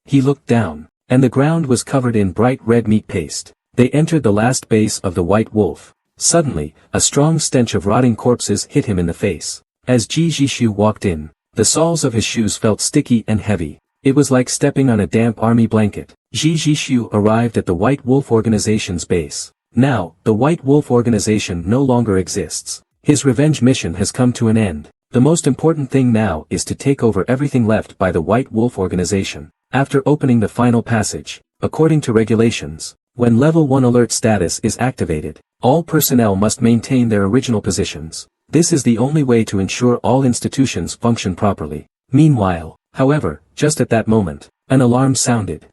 He looked down, and the ground was covered in bright red meat paste. They entered the last base of the White Wolf. Suddenly, a strong stench of rotting corpses hit him in the face. As Ji Jishu walked in, the soles of his shoes felt sticky and heavy. It was like stepping on a damp army blanket. Ji Jishu arrived at the White Wolf Organization's base. Now, the White Wolf Organization no longer exists. His revenge mission has come to an end. The most important thing now is to take over everything left by the White Wolf Organization. After opening the final passage, according to regulations, when Level 1 alert status is activated, all personnel must maintain their original positions. This is the only way to ensure all institutions function properly. Meanwhile, however, just at that moment, an alarm sounded.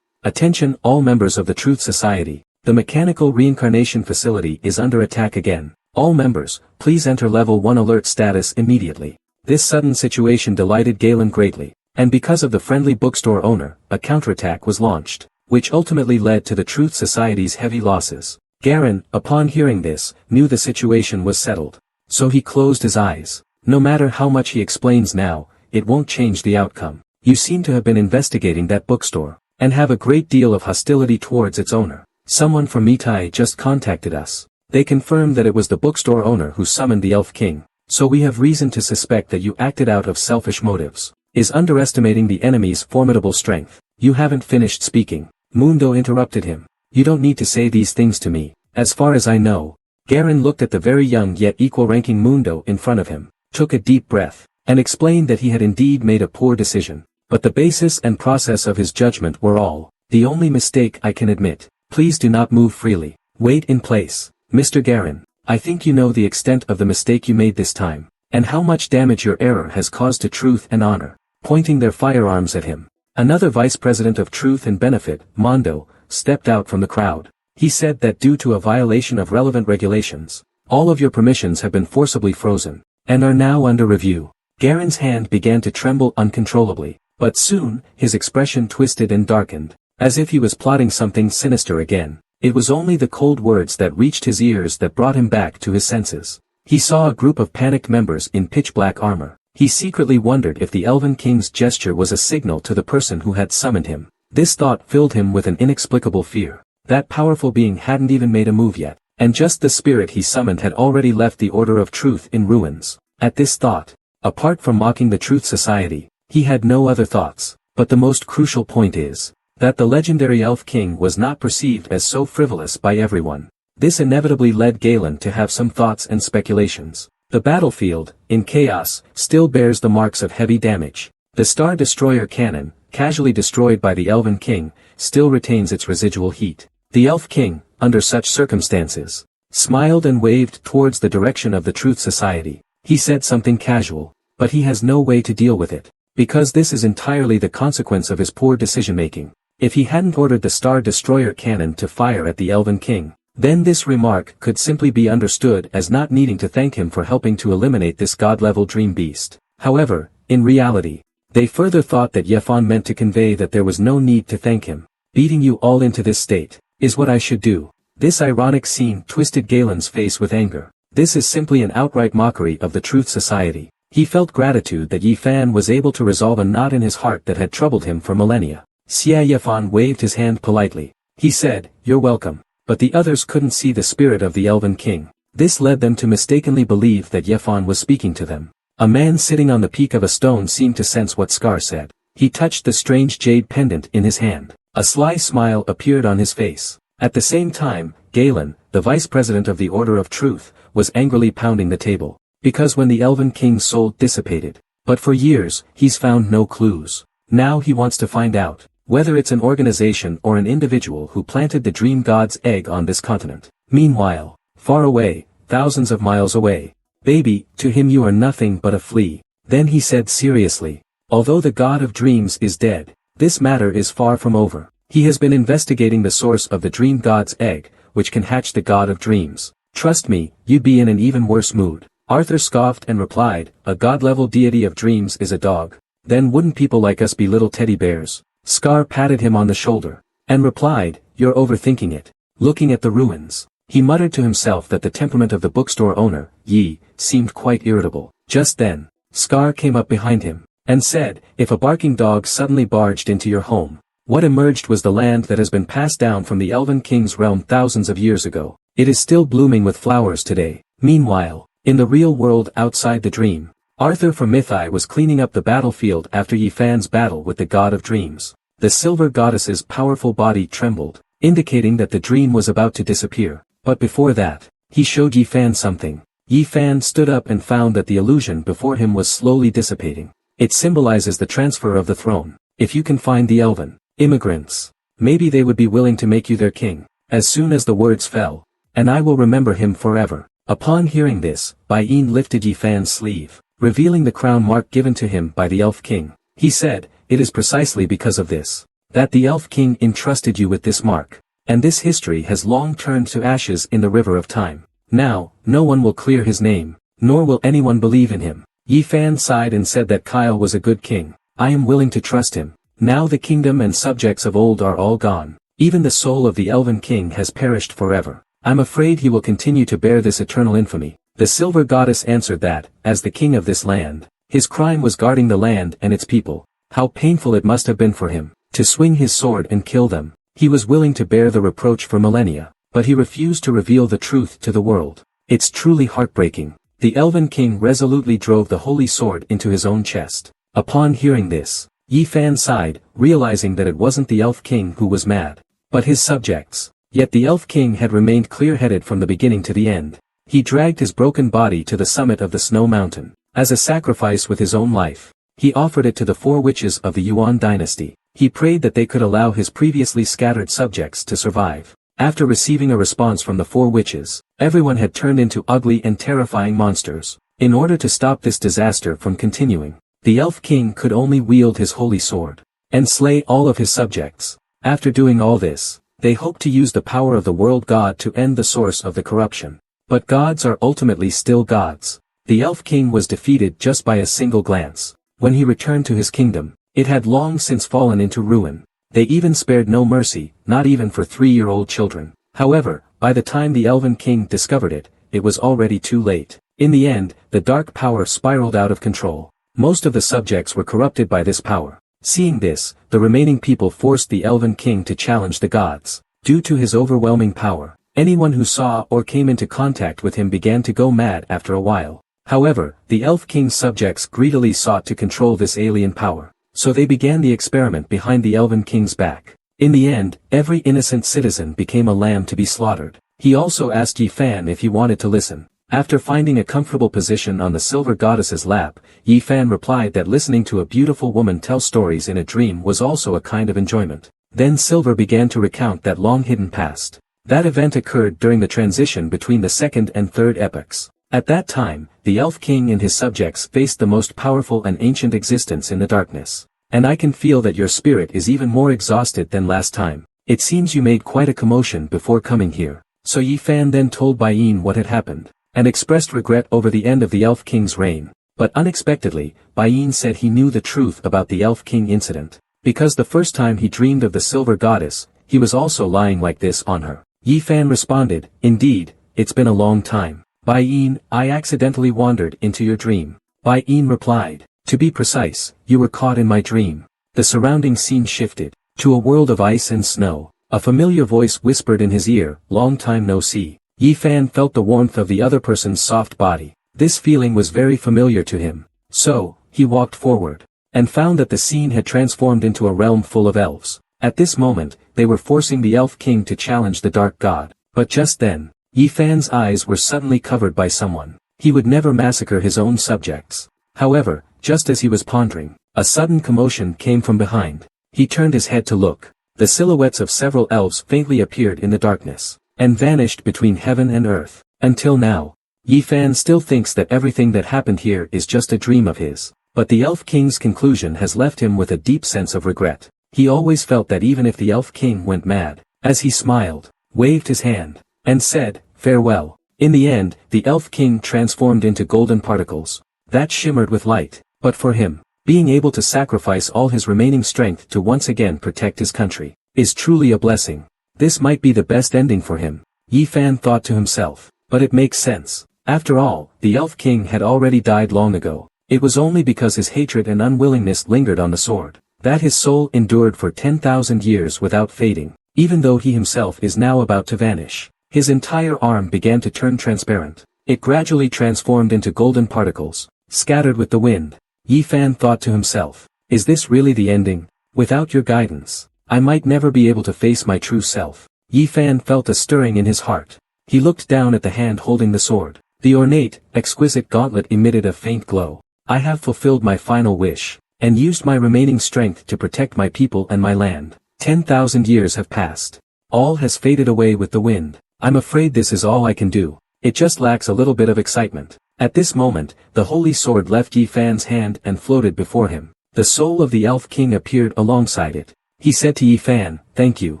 Attention all members of the Truth Society, the mechanical reincarnation facility is under attack again. All members, please enter Level 1 alert status immediately. This sudden situation delighted Galen greatly, and because of the friendly bookstore owner, a counterattack was launched, which ultimately led to the Truth Society's heavy losses. Garen, upon hearing this, knew the situation was settled. So he closed his eyes. No matter how much he explains now, it won't change the outcome. You seem to have been investigating that bookstore, and have a great deal of hostility towards its owner. Someone from Mitai just contacted us. They confirmed that it was the bookstore owner who summoned the Elf King, so we have reason to suspect that you acted out of selfish motives. Is underestimating the enemy's formidable strength. You haven't finished speaking. Mundo interrupted him. You don't need to say these things to me. As far as I know. Garen looked at the very young yet equal-ranking Mundo in front of him, took a deep breath, and explained that he had indeed made a poor decision. But the basis and process of his judgment were all. The only mistake I can admit. Please do not move freely. Wait in place. Mr. Garen, I think you know the extent of the mistake you made this time, and how much damage your error has caused to truth and honor. Pointing their firearms at him. Another vice president of Truth and Benefit, Mondo, stepped out from the crowd. He said that due to a violation of relevant regulations, all of your permissions have been forcibly frozen, and are now under review. Garen's hand began to tremble uncontrollably, but soon, his expression twisted and darkened, as if he was plotting something sinister again. It was only the cold words that reached his ears that brought him back to his senses. He saw a group of panicked members in pitch-black armor. He secretly wondered if the Elven King's gesture was a signal to the person who had summoned him. This thought filled him with an inexplicable fear. That powerful being hadn't even made a move yet, and just the spirit he summoned had already left the Order of Truth in ruins. At this thought, apart from mocking the Truth Society, he had no other thoughts. But the most crucial point is that the legendary Elf King was not perceived as so frivolous by everyone. This inevitably led Galen to have some thoughts and speculations. The battlefield, in chaos, still bears the marks of heavy damage. The Star Destroyer cannon, casually destroyed by the Elven King, still retains its residual heat. The Elf King, under such circumstances, smiled and waved towards the direction of the Truth Society. He said something casual, but he has no way to deal with it, because this is entirely the consequence of his poor decision-making. If he hadn't ordered the Star Destroyer cannon to fire at the Elven King, then this remark could simply be understood as not needing to thank him for helping to eliminate this god-level dream beast. However, in reality, they further thought that Yefan meant to convey that there was no need to thank him. Beating you all into this state, is what I should do. This ironic scene twisted Galen's face with anger. This is simply an outright mockery of the Truth Society. He felt gratitude that Yefan was able to resolve a knot in his heart that had troubled him for millennia. Xia Yefan waved his hand politely. He said, "You're welcome." But the others couldn't see the spirit of the Elven King. This led them to mistakenly believe that Yefan was speaking to them. A man sitting on the peak of a stone seemed to sense what Scar said. He touched the strange jade pendant in his hand. A sly smile appeared on his face. At the same time, Galen, the vice president of the Order of Truth, was angrily pounding the table. Because when the Elven King's soul dissipated, but for years, he's found no clues. Now he wants to find out whether it's an organization or an individual who planted the Dream God's egg on this continent. Meanwhile, far away, thousands of miles away, baby, to him you are nothing but a flea. Then he said seriously, although the God of Dreams is dead, this matter is far from over. He has been investigating the source of the Dream God's egg, which can hatch the God of Dreams. Trust me, you'd be in an even worse mood. Arthur scoffed and replied, a god-level deity of dreams is a dog. Then wouldn't people like us be little teddy bears? Scar patted him on the shoulder, and replied, you're overthinking it. Looking at the ruins, he muttered to himself that the temperament of the bookstore owner, Yi, seemed quite irritable. Just then, Scar came up behind him. and said, if a barking dog suddenly barged into your home, what emerged was the land that has been passed down from the Elven King's realm thousands of years ago. It is still blooming with flowers today. Meanwhile, in the real world outside the dream, Arthur from Mythi was cleaning up the battlefield after Yi Fan's battle with the god of dreams. The silver goddess's powerful body trembled, indicating that the dream was about to disappear. But before that, he showed Yi Fan something. Yi Fan stood up and found that the illusion before him was slowly dissipating. It symbolizes the transfer of the throne. If you can find the elven immigrants, maybe they would be willing to make you their king. As soon as the words fell, and I will remember him forever. Upon hearing this, Bai Yin lifted Yi Fan's sleeve, revealing the crown mark given to him by the Elf King. He said, it is precisely because of this, that the Elf King entrusted you with this mark, and this history has long turned to ashes in the river of time. Now, no one will clear his name, nor will anyone believe in him. Yi Fan sighed and said that Kyle was a good king. I am willing to trust him. Now the kingdom and subjects of old are all gone. Even the soul of the Elven King has perished forever. I'm afraid he will continue to bear this eternal infamy. The silver goddess answered that, as the king of this land, his crime was guarding the land and its people. How painful it must have been for him, to swing his sword and kill them. He was willing to bear the reproach for millennia, but he refused to reveal the truth to the world. It's truly heartbreaking. The Elven King resolutely drove the holy sword into his own chest. Upon hearing this, Yi Fan sighed, realizing that it wasn't the Elf King who was mad, but his subjects. Yet the Elf King had remained clear-headed from the beginning to the end. He dragged his broken body to the summit of the snow mountain. As a sacrifice with his own life, he offered it to the 4 witches of the Yuan dynasty. He prayed that they could allow his previously scattered subjects to survive. After receiving a response from the 4 witches, everyone had turned into ugly and terrifying monsters. In order to stop this disaster from continuing, the Elf King could only wield his holy sword and slay all of his subjects. After doing all this, they hoped to use the power of the world god to end the source of the corruption. But gods are ultimately still gods. The Elf King was defeated just by a single glance. When he returned to his kingdom, it had long since fallen into ruin. They even spared no mercy, not even for 3-year-old children. However, by the time the Elven King discovered it, it was already too late. In the end, the dark power spiraled out of control. Most of the subjects were corrupted by this power. Seeing this, the remaining people forced the Elven King to challenge the gods. Due to his overwhelming power, anyone who saw or came into contact with him began to go mad after a while. However, the Elf King's subjects greedily sought to control this alien power. So they began the experiment behind the Elven King's back. In the end, every innocent citizen became a lamb to be slaughtered. He also asked Yi Fan if he wanted to listen. After finding a comfortable position on the silver goddess's lap, Yi Fan replied that listening to a beautiful woman tell stories in a dream was also a kind of enjoyment. Then Silver began to recount that long-hidden past. That event occurred during the transition between the second and third epochs. At that time, the Elf King and his subjects faced the most powerful and ancient existence in the darkness. And I can feel that your spirit is even more exhausted than last time. It seems you made quite a commotion before coming here. So Yi Fan then told Bai Yin what had happened, and expressed regret over the end of the Elf King's reign. But unexpectedly, Bai Yin said he knew the truth about the Elf King incident. Because the first time he dreamed of the silver goddess, he was also lying like this on her. Yi Fan responded, indeed, it's been a long time. Bai Yin, I accidentally wandered into your dream. Bai Yin replied, to be precise, you were caught in my dream. The surrounding scene shifted to a world of ice and snow. A familiar voice whispered in his ear, long time no see. Yi Fan felt the warmth of the other person's soft body. This feeling was very familiar to him. So, he walked forward, and found that the scene had transformed into a realm full of elves. At this moment, they were forcing the Elf King to challenge the Dark God. But just then, Yi Fan's eyes were suddenly covered by someone. He would never massacre his own subjects. However, just as he was pondering, a sudden commotion came from behind. He turned his head to look. The silhouettes of several elves faintly appeared in the darkness, and vanished between heaven and earth. Until now, Yi Fan still thinks that everything that happened here is just a dream of his. But the Elf King's conclusion has left him with a deep sense of regret. He always felt that even if the Elf King went mad, as he smiled, waved his hand, and said, farewell. In the end, the Elf King transformed into golden particles that shimmered with light. But for him, being able to sacrifice all his remaining strength to once again protect his country, is truly a blessing. This might be the best ending for him, Yi Fan thought to himself. But it makes sense. After all, the Elf King had already died long ago. It was only because his hatred and unwillingness lingered on the sword, that his soul endured for 10,000 years without fading, even though he himself is now about to vanish. His entire arm began to turn transparent. It gradually transformed into golden particles, scattered with the wind. Yi Fan thought to himself, is this really the ending? Without your guidance, I might never be able to face my true self. Yi Fan felt a stirring in his heart. He looked down at the hand holding the sword. The ornate, exquisite gauntlet emitted a faint glow. I have fulfilled my final wish, and used my remaining strength to protect my people and my land. 10,000 years have passed. All has faded away with the wind. I'm afraid this is all I can do. It just lacks a little bit of excitement. At this moment, the holy sword left Yi Fan's hand and floated before him. The soul of the Elf King appeared alongside it. He said to Yi Fan, thank you,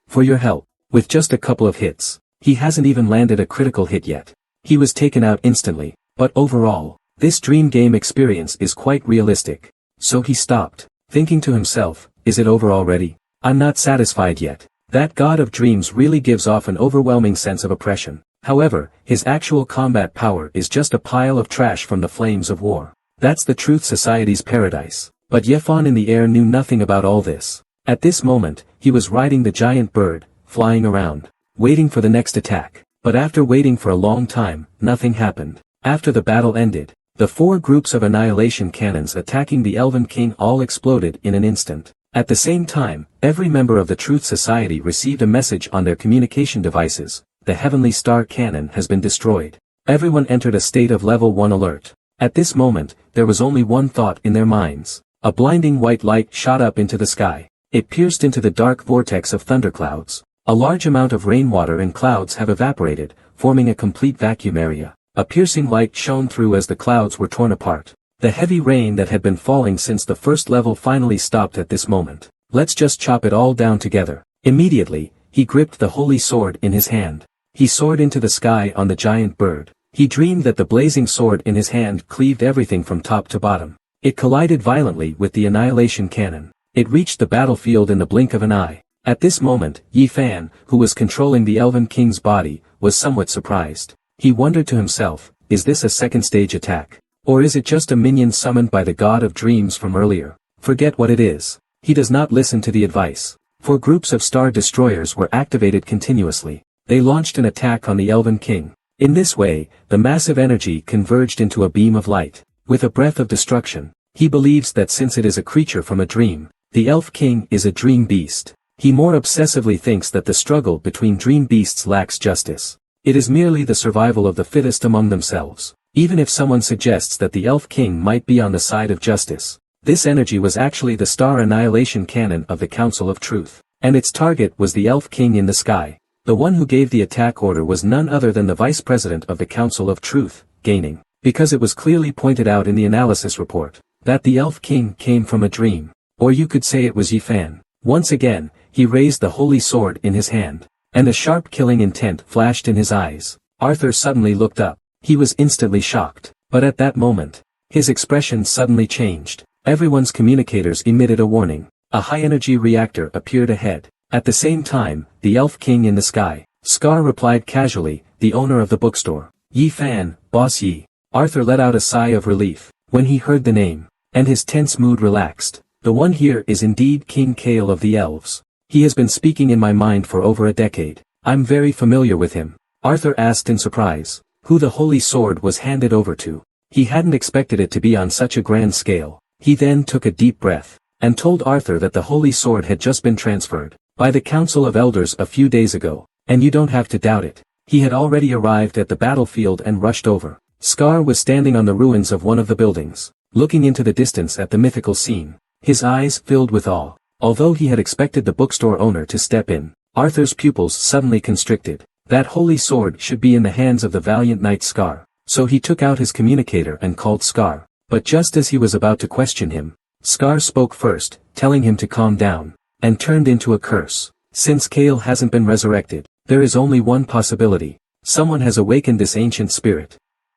for your help. With just a couple of hits, he hasn't even landed a critical hit yet. He was taken out instantly, but overall, this dream game experience is quite realistic. So he stopped, thinking to himself, is it over already? I'm not satisfied yet. That god of dreams really gives off an overwhelming sense of oppression. However, his actual combat power is just a pile of trash from the flames of war. That's the Truth Society's paradise. But Yefan in the air knew nothing about all this. At this moment, he was riding the giant bird, flying around, waiting for the next attack. But after waiting for a long time, nothing happened. After the battle ended, the 4 groups of annihilation cannons attacking the Elven King all exploded in an instant. At the same time, every member of the Truth Society received a message on their communication devices. The Heavenly Star Cannon has been destroyed. Everyone entered a state of level 1 alert. At this moment, there was only one thought in their minds. A blinding white light shot up into the sky. It pierced into the dark vortex of thunderclouds. A large amount of rainwater and clouds have evaporated, forming a complete vacuum area. A piercing light shone through as the clouds were torn apart. The heavy rain that had been falling since the first level finally stopped at this moment. Let's just chop it all down together. Immediately, he gripped the holy sword in his hand. He soared into the sky on the giant bird. He dreamed that the blazing sword in his hand cleaved everything from top to bottom. It collided violently with the annihilation cannon. It reached the battlefield in the blink of an eye. At this moment, Yi Fan, who was controlling the Elven King's body, was somewhat surprised. He wondered to himself, is this a second stage attack? Or is it just a minion summoned by the god of dreams from earlier? Forget what it is. He does not listen to the advice. 4 groups of star destroyers were activated continuously. They launched an attack on the Elven King. In this way, the massive energy converged into a beam of light. With a breath of destruction, he believes that since it is a creature from a dream, the Elf King is a dream beast. He more obsessively thinks that the struggle between dream beasts lacks justice. It is merely the survival of the fittest among themselves. Even if someone suggests that the Elf King might be on the side of justice, this energy was actually the star annihilation cannon of the Council of Truth. And its target was the Elf King in the sky. The one who gave the attack order was none other than the Vice President of the Council of Truth, gaining, because it was clearly pointed out in the analysis report, that the Elf King came from a dream. Or you could say it was Yi Fan. Once again, he raised the holy sword in his hand. And a sharp killing intent flashed in his eyes. Arthur suddenly looked up. He was instantly shocked. But at that moment, his expression suddenly changed. Everyone's communicators emitted a warning. A high-energy reactor appeared ahead. At the same time, the Elf King in the sky. Scar replied casually, the owner of the bookstore. Yi Fan, Boss Yi. Arthur let out a sigh of relief when he heard the name. And his tense mood relaxed. The one here is indeed King Kale of the Elves. He has been speaking in my mind for over a decade. I'm very familiar with him. Arthur asked in surprise, who the holy sword was handed over to. He hadn't expected it to be on such a grand scale. He then took a deep breath, and told Arthur that the holy sword had just been transferred, by the Council of Elders a few days ago, and you don't have to doubt it. He had already arrived at the battlefield and rushed over. Scar was standing on the ruins of one of the buildings, looking into the distance at the mythical scene. His eyes filled with awe. Although he had expected the bookstore owner to step in, Arthur's pupils suddenly constricted. That holy sword should be in the hands of the valiant knight Scar. So he took out his communicator and called Scar. But just as he was about to question him, Scar spoke first, telling him to calm down, and turned into a curse. Since Kale hasn't been resurrected, there is only one possibility. Someone has awakened this ancient spirit.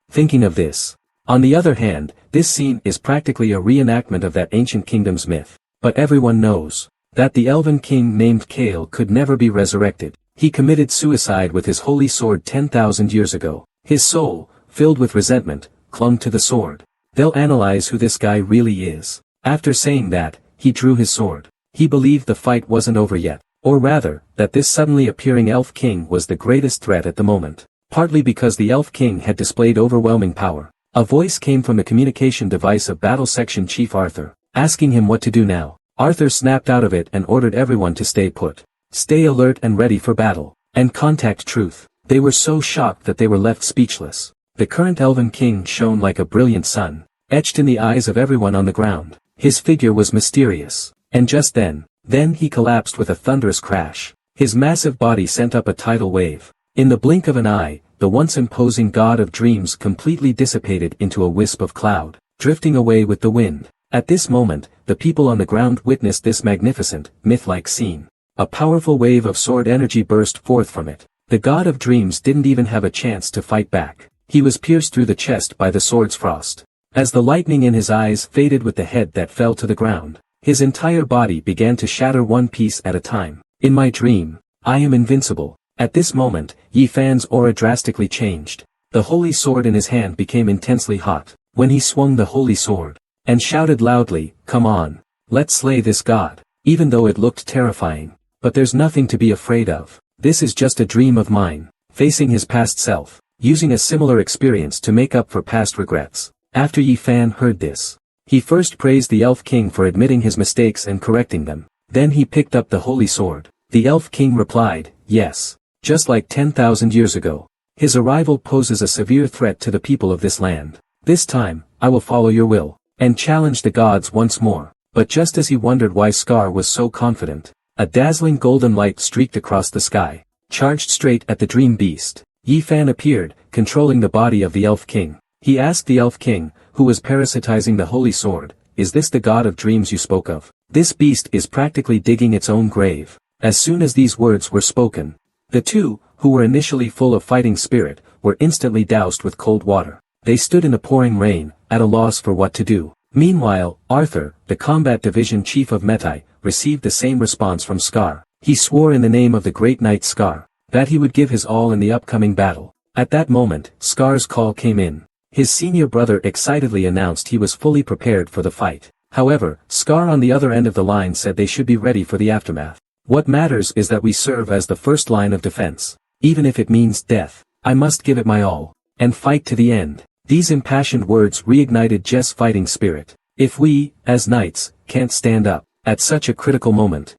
Thinking of this. On the other hand, this scene is practically a reenactment of that ancient kingdom's myth. But everyone knows that the Elven King named Kale could never be resurrected. He committed suicide with his holy sword 10,000 years ago. His soul, filled with resentment, clung to the sword. They'll analyze who this guy really is. After saying that, he drew his sword. He believed the fight wasn't over yet. Or rather, that this suddenly appearing Elf King was the greatest threat at the moment. Partly because the Elf King had displayed overwhelming power. A voice came from the communication device of Battle Section Chief Arthur, asking him what to do now. Arthur snapped out of it and ordered everyone to stay put. Stay alert and ready for battle. And contact truth. They were so shocked that they were left speechless. The current Elven King shone like a brilliant sun, etched in the eyes of everyone on the ground. His figure was mysterious. And just then he collapsed with a thunderous crash. His massive body sent up a tidal wave. In the blink of an eye, the once imposing god of dreams completely dissipated into a wisp of cloud, drifting away with the wind. At this moment, the people on the ground witnessed this magnificent, myth-like scene. A powerful wave of sword energy burst forth from it. The god of dreams didn't even have a chance to fight back. He was pierced through the chest by the sword's frost. As the lightning in his eyes faded with the head that fell to the ground, his entire body began to shatter one piece at a time. In my dream, I am invincible. At this moment, Yi Fan's aura drastically changed. The holy sword in his hand became intensely hot. When he swung the holy sword, and shouted loudly, "Come on, let's slay this god," even though it looked terrifying. But there's nothing to be afraid of. This is just a dream of mine. Facing his past self, using a similar experience to make up for past regrets. After Yi Fan heard this, he first praised the Elf King for admitting his mistakes and correcting them. Then he picked up the holy sword. The Elf King replied, "Yes. Just like 10,000 years ago. His arrival poses a severe threat to the people of this land. This time, I will follow your will." And challenged the gods once more. But just as he wondered why Scar was so confident, a dazzling golden light streaked across the sky, charged straight at the dream beast. Yi Fan appeared, controlling the body of the Elf King. He asked the Elf King, who was parasitizing the holy sword, "Is this the god of dreams you spoke of? This beast is practically digging its own grave." As soon as these words were spoken, the two, who were initially full of fighting spirit, were instantly doused with cold water. They stood in the pouring rain, at a loss for what to do. Meanwhile, Arthur, the combat division chief of Metai, received the same response from Scar. He swore in the name of the great knight Scar, that he would give his all in the upcoming battle. At that moment, Scar's call came in. His senior brother excitedly announced he was fully prepared for the fight. However, Scar on the other end of the line said they should be ready for the aftermath. "What matters is that we serve as the first line of defense. Even if it means death, I must give it my all, and fight to the end." These impassioned words reignited Jess' fighting spirit. If we, as knights, can't stand up, at such a critical moment,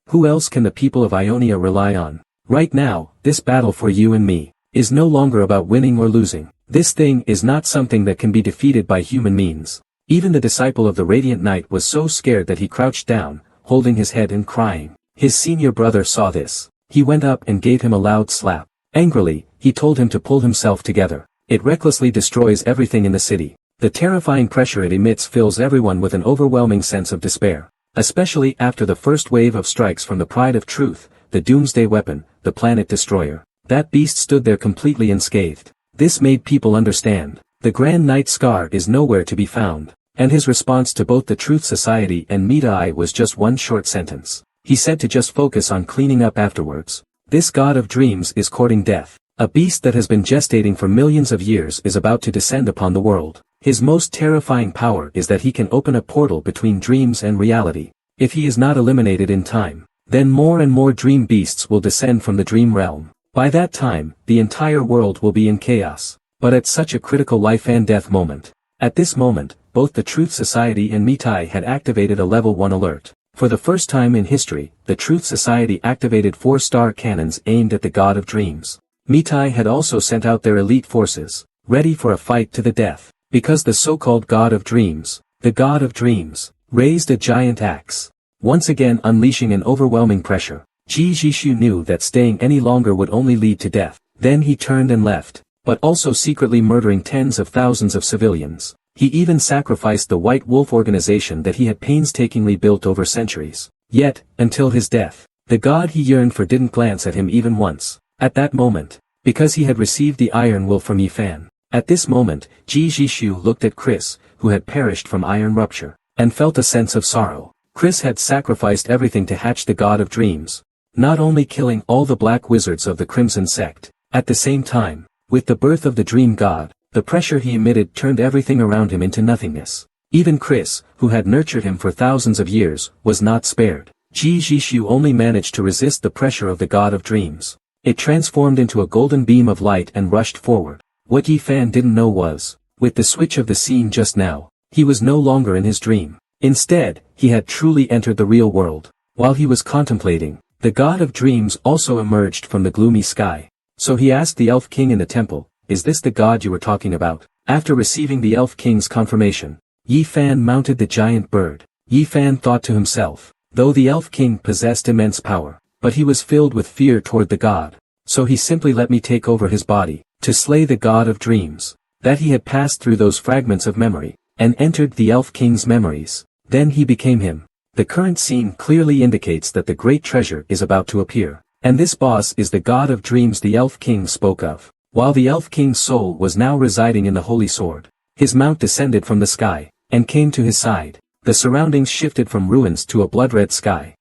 who else can the people of Ionia rely on? Right now, this battle for you and me, is no longer about winning or losing. This thing is not something that can be defeated by human means. Even the disciple of the Radiant Knight was so scared that he crouched down, holding his head and crying. His senior brother saw this. He went up and gave him a loud slap. Angrily, he told him to pull himself together. It recklessly destroys everything in the city. The terrifying pressure it emits fills everyone with an overwhelming sense of despair. Especially after the first wave of strikes from the Pride of Truth, the Doomsday Weapon, the Planet Destroyer. That beast stood there completely unscathed. This made people understand. The Grand Knight Scar is nowhere to be found. And his response to both the Truth Society and Metai was just one short sentence. He said to just focus on cleaning up afterwards. This god of dreams is courting death. A beast that has been gestating for millions of years is about to descend upon the world. His most terrifying power is that he can open a portal between dreams and reality. If he is not eliminated in time, then more and more dream beasts will descend from the dream realm. By that time, the entire world will be in chaos. But at such a critical life and death moment. At this moment, both the Truth Society and Metai had activated a level 1 alert. For the first time in history, the Truth Society activated 4-star cannons aimed at the God of Dreams. Metai had also sent out their elite forces, ready for a fight to the death. Because the so-called God of Dreams, the God of Dreams, raised a giant axe, once again unleashing an overwhelming pressure. Ji Jishu knew that staying any longer would only lead to death. Then he turned and left, but also secretly murdering tens of thousands of civilians. He even sacrificed the White Wolf organization that he had painstakingly built over centuries. Yet, until his death, the god he yearned for didn't glance at him even once. At that moment, because he had received the Iron Will from Yi Fan. At this moment, Ji Jishu looked at Chris, who had perished from iron rupture, and felt a sense of sorrow. Chris had sacrificed everything to hatch the God of Dreams, not only killing all the black wizards of the Crimson Sect. At the same time, with the birth of the Dream God, The pressure he emitted turned everything around him into nothingness. Even Chris, who had nurtured him for thousands of years, was not spared. Ji Jishu only managed to resist the pressure of the god of dreams. It transformed into a golden beam of light and rushed forward. What Yi Fan didn't know was, with the switch of the scene just now, he was no longer in his dream. Instead, he had truly entered the real world. While he was contemplating, the god of dreams also emerged from the gloomy sky. So he asked the Elf King in the temple, "Is this the god you were talking about?" After receiving the Elf King's confirmation, Yi Fan mounted the giant bird. Yi Fan thought to himself, though the Elf King possessed immense power, but he was filled with fear toward the god, so he simply let me take over his body, to slay the god of dreams. That he had passed through those fragments of memory, and entered the Elf King's memories. Then he became him. The current scene clearly indicates that the great treasure is about to appear, and this boss is the god of dreams the Elf King spoke of. While the Elf King's soul was now residing in the Holy Sword, his mount descended from the sky, and came to his side. The surroundings shifted from ruins to a blood-red sky.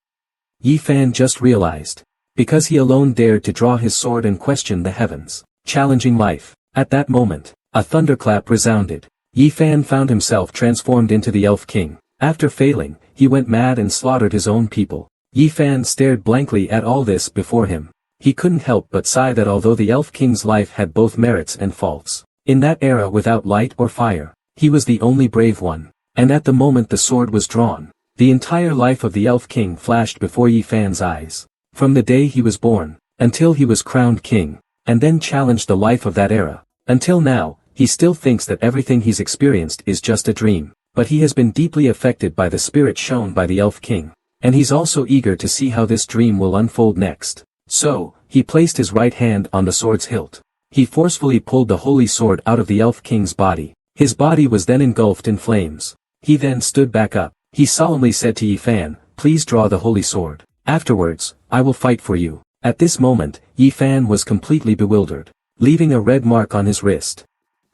Yi Fan just realized, because he alone dared to draw his sword and question the heavens, challenging life. At that moment, a thunderclap resounded. Yi Fan found himself transformed into the Elf King. After failing, he went mad and slaughtered his own people. Yi Fan stared blankly at all this before him. He couldn't help but sigh that although the Elf King's life had both merits and faults, in that era without light or fire, he was the only brave one. And at the moment the sword was drawn, the entire life of the Elf King flashed before Yi Fan's eyes. From the day he was born, until he was crowned king, and then challenged the life of that era. Until now, he still thinks that everything he's experienced is just a dream, but he has been deeply affected by the spirit shown by the Elf King, and he's also eager to see how this dream will unfold next. So, he placed his right hand on the sword's hilt. He forcefully pulled the holy sword out of the Elf King's body. His body was then engulfed in flames. He then stood back up. He solemnly said to Yi Fan, "Please draw the holy sword. Afterwards, I will fight for you." At this moment, Yi Fan was completely bewildered, leaving a red mark on his wrist.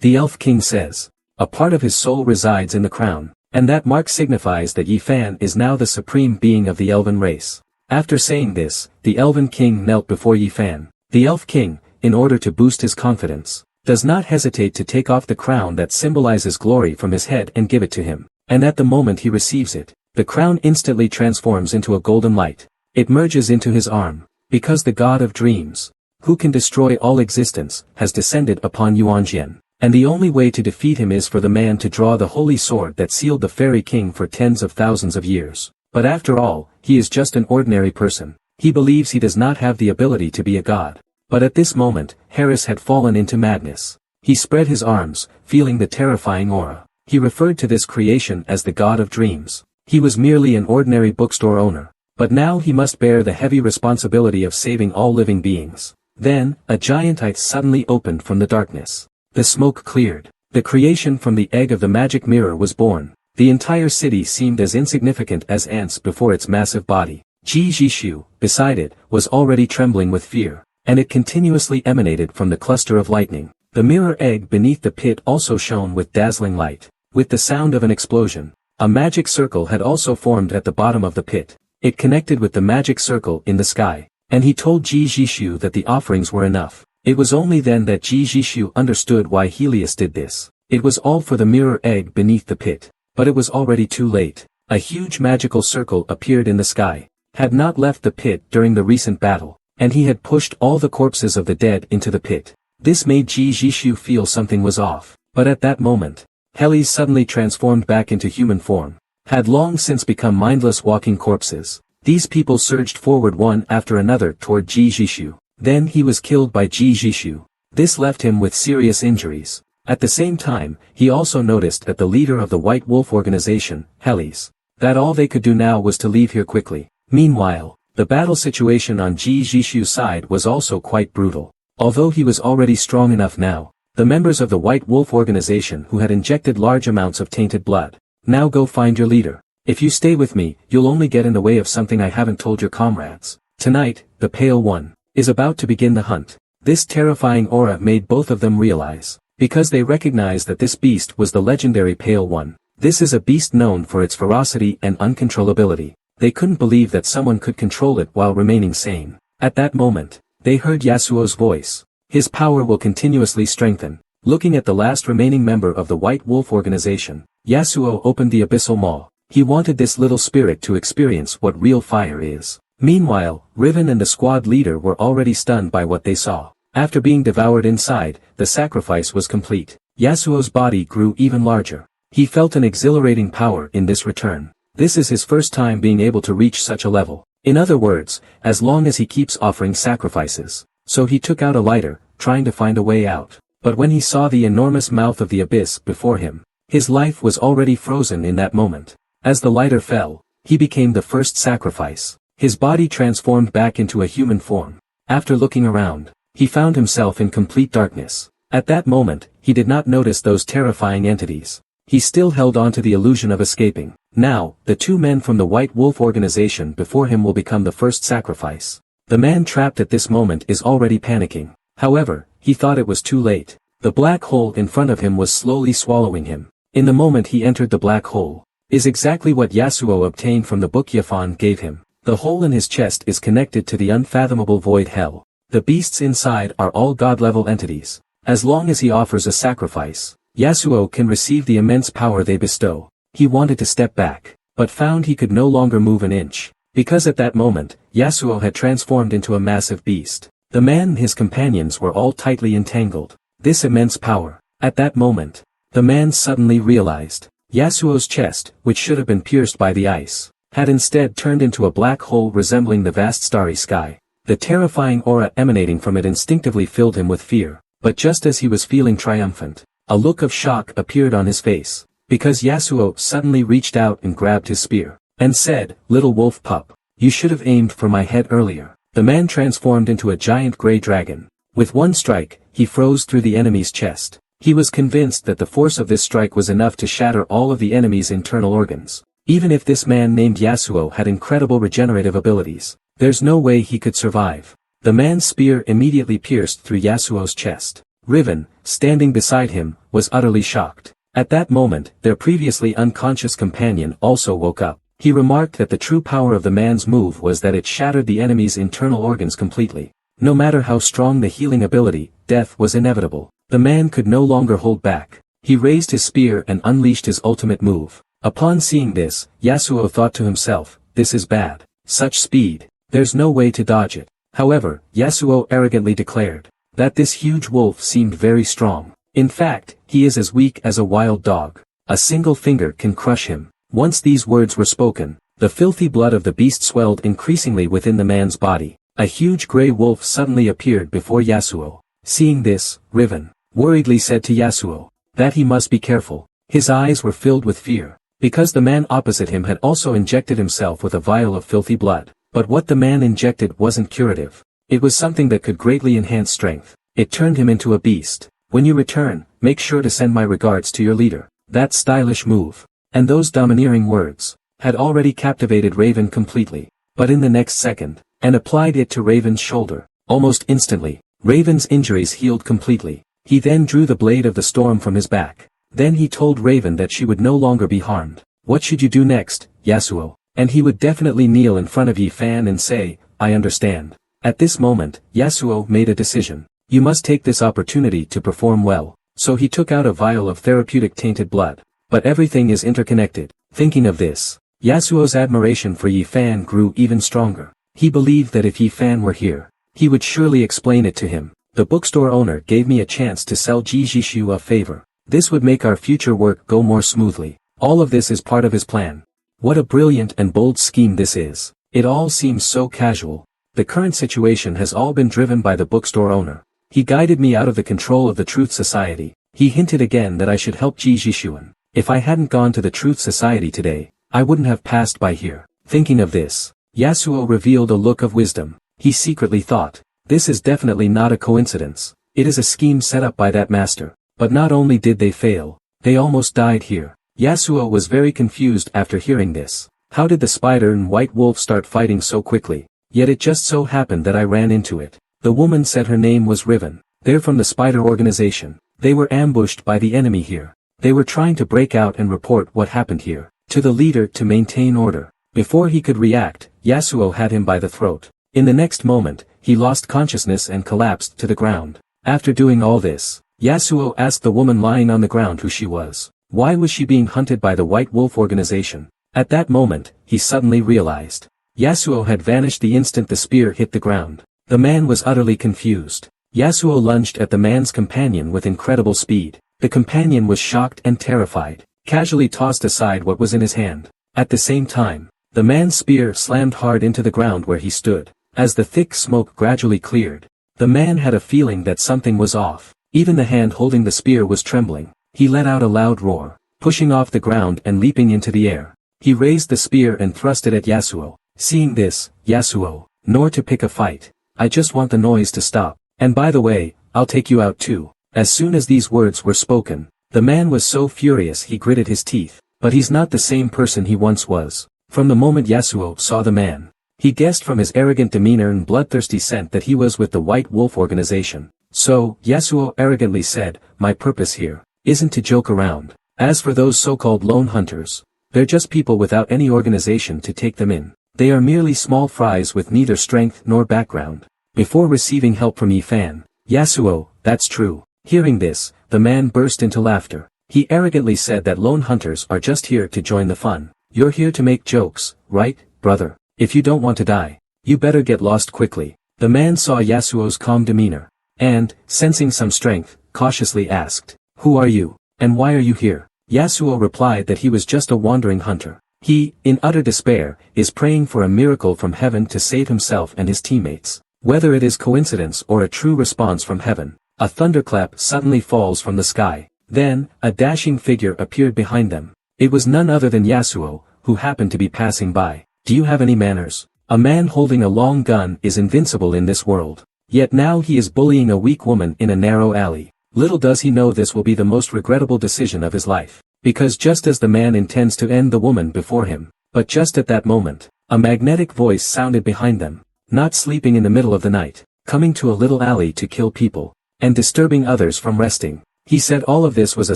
The Elf King says, a part of his soul resides in the crown, and that mark signifies that Yi Fan is now the supreme being of the elven race. After saying this, the Elven King knelt before Yi Fan. The Elf King, in order to boost his confidence, does not hesitate to take off the crown that symbolizes glory from his head and give it to him. And at the moment he receives it, the crown instantly transforms into a golden light. It merges into his arm, because the god of dreams, who can destroy all existence, has descended upon Yuanjian. And the only way to defeat him is for the man to draw the holy sword that sealed the fairy king for tens of thousands of years. But after all, he is just an ordinary person. He believes he does not have the ability to be a god. But at this moment, Harris had fallen into madness. He spread his arms, feeling the terrifying aura. He referred to this creation as the god of dreams. He was merely an ordinary bookstore owner. But now he must bear the heavy responsibility of saving all living beings. Then, a giant eye suddenly opened from the darkness. The smoke cleared. The creation from the egg of the magic mirror was born. The entire city seemed as insignificant as ants before its massive body. Ji Jishu, beside it, was already trembling with fear, and it continuously emanated from the cluster of lightning. The mirror egg beneath the pit also shone with dazzling light. With the sound of an explosion, a magic circle had also formed at the bottom of the pit. It connected with the magic circle in the sky, and he told Ji Jishu that the offerings were enough. It was only then that Ji Jishu understood why Helios did this. It was all for the mirror egg beneath the pit. But it was already too late. A huge magical circle appeared in the sky, had not left the pit during the recent battle, and he had pushed all the corpses of the dead into the pit. This made Ji Jishu feel something was off. But at that moment, Helios suddenly transformed back into human form, had long since become mindless walking corpses. These people surged forward one after another toward Ji Jishu. Then he was killed by Ji Jishu. This left him with serious injuries. At the same time, he also noticed that the leader of the White Wolf organization, Helios, that all they could do now was to leave here quickly. Meanwhile, the battle situation on Ji Jishu's side was also quite brutal. Although he was already strong enough now, the members of the White Wolf organization who had injected large amounts of tainted blood. "Now go find your leader. If you stay with me, you'll only get in the way of something I haven't told your comrades. Tonight, the Pale One is about to begin the hunt." This terrifying aura made both of them realize, because they recognized that this beast was the legendary Pale One. This is a beast known for its ferocity and uncontrollability. They couldn't believe that someone could control it while remaining sane. At that moment, they heard Yasuo's voice. "His power will continuously strengthen. Looking at the last remaining member of the White Wolf organization, Yasuo opened the abyssal maw. He wanted this little spirit to experience what real fire is. Meanwhile, Riven and the squad leader were already stunned by what they saw. After being devoured inside, the sacrifice was complete. Yasuo's body grew even larger. He felt an exhilarating power in this return. This is his first time being able to reach such a level. In other words, as long as he keeps offering sacrifices. So he took out a lighter, trying to find a way out. But when he saw the enormous mouth of the abyss before him, his life was already frozen in that moment. As the lighter fell, he became the first sacrifice. His body transformed back into a human form. After looking around, he found himself in complete darkness. At that moment, he did not notice those terrifying entities. He still held on to the illusion of escaping. Now, the two men from the White Wolf organization before him will become the first sacrifice. The man trapped at this moment is already panicking. However, he thought it was too late. The black hole in front of him was slowly swallowing him. In the moment he entered the black hole, is exactly what Yasuo obtained from the book Yafan gave him. The hole in his chest is connected to the unfathomable void hell. The beasts inside are all god-level entities. As long as he offers a sacrifice, Yasuo can receive the immense power they bestow. He wanted to step back, but found he could no longer move an inch, because at that moment, Yasuo had transformed into a massive beast. The man and his companions were all tightly entangled. This immense power. At that moment, the man suddenly realized, Yasuo's chest, which should have been pierced by the ice, had instead turned into a black hole resembling the vast starry sky. The terrifying aura emanating from it instinctively filled him with fear. But just as he was feeling triumphant, a look of shock appeared on his face, because Yasuo suddenly reached out and grabbed his spear, and said, "Little wolf pup, you should have aimed for my head earlier." The man transformed into a giant grey dragon. With one strike, he froze through the enemy's chest. He was convinced that the force of this strike was enough to shatter all of the enemy's internal organs. Even if this man named Yasuo had incredible regenerative abilities, there's no way he could survive. The man's spear immediately pierced through Yasuo's chest. Riven, standing beside him, was utterly shocked. At that moment, their previously unconscious companion also woke up. He remarked that the true power of the man's move was that it shattered the enemy's internal organs completely. No matter how strong the healing ability, death was inevitable. The man could no longer hold back. He raised his spear and unleashed his ultimate move. Upon seeing this, Yasuo thought to himself, this is bad. Such speed, there's no way to dodge it. However, Yasuo arrogantly declared that this huge wolf seemed very strong. In fact, he is as weak as a wild dog. A single finger can crush him. Once these words were spoken, the filthy blood of the beast swelled increasingly within the man's body. A huge grey wolf suddenly appeared before Yasuo. Seeing this, Riven worriedly said to Yasuo that he must be careful. His eyes were filled with fear, because the man opposite him had also injected himself with a vial of filthy blood. But what the man injected wasn't curative. It was something that could greatly enhance strength. It turned him into a beast. When you return, make sure to send my regards to your leader. That stylish move, and those domineering words, had already captivated Raven completely. But in the next second, and applied it to Raven's shoulder. Almost instantly, Raven's injuries healed completely. He then drew the blade of the storm from his back. Then he told Raven that she would no longer be harmed. What should you do next, Yasuo? And he would definitely kneel in front of Yi Fan and say, I understand. At this moment, Yasuo made a decision. You must take this opportunity to perform well. So he took out a vial of therapeutic tainted blood. But everything is interconnected. Thinking of this, Yasuo's admiration for Yi Fan grew even stronger. He believed that if Yi Fan were here, he would surely explain it to him. The bookstore owner gave me a chance to sell Jijishu a favor. This would make our future work go more smoothly. All of this is part of his plan. What a brilliant and bold scheme this is. It all seems so casual. The current situation has all been driven by the bookstore owner. He guided me out of the control of the Truth Society. He hinted again that I should help Jijishuan. If I hadn't gone to the Truth Society today, I wouldn't have passed by here. Thinking of this, Yasuo revealed a look of wisdom. He secretly thought, this is definitely not a coincidence. It is a scheme set up by that master. But not only did they fail, they almost died here. Yasuo was very confused after hearing this. How did the spider and white wolf start fighting so quickly? Yet it just so happened that I ran into it. The woman said her name was Riven. They're from the spider organization. They were ambushed by the enemy here. They were trying to break out and report what happened here to the leader to maintain order. Before he could react, Yasuo had him by the throat. In the next moment, he lost consciousness and collapsed to the ground. After doing all this, Yasuo asked the woman lying on the ground who she was. Why was she being hunted by the White Wolf organization? At that moment, he suddenly realized. Yasuo had vanished the instant the spear hit the ground. The man was utterly confused. Yasuo lunged at the man's companion with incredible speed. The companion was shocked and terrified, casually tossed aside what was in his hand. At the same time, the man's spear slammed hard into the ground where he stood. As the thick smoke gradually cleared, the man had a feeling that something was off. Even the hand holding the spear was trembling. He let out a loud roar, pushing off the ground and leaping into the air. He raised the spear and thrust it at Yasuo. Seeing this, Yasuo, nor to pick a fight. I just want the noise to stop. And by the way, I'll take you out too. As soon as these words were spoken, the man was so furious he gritted his teeth. But he's not the same person he once was. From the moment Yasuo saw the man, he guessed from his arrogant demeanor and bloodthirsty scent that he was with the White Wolf organization. So, Yasuo arrogantly said, my purpose here isn't to joke around. As for those so-called lone hunters, they're just people without any organization to take them in. They are merely small fries with neither strength nor background. Before receiving help from Fan, Yasuo, that's true. Hearing this, the man burst into laughter. He arrogantly said that lone hunters are just here to join the fun. You're here to make jokes, right, brother? If you don't want to die, you better get lost quickly. The man saw Yasuo's calm demeanor, and, sensing some strength, cautiously asked, who are you, and why are you here? Yasuo replied that he was just a wandering hunter. He, in utter despair, is praying for a miracle from heaven to save himself and his teammates. Whether it is coincidence or a true response from heaven, a thunderclap suddenly falls from the sky. Then, a dashing figure appeared behind them. It was none other than Yasuo, who happened to be passing by. Do you have any manners? A man holding a long gun is invincible in this world. Yet now he is bullying a weak woman in a narrow alley. Little does he know this will be the most regrettable decision of his life. Because just as the man intends to end the woman before him, but just at that moment, a magnetic voice sounded behind them. Not sleeping in the middle of the night, coming to a little alley to kill people, and disturbing others from resting. He said all of this was a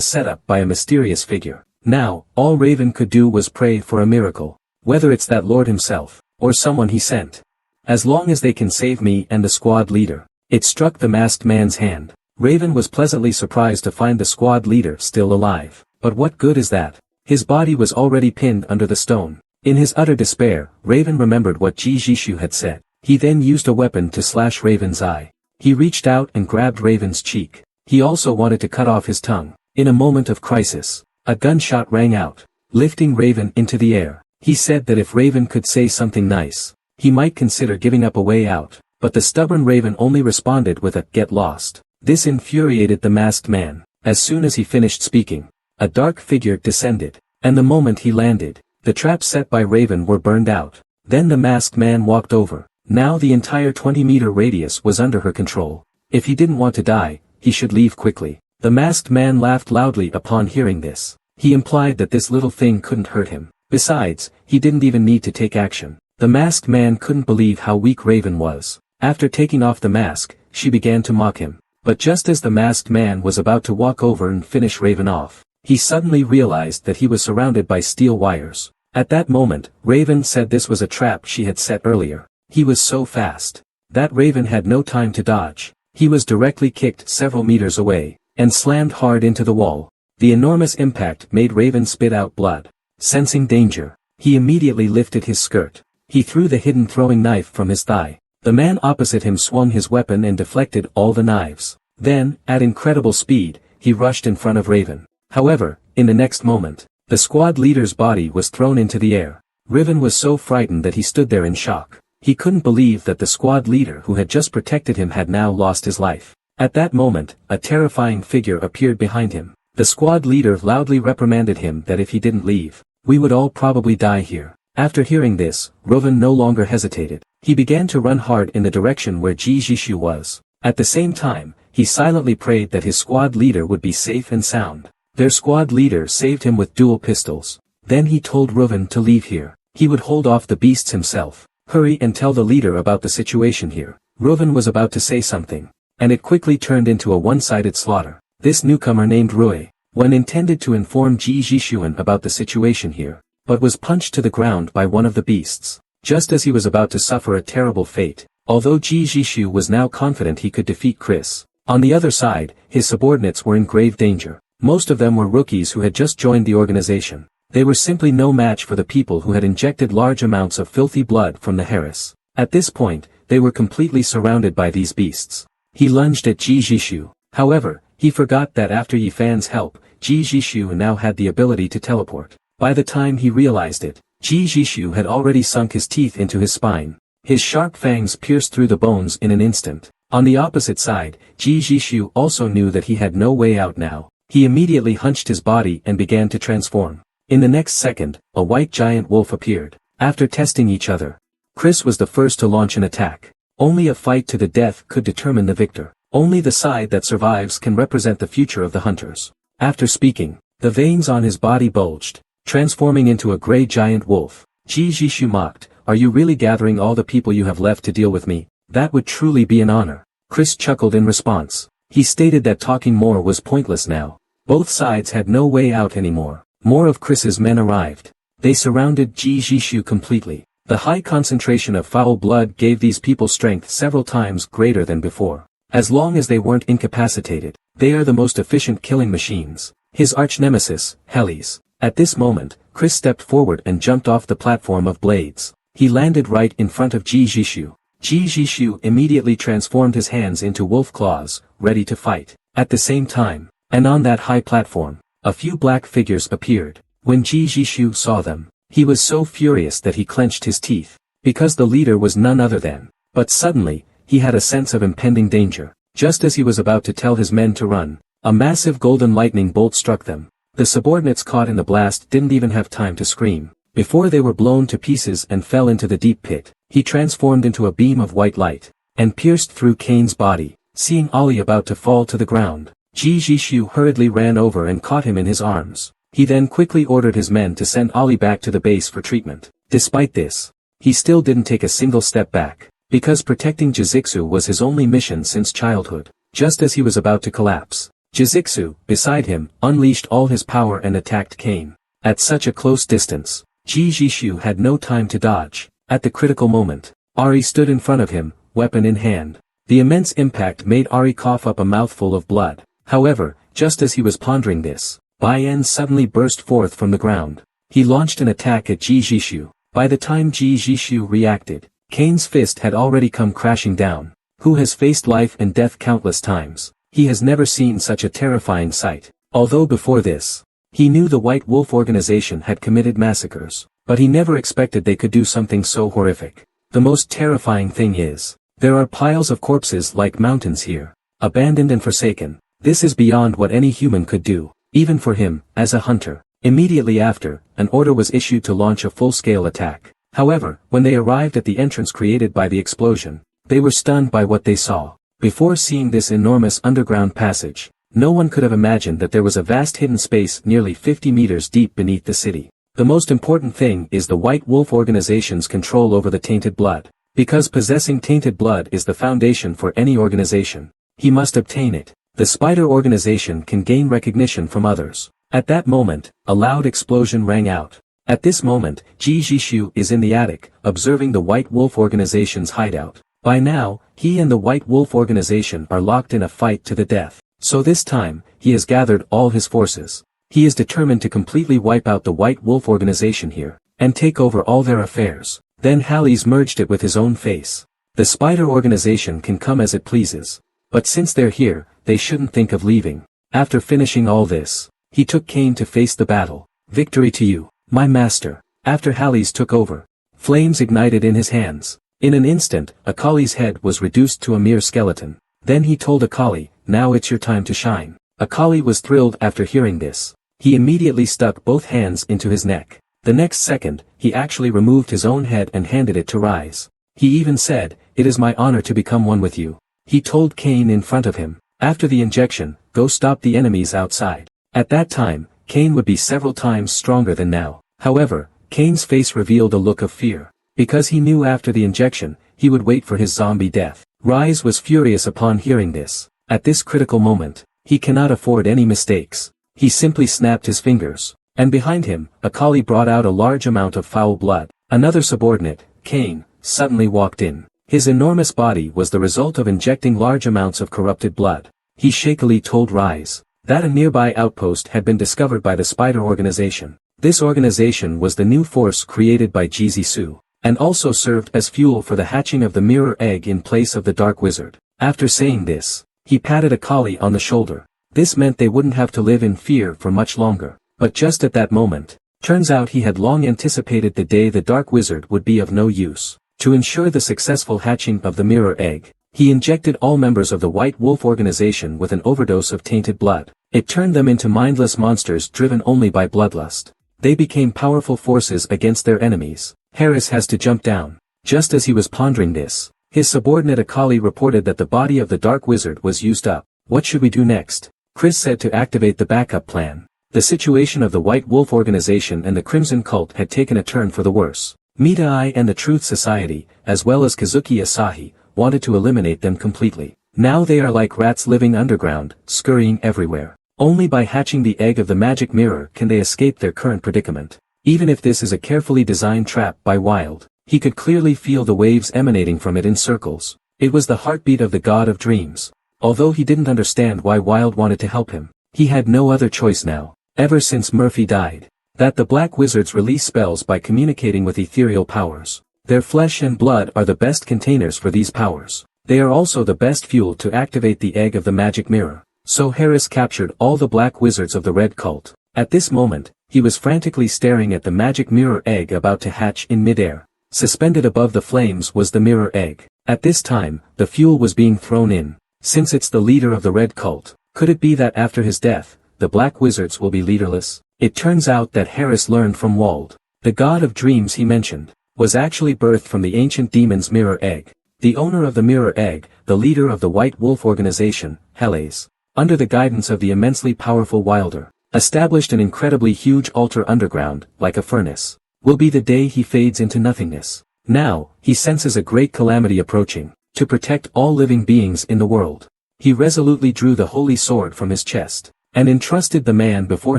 setup by a mysterious figure. Now, all Raven could do was pray for a miracle. Whether it's that Lord himself, or someone he sent. As long as they can save me and the squad leader. It struck the masked man's hand. Raven was pleasantly surprised to find the squad leader still alive. But what good is that? His body was already pinned under the stone. In his utter despair, Raven remembered what Jishu had said. He then used a weapon to slash Raven's eye. He reached out and grabbed Raven's cheek. He also wanted to cut off his tongue. In a moment of crisis, a gunshot rang out, lifting Raven into the air. He said that if Raven could say something nice, he might consider giving up a way out, but the stubborn Raven only responded with a "get lost." This infuriated the masked man. As soon as he finished speaking, a dark figure descended, and the moment he landed, the traps set by Raven were burned out. Then the masked man walked over. Now the entire 20-meter radius was under her control. If he didn't want to die, he should leave quickly. The masked man laughed loudly upon hearing this. He implied that this little thing couldn't hurt him. Besides, he didn't even need to take action. The masked man couldn't believe how weak Raven was. After taking off the mask, she began to mock him. But just as the masked man was about to walk over and finish Raven off, he suddenly realized that he was surrounded by steel wires. At that moment, Raven said this was a trap she had set earlier. He was so fast that Raven had no time to dodge. He was directly kicked several meters away, and slammed hard into the wall. The enormous impact made Raven spit out blood. Sensing danger, he immediately lifted his skirt. He threw the hidden throwing knife from his thigh. The man opposite him swung his weapon and deflected all the knives. Then, at incredible speed, he rushed in front of Raven. However, in the next moment, the squad leader's body was thrown into the air. Raven was so frightened that he stood there in shock. He couldn't believe that the squad leader who had just protected him had now lost his life. At that moment, a terrifying figure appeared behind him. The squad leader loudly reprimanded him that if he didn't leave, we would all probably die here. After hearing this, Raven no longer hesitated. He began to run hard in the direction where Jishu was. At the same time, he silently prayed that his squad leader would be safe and sound. Their squad leader saved him with dual pistols. Then he told Raven to leave here. He would hold off the beasts himself. Hurry and tell the leader about the situation here. Raven was about to say something, and it quickly turned into a one-sided slaughter. This newcomer named Rui, when intended to inform Jishuan about the situation here, but was punched to the ground by one of the beasts, just as he was about to suffer a terrible fate. Although Jishu was now confident he could defeat Chris, On the other side, his subordinates were in grave danger. Most of them were rookies who had just joined the organization. They were simply no match for the people who had injected large amounts of filthy blood from the Harris. At this point, they were completely surrounded by these beasts. He lunged at Ji Jishu. However, he forgot that after Yi Fan's help, Ji Jishu now had the ability to teleport. By the time he realized it, Ji Jishu had already sunk his teeth into his spine. His sharp fangs pierced through the bones in an instant. On the opposite side, Ji Jishu also knew that he had no way out now. He immediately hunched his body and began to transform. In the next second, a white giant wolf appeared. After testing each other, Chris was the first to launch an attack. Only a fight to the death could determine the victor. Only the side that survives can represent the future of the hunters. After speaking, the veins on his body bulged, transforming into a gray giant wolf. Ji Jishu mocked, "Are you really gathering all the people you have left to deal with me? That would truly be an honor." Chris chuckled in response. He stated that talking more was pointless now. Both sides had no way out anymore. More of Chris's men arrived. They surrounded Ji Jishu completely. The high concentration of foul blood gave these people strength several times greater than before. As long as they weren't incapacitated, they are the most efficient killing machines. His arch-nemesis, Helles. At this moment, Chris stepped forward and jumped off the platform of blades. He landed right in front of Ji Jishu. Ji Jishu immediately transformed his hands into wolf claws, ready to fight. At the same time, and on that high platform, a few black figures appeared. When Ji Jishu saw them, he was so furious that he clenched his teeth, because the leader was none other than. But suddenly, he had a sense of impending danger. Just as he was about to tell his men to run, a massive golden lightning bolt struck them. The subordinates caught in the blast didn't even have time to scream. Before they were blown to pieces and fell into the deep pit, he transformed into a beam of white light, and pierced through Kane's body. Seeing Ali about to fall to the ground, Ji Jishu hurriedly ran over and caught him in his arms. He then quickly ordered his men to send Ali back to the base for treatment. Despite this, he still didn't take a single step back, because protecting Jizixu was his only mission since childhood. Just as he was about to collapse, Jizixu, beside him, unleashed all his power and attacked Kane. At such a close distance, Ji Jishu had no time to dodge. At the critical moment, Ari stood in front of him, weapon in hand. The immense impact made Ari cough up a mouthful of blood. However, just as he was pondering this, Bai-En suddenly burst forth from the ground. He launched an attack at Ji Jishu. By the time Ji Jishu reacted, Kane's fist had already come crashing down. Who has faced life and death countless times, he has never seen such a terrifying sight. Although before this, he knew the White Wolf organization had committed massacres, but he never expected they could do something so horrific. The most terrifying thing is, there are piles of corpses like mountains here, abandoned and forsaken. This is beyond what any human could do, even for him, as a hunter. Immediately after, an order was issued to launch a full-scale attack. However, when they arrived at the entrance created by the explosion, they were stunned by what they saw. Before seeing this enormous underground passage, no one could have imagined that there was a vast hidden space nearly 50 meters deep beneath the city. The most important thing is the White Wolf organization's control over the tainted blood. Because possessing tainted blood is the foundation for any organization, he must obtain it. The Spider organization can gain recognition from others. At that moment, a loud explosion rang out. At this moment, Ji Jishu is in the attic, observing the White Wolf organization's hideout. By now, he and the White Wolf organization are locked in a fight to the death. So this time, he has gathered all his forces. He is determined to completely wipe out the White Wolf organization here, and take over all their affairs. Then Halley's merged it with his own face. The Spider organization can come as it pleases. But since they're here, they shouldn't think of leaving. After finishing all this, he took Kane to face the battle. Victory to you, my master. After Halley's took over, flames ignited in his hands. In an instant, Akali's head was reduced to a mere skeleton. Then he told Akali, now it's your time to shine. Akali was thrilled after hearing this. He immediately stuck both hands into his neck. The next second, he actually removed his own head and handed it to Rise. He even said, it is my honor to become one with you. He told Kane in front of him, after the injection, go stop the enemies outside. At that time, Kane would be several times stronger than now. However, Kane's face revealed a look of fear. Because he knew after the injection, he would wait for his zombie death. Rise was furious upon hearing this. At this critical moment, he cannot afford any mistakes. He simply snapped his fingers. And behind him, Akali brought out a large amount of foul blood. Another subordinate, Kane, suddenly walked in. His enormous body was the result of injecting large amounts of corrupted blood. he shakily told Rise that a nearby outpost had been discovered by the Spider Organization. This organization was the new force created by ENGSUB, and also served as fuel for the hatching of the mirror egg in place of the Dark Wizard. After saying this, he patted Akali on the shoulder. This meant they wouldn't have to live in fear for much longer. But just at that moment, turns out he had long anticipated the day the Dark Wizard would be of no use. To ensure the successful hatching of the mirror egg, he injected all members of the White Wolf organization with an overdose of tainted blood. It turned them into mindless monsters driven only by bloodlust. They became powerful forces against their enemies. Harris has to jump down. Just as he was pondering this, his subordinate Akali reported that the body of the Dark Wizard was used up. What should we do next? Chris said to activate the backup plan. The situation of the White Wolf organization and the Crimson Cult had taken a turn for the worse. Mita-Ai and the Truth Society, as well as Kazuki Asahi, wanted to eliminate them completely. Now they are like rats living underground, scurrying everywhere. Only by hatching the egg of the magic mirror can they escape their current predicament. Even if this is a carefully designed trap by Wild, he could clearly feel the waves emanating from it in circles. It was the heartbeat of the God of Dreams. Although he didn't understand why Wild wanted to help him, he had no other choice now, ever since Murphy died, that the Black Wizards release spells by communicating with ethereal powers. Their flesh and blood are the best containers for these powers. They are also the best fuel to activate the egg of the magic mirror. So Harris captured all the Black Wizards of the Red Cult. At this moment, he was frantically staring at the magic mirror egg about to hatch in midair. Suspended above the flames was the mirror egg. At this time, the fuel was being thrown in. Since it's the leader of the Red Cult, could it be that after his death, the Black Wizards will be leaderless? It turns out that Harris learned from Wald. The God of Dreams he mentioned was actually birthed from the ancient demon's mirror egg. The owner of the mirror egg, the leader of the White Wolf organization, Helles, under the guidance of the immensely powerful Wilder, established an incredibly huge altar underground, like a furnace. Will be the day he fades into nothingness. Now, he senses a great calamity approaching. To protect all living beings in the world, he resolutely drew the holy sword from his chest, and entrusted the man before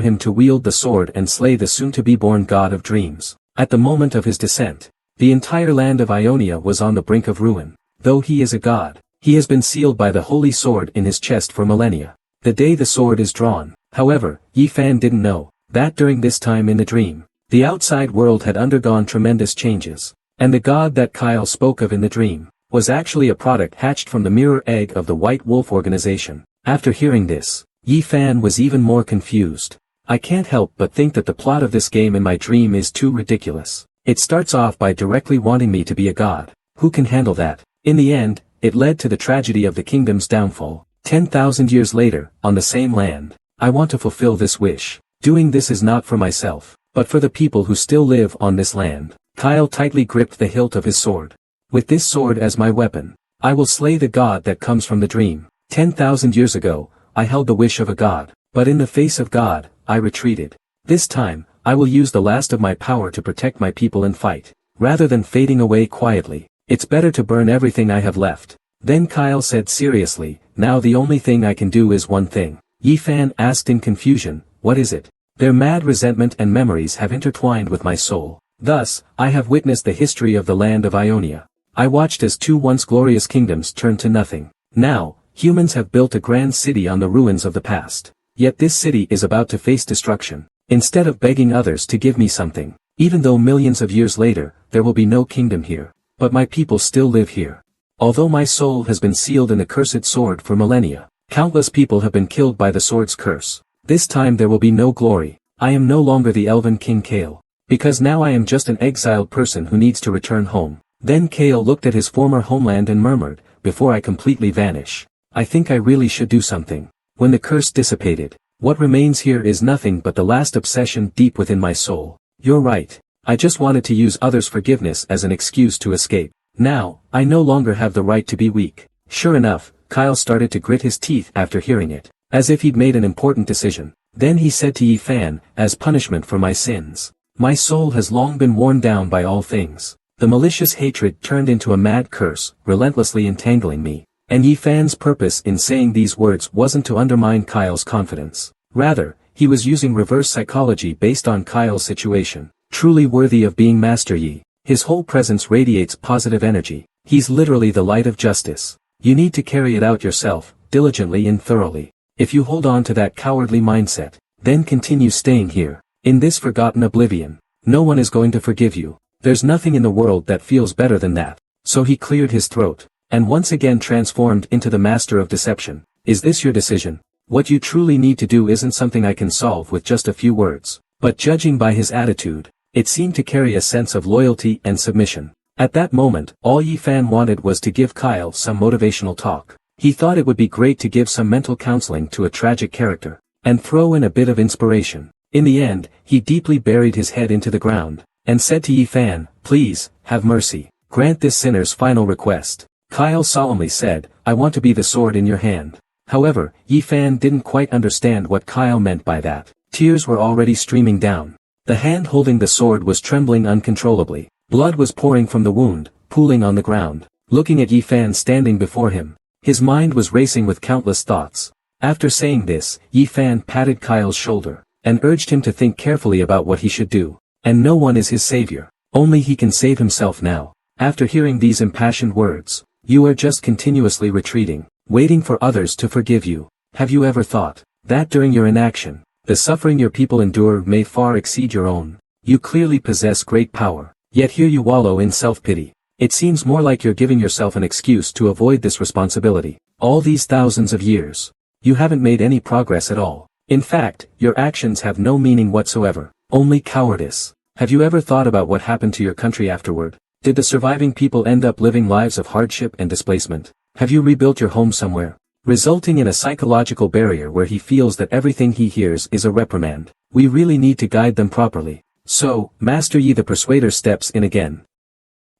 him to wield the sword and slay the soon-to-be-born God of Dreams. At the moment of his descent, the entire land of Ionia was on the brink of ruin. Though he is a god, he has been sealed by the holy sword in his chest for millennia. The day the sword is drawn, however, Yi Fan didn't know that during this time in the dream, the outside world had undergone tremendous changes, and the god that Kyle spoke of in the dream was actually a product hatched from the mirror egg of the White Wolf organization. After hearing this, Yi Fan was even more confused. I can't help but think that the plot of this game in my dream is too ridiculous. It starts off by directly wanting me to be a god. Who can handle that? In the end, it led to the tragedy of the kingdom's downfall. 10,000 years later, on the same land, I want to fulfill this wish. Doing this is not for myself, but for the people who still live on this land. Kyle tightly gripped the hilt of his sword. With this sword as my weapon, I will slay the god that comes from the dream. 10,000 years ago, I held the wish of a god, but in the face of God, I retreated. This time, I will use the last of my power to protect my people and fight. Rather than fading away quietly, it's better to burn everything I have left. Then Kyle said seriously, now the only thing I can do is one thing. Yi Fan asked in confusion, what is it? Their mad resentment and memories have intertwined with my soul. Thus, I have witnessed the history of the land of Ionia. I watched as two once glorious kingdoms turned to nothing. Now, humans have built a grand city on the ruins of the past. Yet this city is about to face destruction. Instead of begging others to give me something, even though millions of years later, there will be no kingdom here. But my people still live here. Although my soul has been sealed in the cursed sword for millennia, countless people have been killed by the sword's curse. This time there will be no glory. I am no longer the elven King Kale. Because now I am just an exiled person who needs to return home. Then Kale looked at his former homeland and murmured, before I completely vanish, I think I really should do something. When the curse dissipated, what remains here is nothing but the last obsession deep within my soul. You're right. I just wanted to use others' forgiveness as an excuse to escape. Now, I no longer have the right to be weak. Sure enough, Kyle started to grit his teeth after hearing it, as if he'd made an important decision. Then he said to Yi Fan, as punishment for my sins, my soul has long been worn down by all things. The malicious hatred turned into a mad curse, relentlessly entangling me. And Yi Fan's purpose in saying these words wasn't to undermine Kyle's confidence. Rather, he was using reverse psychology based on Kyle's situation. Truly worthy of being Master Yi. His whole presence radiates positive energy. He's literally the light of justice. You need to carry it out yourself, diligently and thoroughly. If you hold on to that cowardly mindset, then continue staying here, in this forgotten oblivion, no one is going to forgive you. There's nothing in the world that feels better than that. So he cleared his throat, and once again transformed into the master of deception. Is this your decision? What you truly need to do isn't something I can solve with just a few words. But judging by his attitude, it seemed to carry a sense of loyalty and submission. At that moment, all Yi Fan wanted was to give Kyle some motivational talk. He thought it would be great to give some mental counseling to a tragic character, and throw in a bit of inspiration. In the end, he deeply buried his head into the ground, and said to Yi Fan, "Please, have mercy. Grant this sinner's final request." Kyle solemnly said, "I want to be the sword in your hand." However, Yi Fan didn't quite understand what Kyle meant by that. Tears were already streaming down. The hand holding the sword was trembling uncontrollably. Blood was pouring from the wound, pooling on the ground. Looking at Yi Fan standing before him, his mind was racing with countless thoughts. After saying this, Yi Fan patted Kyle's shoulder, and urged him to think carefully about what he should do. And no one is his savior. Only he can save himself now. After hearing these impassioned words, you are just continuously retreating, waiting for others to forgive you. Have you ever thought that during your inaction, the suffering your people endure may far exceed your own? You clearly possess great power, yet here you wallow in self-pity. It seems more like you're giving yourself an excuse to avoid this responsibility. All these thousands of years, you haven't made any progress at all. In fact, your actions have no meaning whatsoever, only cowardice. Have you ever thought about what happened to your country afterward? Did the surviving people end up living lives of hardship and displacement? Have you rebuilt your home somewhere? Resulting in a psychological barrier where he feels that everything he hears is a reprimand. We really need to guide them properly. So, Master Yi the Persuader steps in again.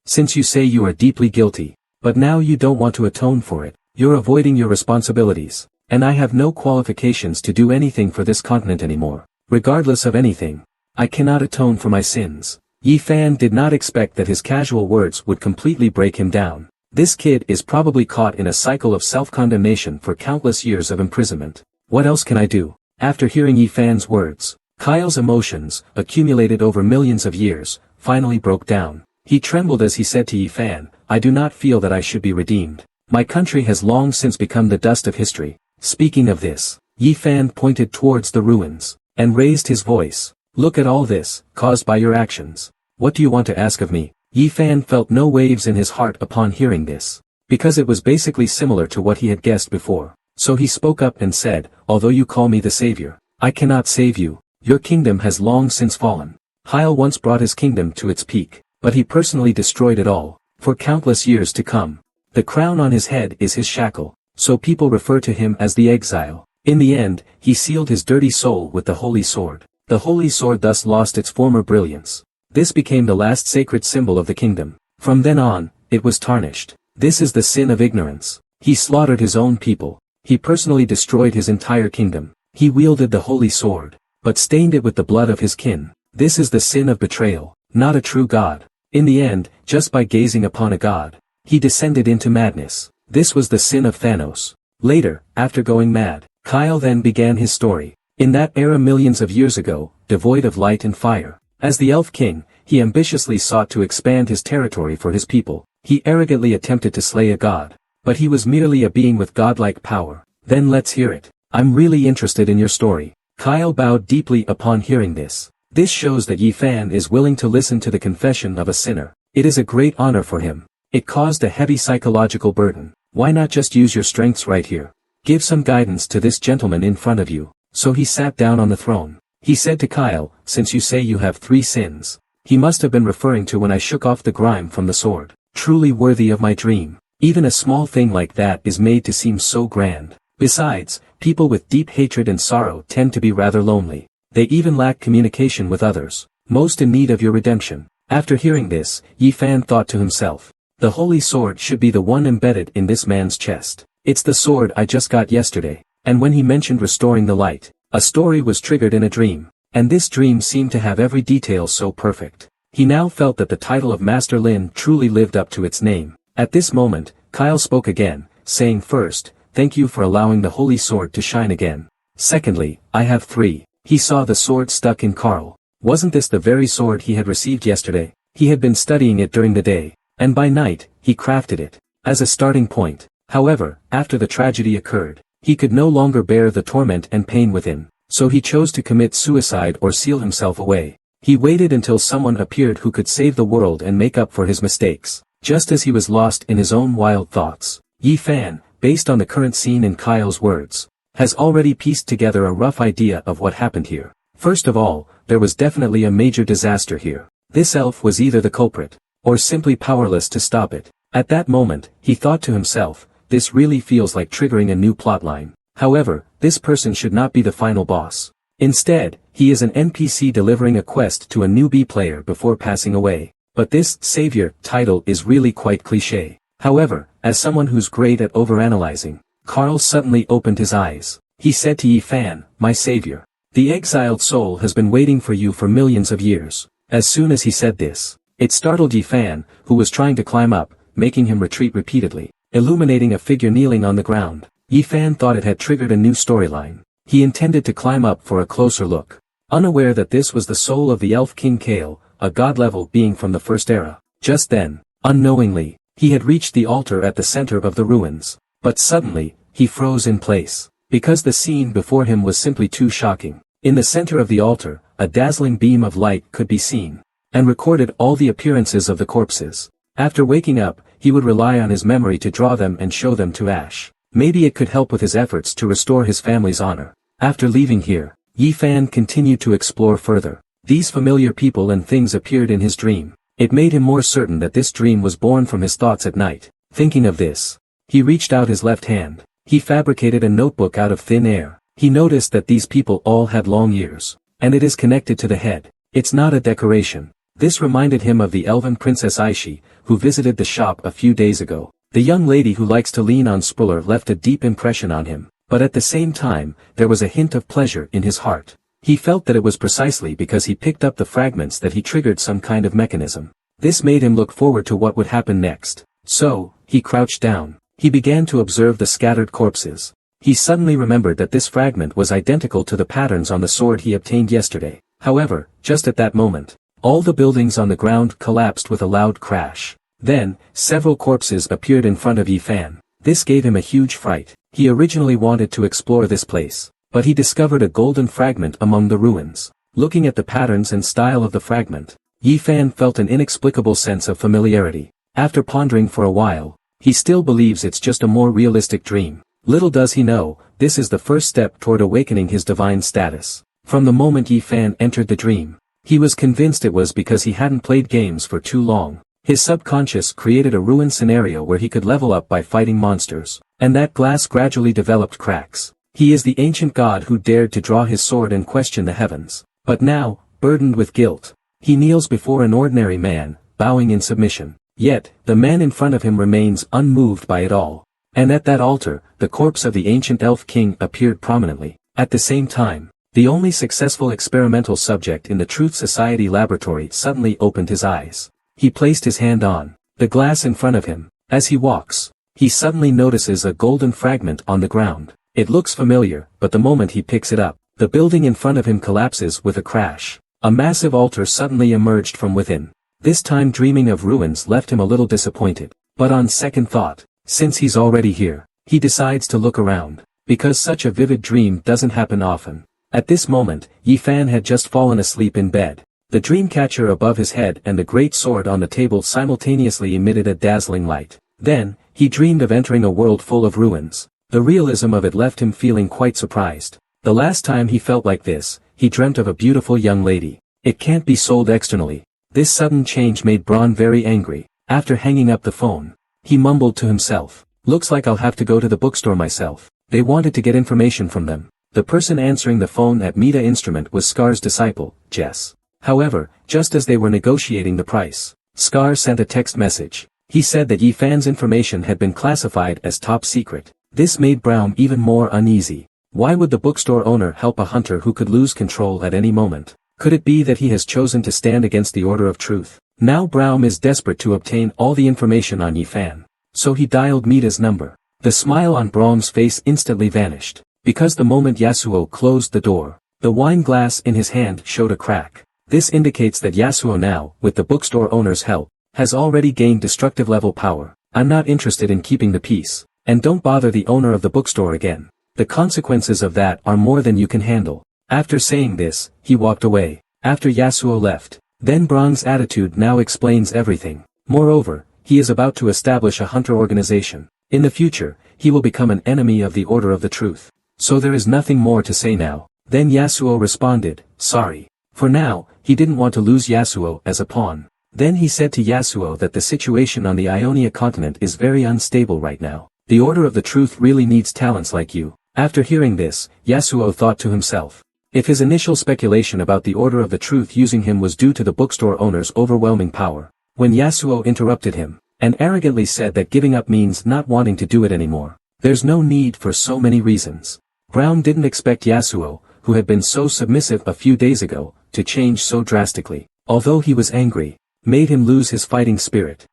Since you say you are deeply guilty, but now you don't want to atone for it, you're avoiding your responsibilities, and I have no qualifications to do anything for this continent anymore. Regardless of anything, I cannot atone for my sins. Yi Fan did not expect that his casual words would completely break him down. This kid is probably caught in a cycle of self-condemnation for countless years of imprisonment. What else can I do? After hearing Yi Fan's words, Kyle's emotions, accumulated over millions of years, finally broke down. He trembled as he said to Yi Fan, "I do not feel that I should be redeemed. My country has long since become the dust of history." Speaking of this, Yi Fan pointed towards the ruins, and raised his voice. "Look at all this, caused by your actions. What do you want to ask of me?" Yi Fan felt no waves in his heart upon hearing this, because it was basically similar to what he had guessed before. So he spoke up and said, "Although you call me the savior, I cannot save you. Your kingdom has long since fallen. Kyle once brought his kingdom to its peak, but he personally destroyed it all, for countless years to come. The crown on his head is his shackle, so people refer to him as the exile. In the end, he sealed his dirty soul with the holy sword. The holy sword thus lost its former brilliance. This became the last sacred symbol of the kingdom. From then on, it was tarnished. This is the sin of ignorance. He slaughtered his own people. He personally destroyed his entire kingdom. He wielded the holy sword, but stained it with the blood of his kin. This is the sin of betrayal, not a true God. In the end, just by gazing upon a god, he descended into madness. This was the sin of Thanos. Later, after going mad, Kyle then began his story. In that era millions of years ago, devoid of light and fire. As the Elf King, he ambitiously sought to expand his territory for his people. He arrogantly attempted to slay a god. But he was merely a being with godlike power. Then let's hear it. I'm really interested in your story. Kyle bowed deeply upon hearing this. This shows that Yi Fan is willing to listen to the confession of a sinner. It is a great honor for him. It caused a heavy psychological burden. Why not just use your strengths right here? Give some guidance to this gentleman in front of you. So he sat down on the throne. He said to Kyle, "Since you say you have 3 sins," he must have been referring to when I shook off the grime from the sword. Truly worthy of my dream. Even a small thing like that is made to seem so grand. Besides, people with deep hatred and sorrow tend to be rather lonely. They even lack communication with others, most in need of your redemption. After hearing this, Yi Fan thought to himself, the holy sword should be the one embedded in this man's chest. It's the sword I just got yesterday. And when he mentioned restoring the light, a story was triggered in a dream. And this dream seemed to have every detail so perfect. He now felt that the title of Master Lin truly lived up to its name. At this moment, Kyle spoke again, saying first, "Thank you for allowing the holy sword to shine again. Secondly, I have 3. He saw the sword stuck in Carl. Wasn't this the very sword he had received yesterday? He had been studying it during the day, and by night, he crafted it. As a starting point, However, after the tragedy occurred, he could no longer bear the torment and pain within, so he chose to commit suicide or seal himself away. He waited until someone appeared who could save the world and make up for his mistakes. Just as he was lost in his own wild thoughts, Yi Fan, based on the current scene in Kyle's words, has already pieced together a rough idea of what happened here. First of all, there was definitely a major disaster here. This elf was either the culprit, or simply powerless to stop it. At that moment, he thought to himself, this really feels like triggering a new plotline. However, this person should not be the final boss. Instead, he is an NPC delivering a quest to a newbie player before passing away. But this savior title is really quite cliché. However, as someone who's great at overanalyzing, Carl suddenly opened his eyes. He said to Yi Fan, my savior. The exiled soul has been waiting for you for millions of years. As soon as he said this, it startled Yi Fan, who was trying to climb up, making him retreat repeatedly, illuminating a figure kneeling on the ground. Yi Fan thought it had triggered a new storyline. He intended to climb up for a closer look, unaware that this was the soul of the elf King Kale, a god-level being from the first era. Just then, unknowingly, he had reached the altar at the center of the ruins. But suddenly, he froze in place, because the scene before him was simply too shocking. In the center of the altar, a dazzling beam of light could be seen, and recorded all the appearances of the corpses. After waking up, he would rely on his memory to draw them and show them to Ash. Maybe it could help with his efforts to restore his family's honor. After leaving here, Yi Fan continued to explore further. These familiar people and things appeared in his dream. It made him more certain that this dream was born from his thoughts at night. Thinking of this, he reached out his left hand. He fabricated a notebook out of thin air. He noticed that these people all had long ears, and it is connected to the head. It's not a decoration. This reminded him of the elven princess Aishi, who visited the shop a few days ago. The young lady who likes to lean on Spuller left a deep impression on him, but at the same time, there was a hint of pleasure in his heart. He felt that it was precisely because he picked up the fragments that he triggered some kind of mechanism. This made him look forward to what would happen next. So, he crouched down. He began to observe the scattered corpses. He suddenly remembered that this fragment was identical to the patterns on the sword he obtained yesterday. However, just at that moment, all the buildings on the ground collapsed with a loud crash. Then, several corpses appeared in front of Yi Fan. This gave him a huge fright. He originally wanted to explore this place, but he discovered a golden fragment among the ruins. Looking at the patterns and style of the fragment, Yi Fan felt an inexplicable sense of familiarity. After pondering for a while, he still believes it's just a more realistic dream. Little does he know, this is the first step toward awakening his divine status. From the moment Yi Fan entered the dream, he was convinced it was because he hadn't played games for too long. His subconscious created a ruined scenario where he could level up by fighting monsters, and that glass gradually developed cracks. He is the ancient god who dared to draw his sword and question the heavens. But now, burdened with guilt, he kneels before an ordinary man, bowing in submission. Yet, the man in front of him remains unmoved by it all. And at that altar, the corpse of the ancient elf king appeared prominently. At the same time, the only successful experimental subject in the Truth Society laboratory suddenly opened his eyes. He placed his hand on the glass in front of him. As he walks, he suddenly notices a golden fragment on the ground. It looks familiar, but the moment he picks it up, the building in front of him collapses with a crash. A massive altar suddenly emerged from within. This time dreaming of ruins left him a little disappointed. But on second thought, since he's already here, he decides to look around, because such a vivid dream doesn't happen often. At this moment, Yi Fan had just fallen asleep in bed. The dream catcher above his head and the great sword on the table simultaneously emitted a dazzling light. Then, he dreamed of entering a world full of ruins. The realism of it left him feeling quite surprised. The last time he felt like this, he dreamt of a beautiful young lady. It can't be sold externally. This sudden change made Braun very angry. After hanging up the phone, he mumbled to himself, "Looks like I'll have to go to the bookstore myself." They wanted to get information from them. The person answering the phone at Meta Instrument was Scar's disciple, Jess. However, just as they were negotiating the price, Scar sent a text message. He said that Yi Fan's information had been classified as top secret. This made Braun even more uneasy. Why would the bookstore owner help a hunter who could lose control at any moment? Could it be that he has chosen to stand against the order of truth? Now Braun is desperate to obtain all the information on Yi Fan. So he dialed Meta's number. The smile on Braun's face instantly vanished, because the moment Yasuo closed the door, the wine glass in his hand showed a crack. This indicates that Yasuo now, with the bookstore owner's help, has already gained destructive level power. I'm not interested in keeping the peace. And don't bother the owner of the bookstore again. The consequences of that are more than you can handle. After saying this, he walked away. After Yasuo left, then Brong's attitude now explains everything. Moreover, he is about to establish a hunter organization. In the future, he will become an enemy of the Order of the Truth. So there is nothing more to say now. Then Yasuo responded, sorry. For now, he didn't want to lose Yasuo as a pawn. Then he said to Yasuo that the situation on the Ionia continent is very unstable right now. The Order of the Truth really needs talents like you. After hearing this, Yasuo thought to himself. If his initial speculation about the Order of the Truth using him was due to the bookstore owner's overwhelming power, when Yasuo interrupted him, and arrogantly said that giving up means not wanting to do it anymore. There's no need for so many reasons. Brown didn't expect Yasuo, who had been so submissive a few days ago, to change so drastically. Although he was angry, made him lose his fighting spirit.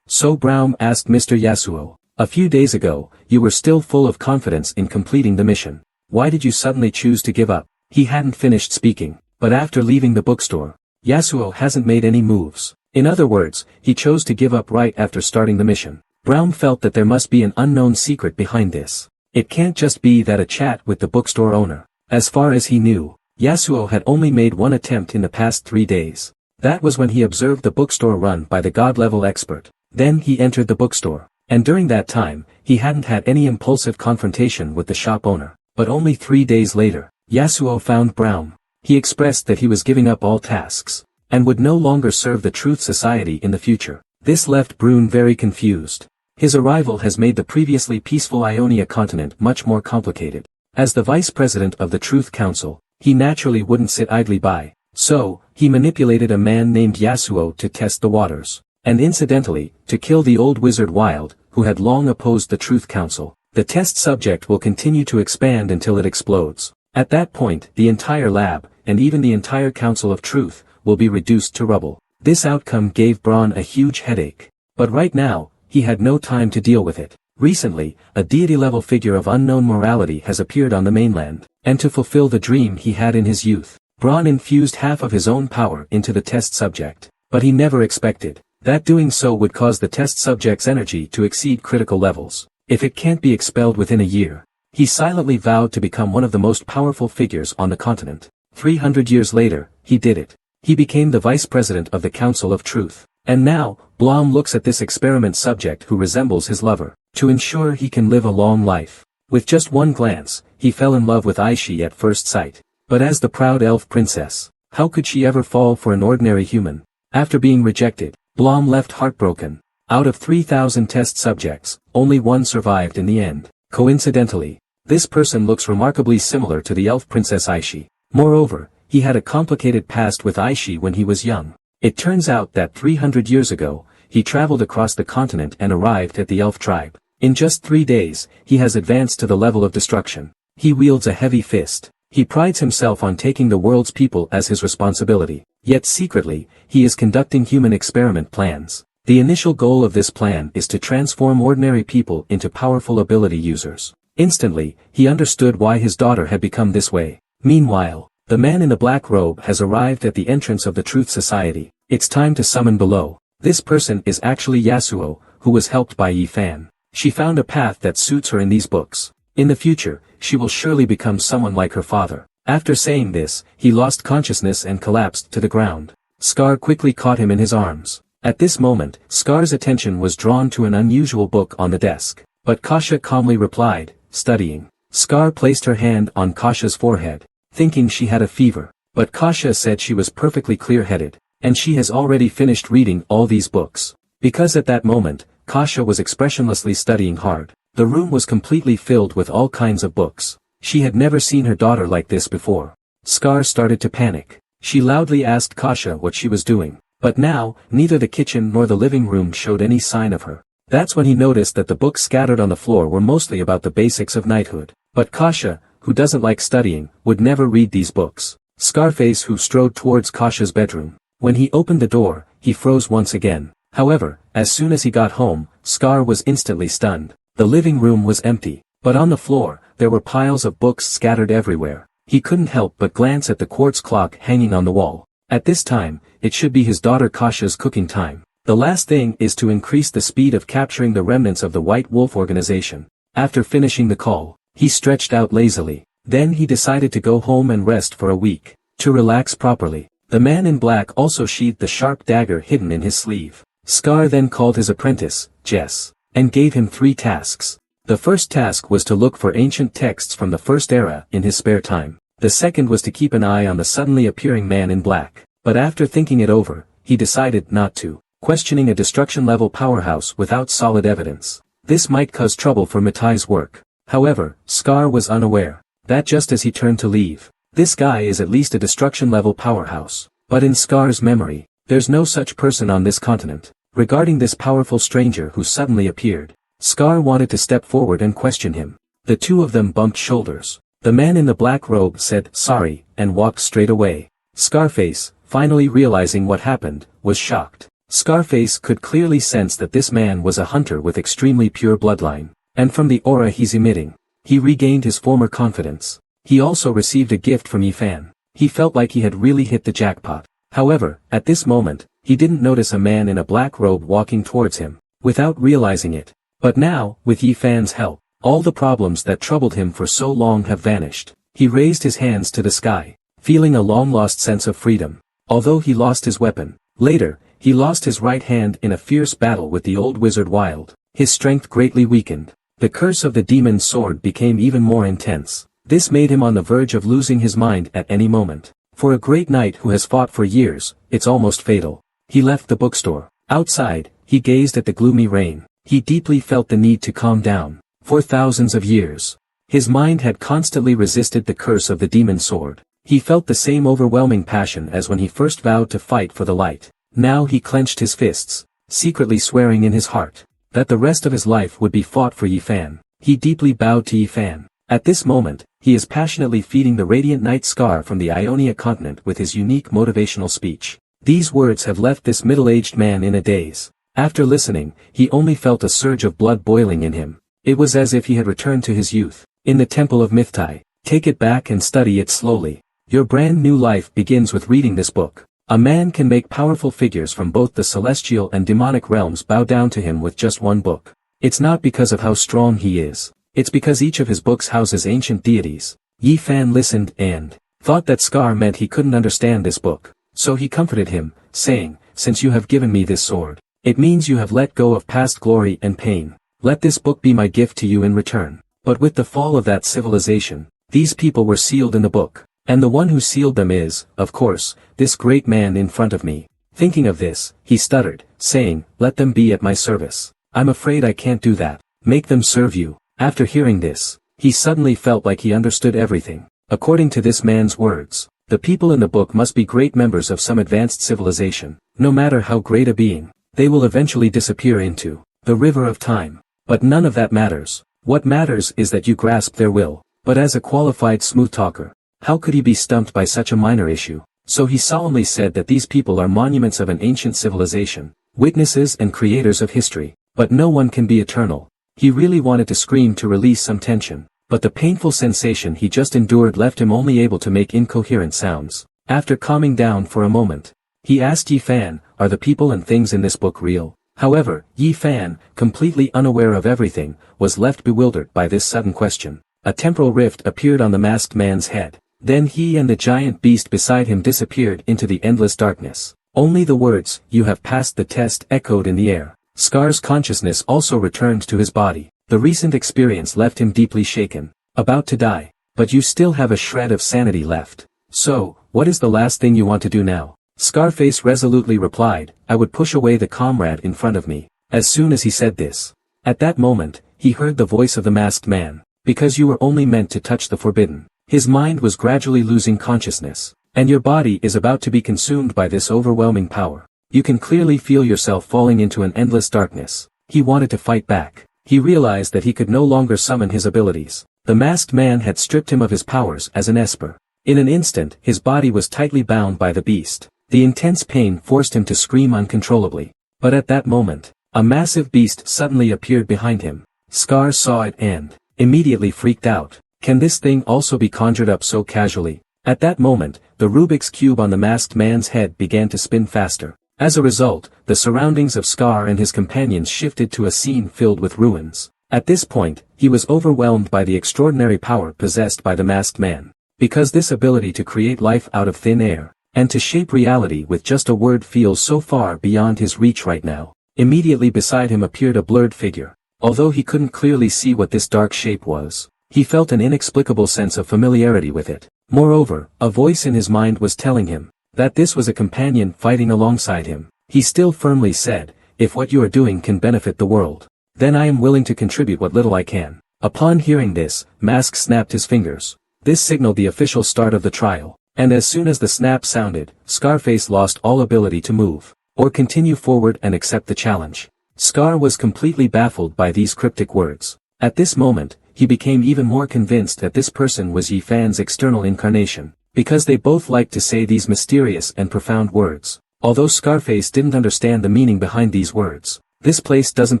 So Brown asked Mr. Yasuo, a few days ago, you were still full of confidence in completing the mission. Why did you suddenly choose to give up? He hadn't finished speaking, but after leaving the bookstore, Yasuo hasn't made any moves. In other words, he chose to give up right after starting the mission. Brown felt that there must be an unknown secret behind this. It can't just be that a chat with the bookstore owner. As far as he knew, Yasuo had only made one attempt in the past 3 days. That was when he observed the bookstore run by the god-level expert. Then he entered the bookstore, and during that time, he hadn't had any impulsive confrontation with the shop owner. But only 3 days later, Yasuo found Brown. He expressed that he was giving up all tasks, and would no longer serve the Truth Society in the future. This left Brune very confused. His arrival has made the previously peaceful Ionia continent much more complicated. As the vice president of the Truth Council, he naturally wouldn't sit idly by. So, he manipulated a man named Yasuo to test the waters, and incidentally, to kill the old wizard Wild, who had long opposed the Truth Council. The test subject will continue to expand until it explodes. At that point, the entire lab, and even the entire Council of Truth, will be reduced to rubble. This outcome gave Braun a huge headache. But right now, he had no time to deal with it. Recently, a deity-level figure of unknown morality has appeared on the mainland, and to fulfill the dream he had in his youth, Braun infused half of his own power into the test subject. But he never expected that doing so would cause the test subject's energy to exceed critical levels. If it can't be expelled within a year, he silently vowed to become one of the most powerful figures on the continent. 300 years later, he did it. He became the vice president of the Council of Truth. And now, Blom looks at this experiment subject who resembles his lover, to ensure he can live a long life. With just one glance, he fell in love with Aishi at first sight. But as the proud elf princess, how could she ever fall for an ordinary human? After being rejected, Blom left heartbroken. Out of 3,000 test subjects, only one survived in the end. Coincidentally, this person looks remarkably similar to the elf princess Aishi. Moreover, he had a complicated past with Aishi when he was young. It turns out that 300 years ago, he traveled across the continent and arrived at the elf tribe. In just 3 days, he has advanced to the level of destruction. He wields a heavy fist. He prides himself on taking the world's people as his responsibility. Yet secretly, he is conducting human experiment plans. The initial goal of this plan is to transform ordinary people into powerful ability users. Instantly, he understood why his daughter had become this way. Meanwhile, the man in the black robe has arrived at the entrance of the Truth Society. It's time to summon below. This person is actually Yasuo, who was helped by Yi Fan. She found a path that suits her in these books. In the future, she will surely become someone like her father. After saying this, he lost consciousness and collapsed to the ground. Scar quickly caught him in his arms. At this moment, Scar's attention was drawn to an unusual book on the desk. But Kasha calmly replied, studying. Scar placed her hand on Kasha's forehead, thinking she had a fever. But Kasha said she was perfectly clear-headed, and she has already finished reading all these books. Because at that moment, Kasha was expressionlessly studying hard. The room was completely filled with all kinds of books. She had never seen her daughter like this before. Scar started to panic. She loudly asked Kasha what she was doing. But now, neither the kitchen nor the living room showed any sign of her. That's when he noticed that the books scattered on the floor were mostly about the basics of knighthood. But Kasha, who doesn't like studying, would never read these books. Scarface who strode towards Kasha's bedroom. When he opened the door, he froze once again. However, as soon as he got home, Scar was instantly stunned. The living room was empty, but on the floor, there were piles of books scattered everywhere. He couldn't help but glance at the quartz clock hanging on the wall. At this time, it should be his daughter Kasha's cooking time. The last thing is to increase the speed of capturing the remnants of the White Wolf organization. After finishing the call, he stretched out lazily. Then he decided to go home and rest for a week, to relax properly. The man in black also sheathed the sharp dagger hidden in his sleeve. Scar then called his apprentice, Jess, and gave him 3 tasks. The first task was to look for ancient texts from the First Era in his spare time. The second was to keep an eye on the suddenly appearing man in black. But after thinking it over, he decided not to, questioning a destruction-level powerhouse without solid evidence. This might cause trouble for Mitai's work. However, Scar was unaware that just as he turned to leave, this guy is at least a destruction-level powerhouse. But in Scar's memory, there's no such person on this continent. Regarding this powerful stranger who suddenly appeared, Scar wanted to step forward and question him. The two of them bumped shoulders. The man in the black robe said, "Sorry," and walked straight away. Scarface, finally realizing what happened, was shocked. Scarface could clearly sense that this man was a hunter with extremely pure bloodline, and from the aura he's emitting, he regained his former confidence. He also received a gift from Yifan. He felt like he had really hit the jackpot. However, at this moment, he didn't notice a man in a black robe walking towards him, without realizing it. But now, with Yifan's help, all the problems that troubled him for so long have vanished. He raised his hands to the sky, feeling a long-lost sense of freedom. Although he lost his weapon, later, he lost his right hand in a fierce battle with the old wizard Wild. His strength greatly weakened. The curse of the demon's sword became even more intense. This made him on the verge of losing his mind at any moment. For a great knight who has fought for years, it's almost fatal. He left the bookstore. Outside, he gazed at the gloomy rain. He deeply felt the need to calm down. For thousands of years, his mind had constantly resisted the curse of the demon sword. He felt the same overwhelming passion as when he first vowed to fight for the light. Now he clenched his fists, secretly swearing in his heart that the rest of his life would be fought for Yifan. He deeply bowed to Yifan. At this moment, he is passionately feeding the radiant knight Scar from the Ionia continent with his unique motivational speech. These words have left this middle-aged man in a daze. After listening, he only felt a surge of blood boiling in him. It was as if he had returned to his youth. In the Temple of Mythtai, take it back and study it slowly. Your brand new life begins with reading this book. A man can make powerful figures from both the celestial and demonic realms bow down to him with just one book. It's not because of how strong he is. It's because each of his books houses ancient deities. Yifan listened and thought that Scar meant he couldn't understand this book. So he comforted him, saying, "Since you have given me this sword, it means you have let go of past glory and pain. Let this book be my gift to you in return." But with the fall of that civilization, these people were sealed in the book. And the one who sealed them is, of course, this great man in front of me. Thinking of this, he stuttered, saying, "Let them be at my service." "I'm afraid I can't do that." "Make them serve you." After hearing this, he suddenly felt like he understood everything. According to this man's words, the people in the book must be great members of some advanced civilization. No matter how great a being, they will eventually disappear into the river of time. But none of that matters. What matters is that you grasp their will. But as a qualified smooth talker, how could he be stumped by such a minor issue? So he solemnly said that these people are monuments of an ancient civilization, witnesses and creators of history, but no one can be eternal. He really wanted to scream to release some tension, but the painful sensation he just endured left him only able to make incoherent sounds. After calming down for a moment, he asked Yifan, "Are the people and things in this book real?" However, Yifan, completely unaware of everything, was left bewildered by this sudden question. A temporal rift appeared on the masked man's head. Then he and the giant beast beside him disappeared into the endless darkness. Only the words, "You have passed the test," echoed in the air. Scar's consciousness also returned to his body. The recent experience left him deeply shaken. About to die. But you still have a shred of sanity left. So, what is the last thing you want to do now? Scarface resolutely replied, "I would push away the comrade in front of me." As soon as he said this, at that moment, he heard the voice of the masked man. "Because you were only meant to touch the forbidden." His mind was gradually losing consciousness, and your body is about to be consumed by this overwhelming power. You can clearly feel yourself falling into an endless darkness. He wanted to fight back. He realized that he could no longer summon his abilities. The masked man had stripped him of his powers as an esper. In an instant, his body was tightly bound by the beast. The intense pain forced him to scream uncontrollably. But at that moment, a massive beast suddenly appeared behind him. Scar saw it and immediately freaked out. Can this thing also be conjured up so casually? At that moment, the Rubik's Cube on the masked man's head began to spin faster. As a result, the surroundings of Scar and his companions shifted to a scene filled with ruins. At this point, he was overwhelmed by the extraordinary power possessed by the masked man. Because this ability to create life out of thin air, and to shape reality with just a word feels so far beyond his reach right now. Immediately beside him appeared a blurred figure. Although he couldn't clearly see what this dark shape was, he felt an inexplicable sense of familiarity with it. Moreover, a voice in his mind was telling him that this was a companion fighting alongside him. He still firmly said, "If what you are doing can benefit the world, then I am willing to contribute what little I can." Upon hearing this, Mask snapped his fingers. This signaled the official start of the trial, and as soon as the snap sounded, Scarface lost all ability to move, or continue forward and accept the challenge. Scar was completely baffled by these cryptic words. At this moment, he became even more convinced that this person was Yi Fan's external incarnation, because they both liked to say these mysterious and profound words. Although Scarface didn't understand the meaning behind these words, "This place doesn't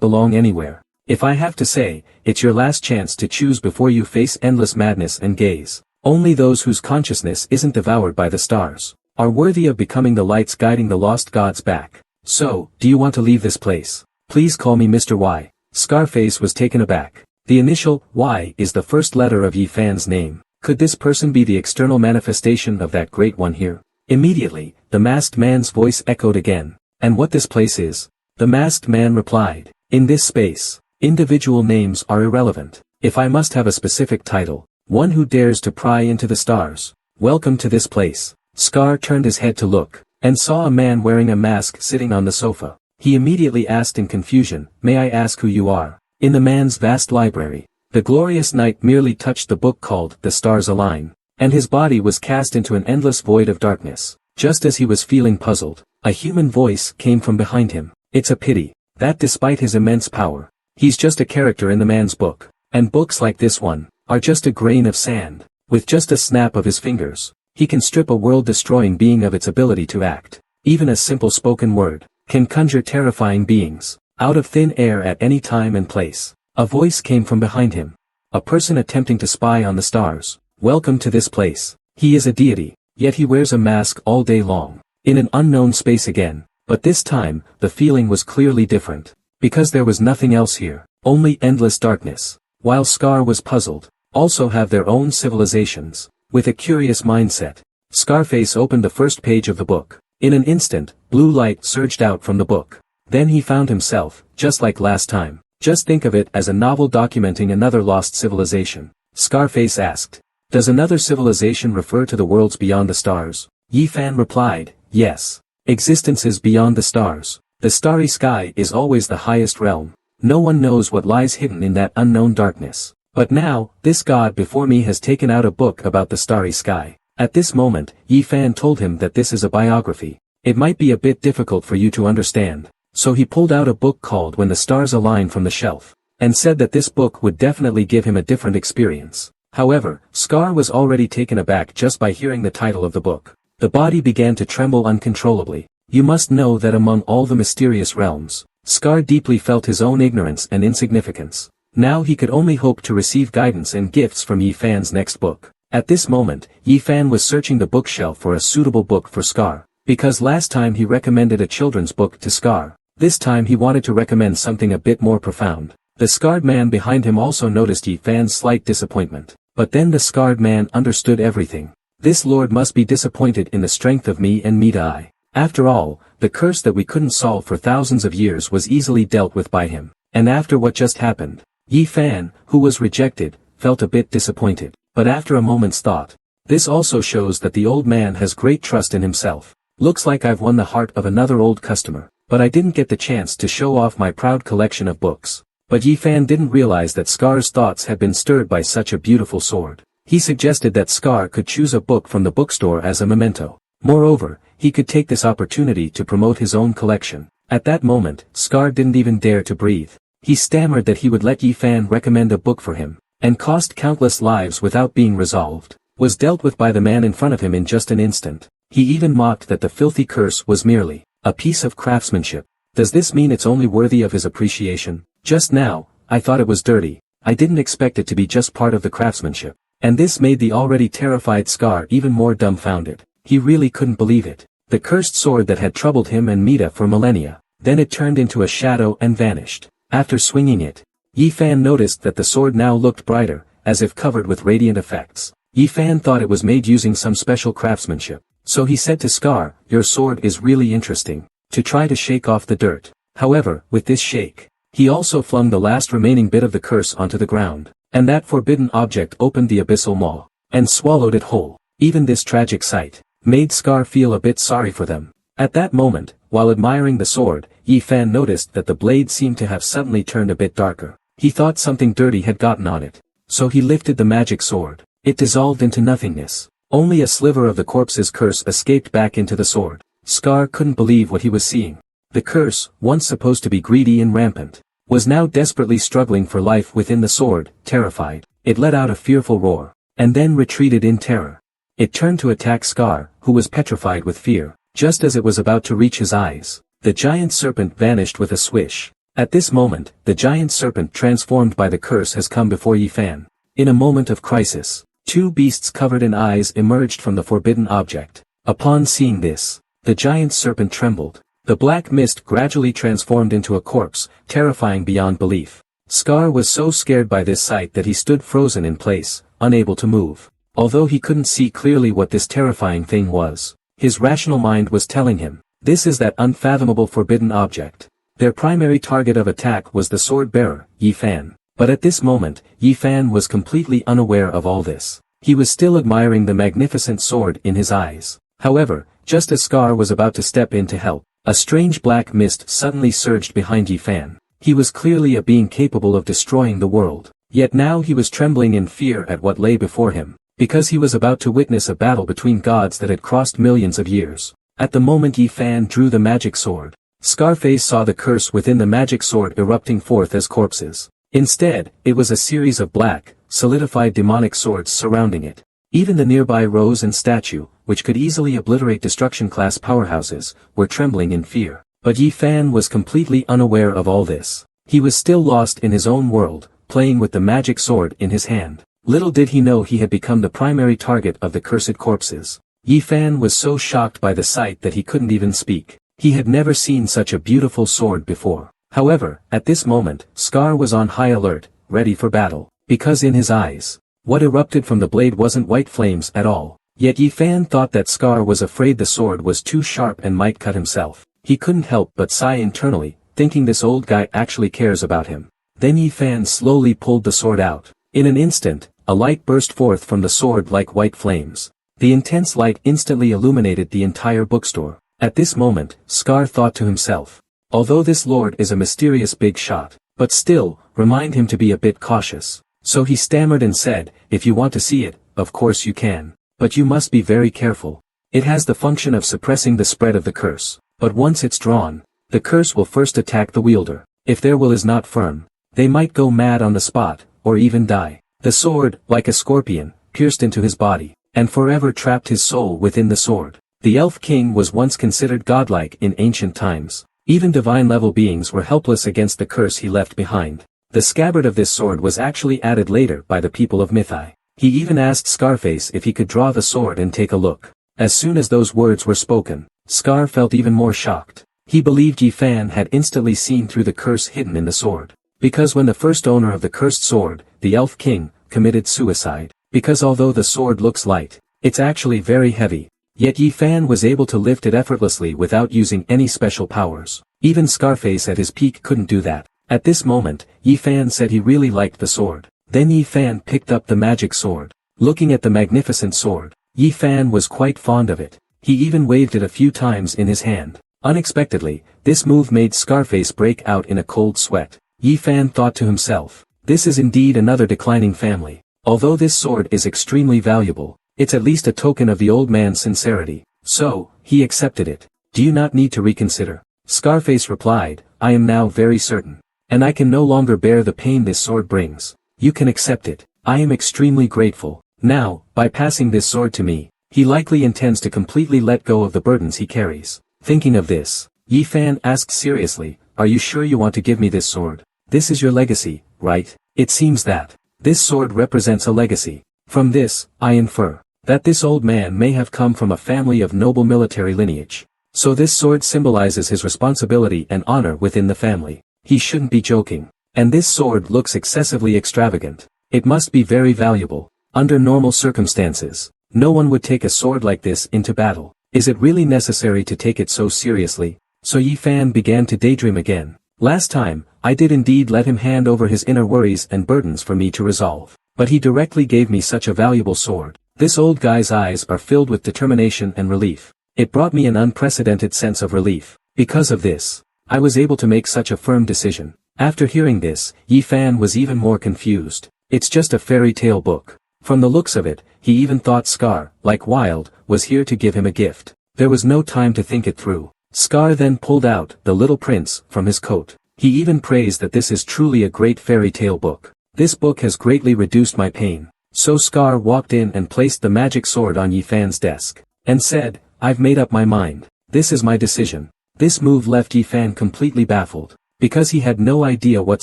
belong anywhere. If I have to say, it's your last chance to choose before you face endless madness and gaze. Only those whose consciousness isn't devoured by the stars are worthy of becoming the lights guiding the lost gods back. So, do you want to leave this place? Please call me Mr. Y." Scarface was taken aback. The initial Y is the first letter of Yi Fan's name. Could this person be the external manifestation of that great one here? Immediately, the masked man's voice echoed again. "And what this place is?" The masked man replied, "In this space, individual names are irrelevant. If I must have a specific title, one who dares to pry into the stars. Welcome to this place." Scar turned his head to look, and saw a man wearing a mask sitting on the sofa. He immediately asked in confusion, "May I ask who you are?" In the man's vast library, the glorious night merely touched the book called The Stars Align, and his body was cast into an endless void of darkness. Just as he was feeling puzzled, a human voice came from behind him. "It's a pity that despite his immense power, he's just a character in the man's book, and books like this one are just a grain of sand. With just a snap of his fingers, he can strip a world-destroying being of its ability to act. Even a simple spoken word can conjure terrifying beings out of thin air at any time and place." A voice came from behind him. "A person attempting to spy on the stars. Welcome to this place. He is a deity, yet he wears a mask all day long." In an unknown space again, but this time, the feeling was clearly different. Because there was nothing else here, only endless darkness. While Scar was puzzled, also have their own civilizations. With a curious mindset, Scarface opened the first page of the book. In an instant, blue light surged out from the book. Then he found himself, just like last time. "Just think of it as a novel documenting another lost civilization." Scarface asked, "Does another civilization refer to the worlds beyond the stars?" Yi Fan replied, "Yes. Existences beyond the stars. The starry sky is always the highest realm. No one knows what lies hidden in that unknown darkness. But now, this god before me has taken out a book about the starry sky." At this moment, Yi Fan told him that this is a biography. It might be a bit difficult for you to understand. So he pulled out a book called When the Stars Align from the shelf, and said that this book would definitely give him a different experience. However, Scar was already taken aback just by hearing the title of the book. The body began to tremble uncontrollably. You must know that among all the mysterious realms, Scar deeply felt his own ignorance and insignificance. Now he could only hope to receive guidance and gifts from Yi Fan's next book. At this moment, Yi Fan was searching the bookshelf for a suitable book for Scar, because last time he recommended a children's book to Scar. This time he wanted to recommend something a bit more profound. The scarred man behind him also noticed Yi Fan's slight disappointment. But then the scarred man understood everything. This lord must be disappointed in the strength of me and Midai. After all, the curse that we couldn't solve for thousands of years was easily dealt with by him. And after what just happened, Yi Fan, who was rejected, felt a bit disappointed. But after a moment's thought, this also shows that the old man has great trust in himself. Looks like I've won the heart of another old customer. But I didn't get the chance to show off my proud collection of books. But Yi Fan didn't realize that Scar's thoughts had been stirred by such a beautiful sword. He suggested that Scar could choose a book from the bookstore as a memento. Moreover, he could take this opportunity to promote his own collection. At that moment, Scar didn't even dare to breathe. He stammered that he would let Yi Fan recommend a book for him, and cost countless lives without being resolved. Was dealt with by the man in front of him in just an instant. He even mocked that the filthy curse was merely a piece of craftsmanship. Does this mean it's only worthy of his appreciation? Just now, I thought it was dirty. I didn't expect it to be just part of the craftsmanship. And this made the already terrified Scar even more dumbfounded. He really couldn't believe it. The cursed sword that had troubled him and Mita for millennia. Then it turned into a shadow and vanished. After swinging it, Yi Fan noticed that the sword now looked brighter, as if covered with radiant effects. Yi Fan thought it was made using some special craftsmanship. So he said to Scar, "Your sword is really interesting," to try to shake off the dirt. However, with this shake, he also flung the last remaining bit of the curse onto the ground, and that forbidden object opened the abyssal maw, and swallowed it whole. Even this tragic sight made Scar feel a bit sorry for them. At that moment, while admiring the sword, Yi Fan noticed that the blade seemed to have suddenly turned a bit darker. He thought something dirty had gotten on it. So he lifted the magic sword. It dissolved into nothingness. Only a sliver of the corpse's curse escaped back into the sword. Scar couldn't believe what he was seeing. The curse, once supposed to be greedy and rampant, was now desperately struggling for life within the sword. Terrified, it let out a fearful roar, and then retreated in terror. It turned to attack Scar, who was petrified with fear. Just as it was about to reach his eyes, the giant serpent vanished with a swish. At this moment, the giant serpent transformed by the curse has come before Yi Fan. In a moment of crisis, two beasts covered in eyes emerged from the forbidden object. Upon seeing this, the giant serpent trembled. The black mist gradually transformed into a corpse, terrifying beyond belief. Scar was so scared by this sight that he stood frozen in place, unable to move. Although he couldn't see clearly what this terrifying thing was, his rational mind was telling him, this is that unfathomable forbidden object. Their primary target of attack was the sword-bearer, Yi Fan. But at this moment, Yi Fan was completely unaware of all this. He was still admiring the magnificent sword in his eyes. However, just as Scar was about to step in to help, a strange black mist suddenly surged behind Yi Fan. He was clearly a being capable of destroying the world. Yet now he was trembling in fear at what lay before him, because he was about to witness a battle between gods that had crossed millions of years. At the moment Yi Fan drew the magic sword, Scarface saw the curse within the magic sword erupting forth as corpses. Instead, it was a series of black, solidified demonic swords surrounding it. Even the nearby rose and statue, which could easily obliterate destruction-class powerhouses, were trembling in fear. But Yi Fan was completely unaware of all this. He was still lost in his own world, playing with the magic sword in his hand. Little did he know he had become the primary target of the cursed corpses. Yi Fan was so shocked by the sight that he couldn't even speak. He had never seen such a beautiful sword before. However, at this moment, Scar was on high alert, ready for battle, because in his eyes, what erupted from the blade wasn't white flames at all. Yet Yi Fan thought that Scar was afraid the sword was too sharp and might cut himself. He couldn't help but sigh internally, thinking this old guy actually cares about him. Then Yi Fan slowly pulled the sword out. In an instant, a light burst forth from the sword like white flames. The intense light instantly illuminated the entire bookstore. At this moment, Scar thought to himself, although this lord is a mysterious big shot, but still, remind him to be a bit cautious. So he stammered and said, if you want to see it, of course you can. But you must be very careful. It has the function of suppressing the spread of the curse. But once it's drawn, the curse will first attack the wielder. If their will is not firm, they might go mad on the spot, or even die. The sword, like a scorpion, pierced into his body, and forever trapped his soul within the sword. The Elf King was once considered godlike in ancient times. Even divine-level beings were helpless against the curse he left behind. The scabbard of this sword was actually added later by the people of Mythai. He even asked Scarface if he could draw the sword and take a look. As soon as those words were spoken, Scar felt even more shocked. He believed Yi Fan had instantly seen through the curse hidden in the sword. Because when the first owner of the cursed sword, the Elf King, committed suicide, because although the sword looks light, it's actually very heavy. Yet Yi Fan was able to lift it effortlessly without using any special powers. Even Scarface at his peak couldn't do that. At this moment, Yi Fan said he really liked the sword. Then Yi Fan picked up the magic sword. Looking at the magnificent sword, Yi Fan was quite fond of it. He even waved it a few times in his hand. Unexpectedly, this move made Scarface break out in a cold sweat. Yi Fan thought to himself, this is indeed another declining family. Although this sword is extremely valuable, it's at least a token of the old man's sincerity. So, he accepted it. Do you not need to reconsider? Scarface replied, I am now very certain. And I can no longer bear the pain this sword brings. You can accept it. I am extremely grateful. Now, by passing this sword to me, he likely intends to completely let go of the burdens he carries. Thinking of this, Yi Fan asked seriously, are you sure you want to give me this sword? This is your legacy, right? It seems that this sword represents a legacy. From this, I infer that this old man may have come from a family of noble military lineage. So this sword symbolizes his responsibility and honor within the family. He shouldn't be joking. And this sword looks excessively extravagant. It must be very valuable. Under normal circumstances, no one would take a sword like this into battle. Is it really necessary to take it so seriously? So Yi Fan began to daydream again. Last time, I did indeed let him hand over his inner worries and burdens for me to resolve. But he directly gave me such a valuable sword. This old guy's eyes are filled with determination and relief. It brought me an unprecedented sense of relief. Because of this, I was able to make such a firm decision. After hearing this, Yi Fan was even more confused. It's just a fairy tale book. From the looks of it, he even thought Scar, like Wild, was here to give him a gift. There was no time to think it through. Scar then pulled out The Little Prince from his coat. He even praised that this is truly a great fairy tale book. This book has greatly reduced my pain. So Scar walked in and placed the magic sword on Yi Fan's desk, and said, I've made up my mind. This is my decision. This move left Yi Fan completely baffled, because he had no idea what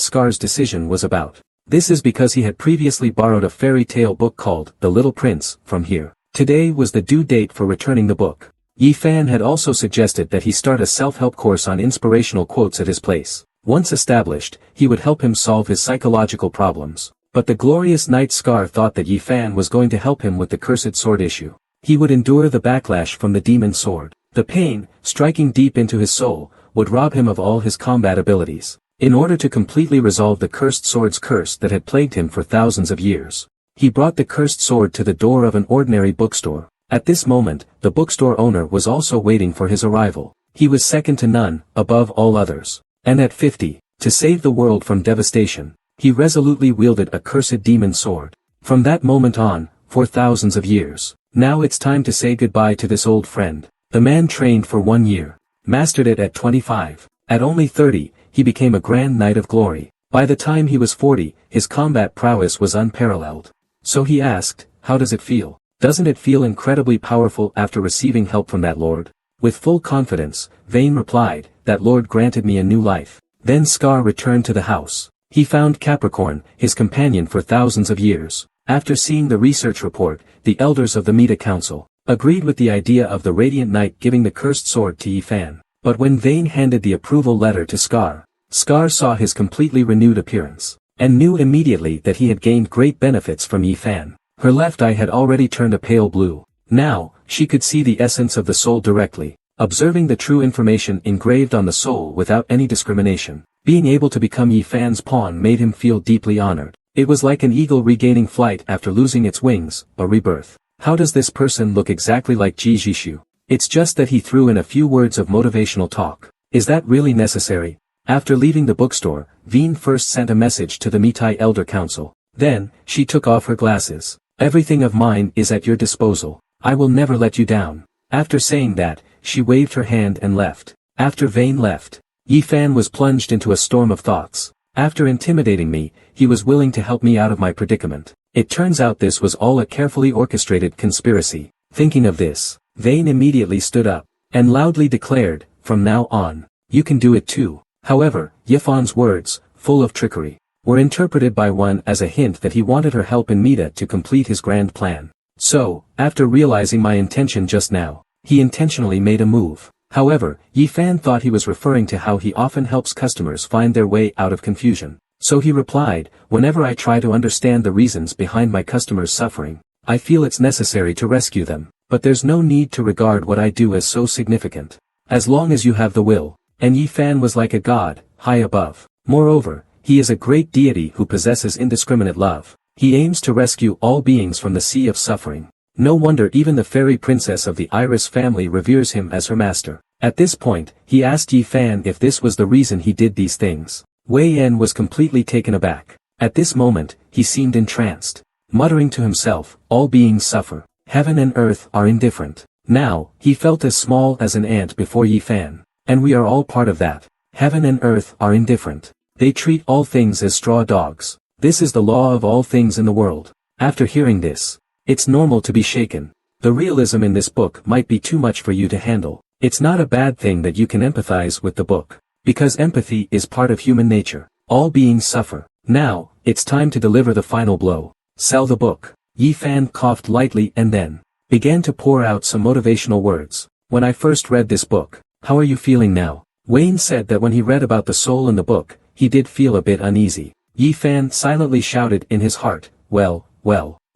Scar's decision was about. This is because he had previously borrowed a fairy tale book called The Little Prince from here. Today was the due date for returning the book. Yi Fan had also suggested that he start a self-help course on inspirational quotes at his place. Once established, he would help him solve his psychological problems. But the glorious knight Scar thought that Yi Fan was going to help him with the cursed sword issue. He would endure the backlash from the demon sword. The pain, striking deep into his soul, would rob him of all his combat abilities. In order to completely resolve the cursed sword's curse that had plagued him for thousands of years, he brought the cursed sword to the door of an ordinary bookstore. At this moment, the bookstore owner was also waiting for his arrival. He was second to none, above all others. And at 50, to save the world from devastation, he resolutely wielded a cursed demon sword. From that moment on, for thousands of years, now it's time to say goodbye to this old friend. The man trained for 1 year, mastered it at 25. At only 30, he became a grand knight of glory. By the time he was 40, his combat prowess was unparalleled. So he asked, how does it feel? Doesn't it feel incredibly powerful after receiving help from that lord? With full confidence, Vane replied, that lord granted me a new life. Then Scar returned to the house. He found Capricorn, his companion for thousands of years. After seeing the research report, the elders of the Meta Council agreed with the idea of the Radiant Knight giving the cursed sword to Yi Fan. But when Vane handed the approval letter to Scar, Scar saw his completely renewed appearance, and knew immediately that he had gained great benefits from Yi Fan. Her left eye had already turned a pale blue. Now, she could see the essence of the soul directly, observing the true information engraved on the soul without any discrimination. Being able to become Yi Fan's pawn made him feel deeply honored. It was like an eagle regaining flight after losing its wings, a rebirth. How does this person look exactly like Ji Jishu? It's just that he threw in a few words of motivational talk. Is that really necessary? After leaving the bookstore, Veen first sent a message to the Mitai Elder Council. Then, she took off her glasses. Everything of mine is at your disposal. I will never let you down. After saying that, she waved her hand and left. After Vane left, Yi Fan was plunged into a storm of thoughts. After intimidating me, he was willing to help me out of my predicament. It turns out this was all a carefully orchestrated conspiracy. Thinking of this, Vane immediately stood up, and loudly declared, from now on, you can do it too. However, Yi Fan's words, full of trickery, were interpreted by one as a hint that he wanted her help in Mita to complete his grand plan. So, after realizing my intention just now, he intentionally made a move. However, Yi Fan thought he was referring to how he often helps customers find their way out of confusion. So he replied, whenever I try to understand the reasons behind my customers' suffering, I feel it's necessary to rescue them, but there's no need to regard what I do as so significant. As long as you have the will. And Yi Fan was like a god, high above. Moreover, he is a great deity who possesses indiscriminate love. He aims to rescue all beings from the sea of suffering. No wonder even the fairy princess of the Iris family reveres him as her master. At this point, he asked Yi Fan if this was the reason he did these things. Wei Yan was completely taken aback. At this moment, he seemed entranced, muttering to himself, all beings suffer. Heaven and earth are indifferent. Now, he felt as small as an ant before Yi Fan. And we are all part of that. Heaven and earth are indifferent. They treat all things as straw dogs. This is the law of all things in the world. After hearing this, it's normal to be shaken. The realism in this book might be too much for you to handle. It's not a bad thing that you can empathize with the book. Because empathy is part of human nature. All beings suffer. Now, it's time to deliver the final blow. Sell the book. Yi Fan coughed lightly and then began to pour out some motivational words. When I first read this book, how are you feeling now? Wayne said that when he read about the soul in the book, he did feel a bit uneasy. Yi Fan silently shouted in his heart, well,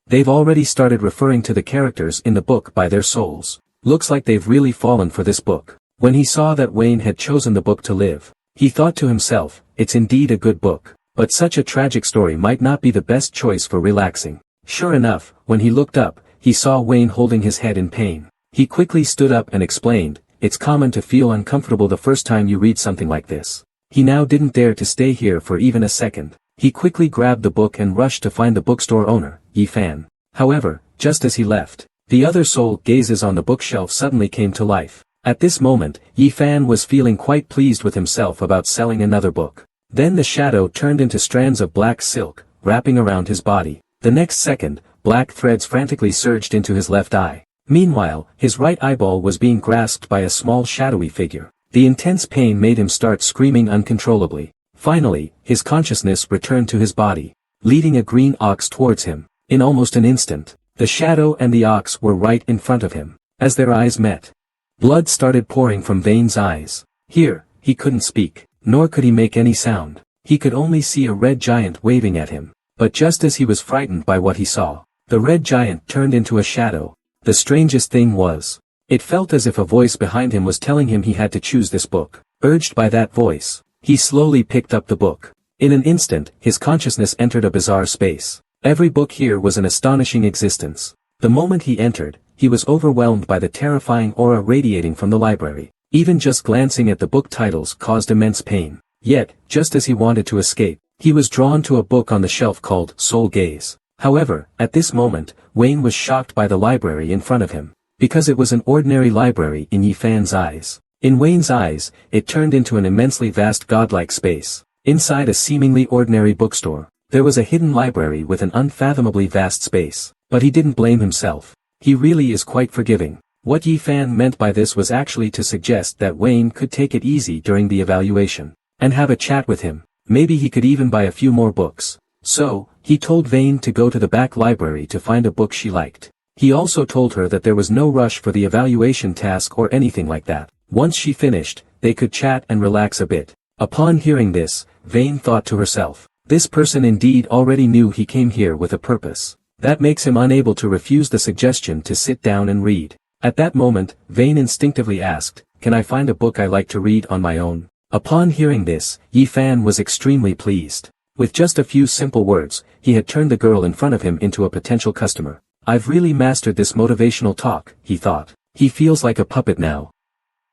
they've already started referring to the characters in the book by their souls. Looks like they've really fallen for this book. When he saw that Wayne had chosen the book to live, he thought to himself, it's indeed a good book, but such a tragic story might not be the best choice for relaxing. Sure enough, when he looked up, he saw Wayne holding his head in pain. He quickly stood up and explained, it's common to feel uncomfortable the first time you read something like this. He now didn't dare to stay here for even a second. He quickly grabbed the book and rushed to find the bookstore owner, Yi Fan. However, just as he left, the other soul gazes on the bookshelf suddenly came to life. At this moment, Yi Fan was feeling quite pleased with himself about selling another book. Then the shadow turned into strands of black silk, wrapping around his body. The next second, black threads frantically surged into his left eye. Meanwhile, his right eyeball was being grasped by a small shadowy figure. The intense pain made him start screaming uncontrollably. Finally, his consciousness returned to his body, leading a green ox towards him. In almost an instant, the shadow and the ox were right in front of him. As their eyes met, blood started pouring from Vane's eyes. Here, he couldn't speak, nor could he make any sound. He could only see a red giant waving at him. But just as he was frightened by what he saw, the red giant turned into a shadow. The strangest thing was, it felt as if a voice behind him was telling him he had to choose this book. Urged by that voice, he slowly picked up the book. In an instant, his consciousness entered a bizarre space. Every book here was an astonishing existence. The moment he entered, he was overwhelmed by the terrifying aura radiating from the library. Even just glancing at the book titles caused immense pain. Yet, just as he wanted to escape, he was drawn to a book on the shelf called Soul Gaze. However, at this moment, Wayne was shocked by the library in front of him. Because it was an ordinary library in Yi Fan's eyes. In Wayne's eyes, it turned into an immensely vast godlike space. Inside a seemingly ordinary bookstore, there was a hidden library with an unfathomably vast space. But he didn't blame himself. He really is quite forgiving. What Yi Fan meant by this was actually to suggest that Wayne could take it easy during the evaluation, and have a chat with him. Maybe he could even buy a few more books. So, he told Vane to go to the back library to find a book she liked. He also told her that there was no rush for the evaluation task or anything like that. Once she finished, they could chat and relax a bit. Upon hearing this, Vane thought to herself, this person indeed already knew he came here with a purpose. That makes him unable to refuse the suggestion to sit down and read. At that moment, Vane instinctively asked, can I find a book I like to read on my own? Upon hearing this, Yi Fan was extremely pleased. With just a few simple words, he had turned the girl in front of him into a potential customer. I've really mastered this motivational talk, he thought. He feels like a puppet now.